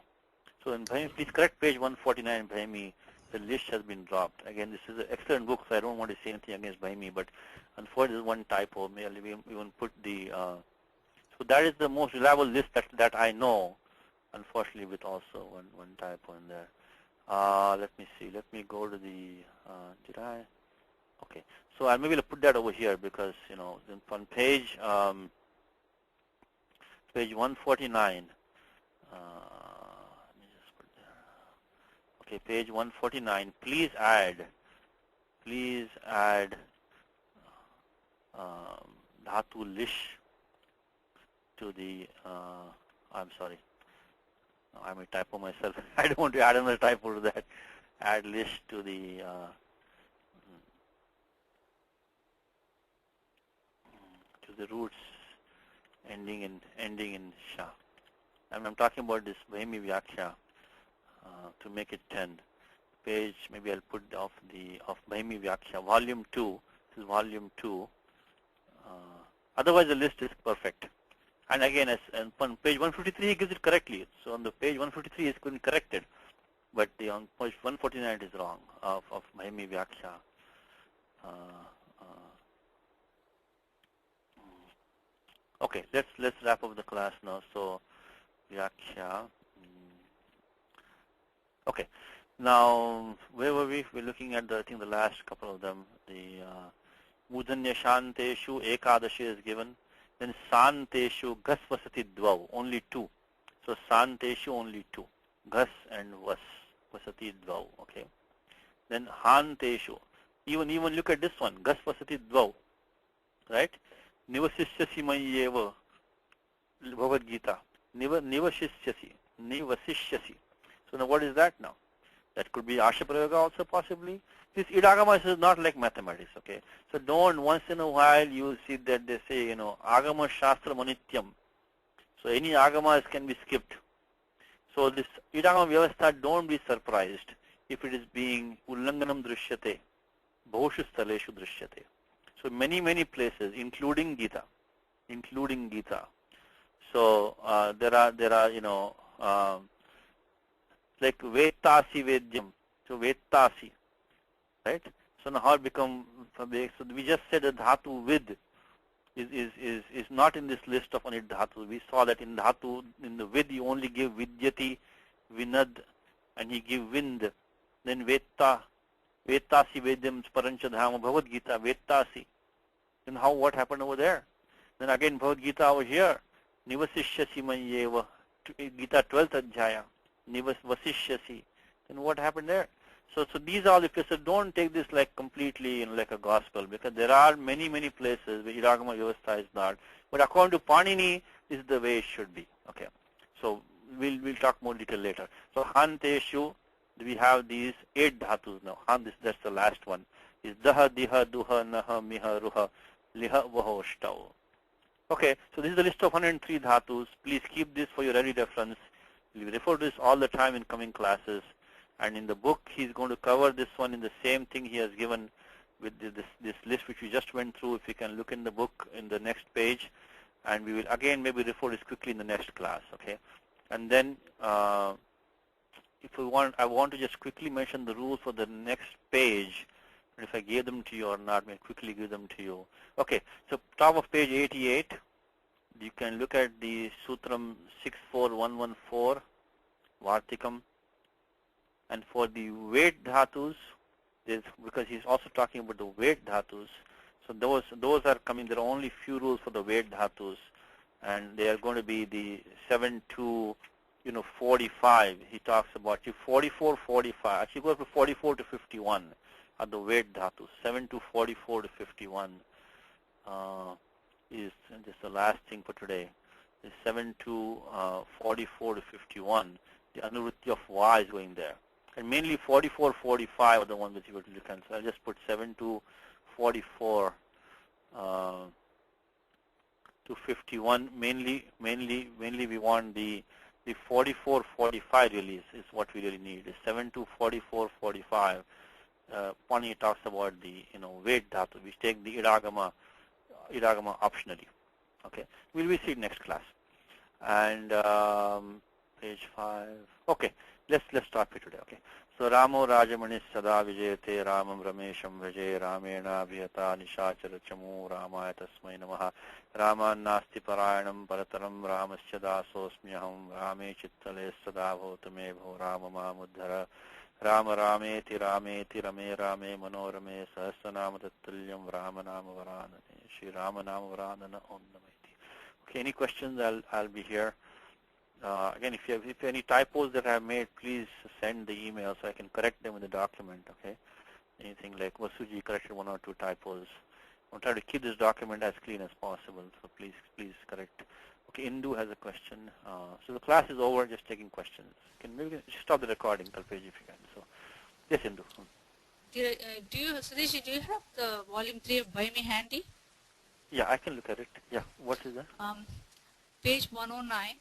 So in Bhaimi, please correct page 149 in Bhaimi, the list has been dropped. Again, this is an excellent book, so I don't want to say anything against Bhaimi, but unfortunately there's one typo. Maybe we even put the, so that is the most reliable list that I know, unfortunately with also one typo in there. Let me see, let me go to the, okay. So I'll maybe put that over here because, on page 149, okay, page 149. Please add dhatu lish to the. I'm sorry, I may typo myself. I don't want to add another typo to that. Add lish to the. To the roots ending in sha. I'm talking about this Bhaimi Vyakya. To make it 10 page, maybe I'll put of Bhaimi Vyakya, volume 2. This is volume 2. Otherwise, the list is perfect. And again, on page 153, he gives it correctly. So on the page 153, it's been corrected, but on page 149, it is wrong of Bhaimi Vyakya. Okay, let's wrap up the class now. So Vyakya. Okay, now where were we? We're looking at I think the last couple of them. The Mudanya Shanteshu Ekadashi is given. Then Santeshu Ghas Vasati Dvau, only 2. So Santeshu only 2. Ghas and Vasati Dvau. Okay. Then Hanteshu. Even look at this one. Ghas Vasati Dvau. Right? Nivasishyasi Mayeva. Bhagavad Gita. Nivasishyasi. So now what is that now? That could be Asha Prayoga also possibly. This Idagama is not like mathematics, okay? So don't once in a while you see that they say, Agama Shastra Manityam. So any Agamas can be skipped. So this Idagama Vyavastha, don't be surprised if it is being Ullanganam Drishyate, Bhoshu Staleshu Drishyate. So many places, including Gita. So there are like Vetasi Vedyam. So Vetasi, right? So now how it become, so we just said that dhatu vid is not in this list of anit dhatu. We saw that in dhatu, in the vid you only give vidyati, vinad, and he give vind. Then Vetasi Vedyam Sparancha Dhama Bhagavad Gita, Vetasi. Then what happened over there? Then again Bhagavad Gita over here, Nivasishyasi Manyeva, Gita 12th Adhyaya, Vasishyasi. Then what happened there? So these are the places. Don't take this like completely like a gospel, because there are many places where Iragama Vyavastha is not. But according to Panini, this is the way it should be. Okay. So we'll talk more detail later. So Hanteshu, we have these 8 dhatus now. That's the last one. Is Daha, Diha, Duha, Naha, Miha, Ruha, Liha, Vaho, Shtau. Okay, so this is the list of 103 dhatus. Please keep this for your ready reference. We refer to this all the time in coming classes. And in the book, he's going to cover this one in the same thing he has given with this list which we just went through. If you can look in the book in the next page, and we will again maybe refer this quickly in the next class. Okay, and then if we want, I want to just quickly mention the rules for the next page. And if I gave them to you or not, may quickly give them to you. Okay, so top of page 88, you can look at the Sutram 64114, Vartikam. And for the weight dhatus, because he's also talking about the weight dhatus, so those are coming. There are only few rules for the weight dhatus, and they are going to be the 7 to 45. He talks about 44, 45. Actually, go up to 44 to 51 are the weight dhatus. 7 to 44 to 51 is just the last thing for today. Is 7 to 44 to 51. The anuvritti of va is going there. And mainly 44, 45 are the ones that you would look at. So I'll just put 7 to 44 to 51. Mainly we want the 44, 45 really is what we really need. Is 7 to 44, 45. Pani talks about the weight dhatu. We take the idagama optionally. Okay, we'll see it next class. And page 5. Okay. Let's start with today. Okay. So Ramo Rajamani Sada Vijayate Ramam Ramesham Vijay Ramena Vihata Nishachara Chamu Ramaya Tasmai Namaha Rama Nasti Parayanam Parataram Ramasya Dasosmyaham Rame Chittale Sada Bhotame Bho Rama Muddhara Rama Rameti Rameti Rame Rame Manorame Sahasranama Tattalyam Rama Nama Varanane Shri Rama Nama Varanana Om Namaiti. Okay, any questions? I'll be here. Again, if you have any typos that I have made, please send the email so I can correct them in the document. Okay, anything like Vasuji corrected 1 or 2 typos. I'll try to keep this document as clean as possible. So please correct. Okay, Indu has a question. So the class is over. Just taking questions. Maybe stop the recording, Kalpeji, if you can. So yes, Indu.
Sudesh, do you have the volume 3 of By Me handy?
Yeah, I can look at it. Yeah, what is that?
Page 109.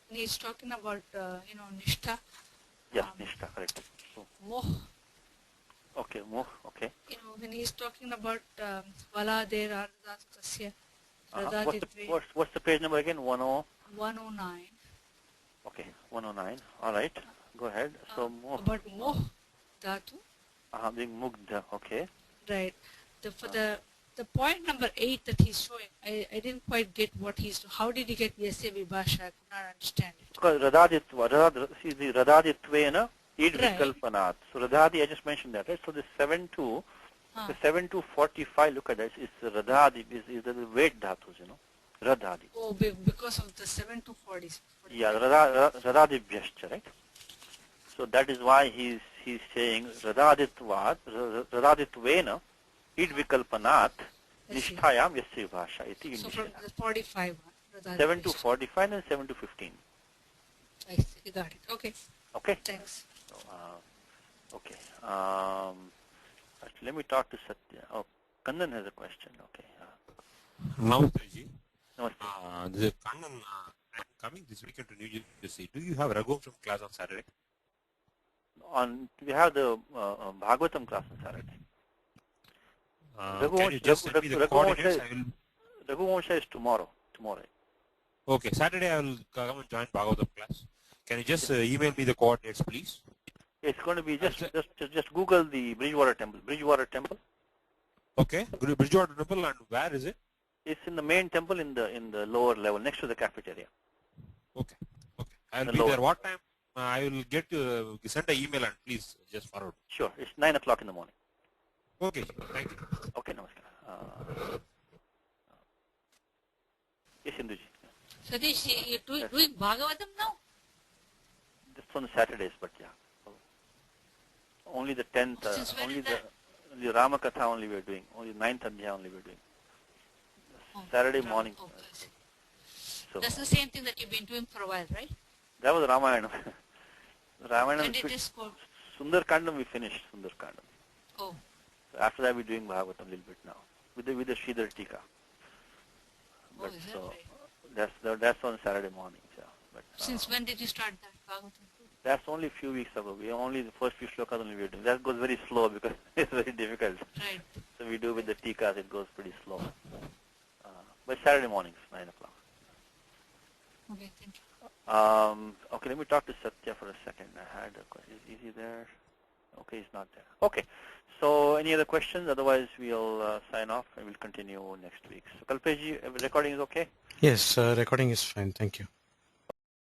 He's talking about, Nishtha.
Yeah, Nishtha, correct. So,
Moh.
Okay, Moh, okay.
When he's talking about Vala Der Ardas Kasya.
What's the page number again?
109.
Okay, 109. All right, go ahead. So, Moh.
About Moh Dhatu.
Being Mugdha, okay.
Right. The point number 8 that he's showing, I didn't quite get what how did he get Yasya Vibhasha? I could not understand it.
Because Radhaditvena, id vikalpanat. So Radhadi, I just mentioned that, right? So the 7 to, the 7 to 45, look at this, is Radhadi, is the weight dhatus, Radhadi.
Oh, because of the 7 to 40.
Yeah, Radhadibhyascha, right? So that is why he's saying Radhaditvena, id vikalpanat, nisthayam yasya bhasha iti.
So from the 45 one.
7 to 45 and 7 to 15.
I see, you got it. Okay.
Okay.
Thanks.
So, okay. Let me talk to Satya. Oh, Kandan has a question. Okay.
Namaste ji.
Namaste.
This is Kandan. I'm coming this weekend to New Jersey. Do you have Raghu from class on Saturday?
We have the Bhagavatam class on Saturday.
Can you just send me the coordinates?
Raghu Vansha is tomorrow.
Okay, Saturday I will come and join Bhagavatam class. Can you just email me the coordinates, please?
It's going to be just Google the Bridgewater Temple. Bridgewater Temple.
Okay, Bridgewater Temple, and where is it?
It's in the main temple in the lower level, next to the cafeteria.
Okay, okay. I will be there. What time? I will get to send an email and please just forward.
Sure, it's 9 o'clock in the morning.
Okay, thank you.
Okay, namaskar. Yes, Induji.
Satish, you're doing Bhagavatam now?
Just on Saturdays, but yeah. Only the 10th,
Since when
only
is that?
the Ramakatha only we're doing. Only 9th Adhyaya only we're doing. Saturday morning. So
that's the same thing that you've been doing for a while, right?
that was Ramayana. Ramayana.
When did this go?
Sundarkandam we finished. Sundarkandam.
Oh.
So after that we're doing Bhagavatam a little bit now with the Sridhar Tika. But
Is that
so
right?
that's on Saturday morning. Yeah. But
Since when did you start that Bhagavatam?
that's only a few weeks ago. We only the first few shlokas only we're doing. That goes very slow because it's very difficult.
Right.
So we do with the tikas. It goes pretty slow. But Saturday mornings, 9 o'clock.
Okay, thank you.
Okay, let me talk to Satya for a second. I had a question. Is he there? Okay, he's not there. Okay. So any other questions? Otherwise, we'll sign off and we'll continue next week. So Kalpesh, recording is okay?
Yes, recording is fine. Thank you.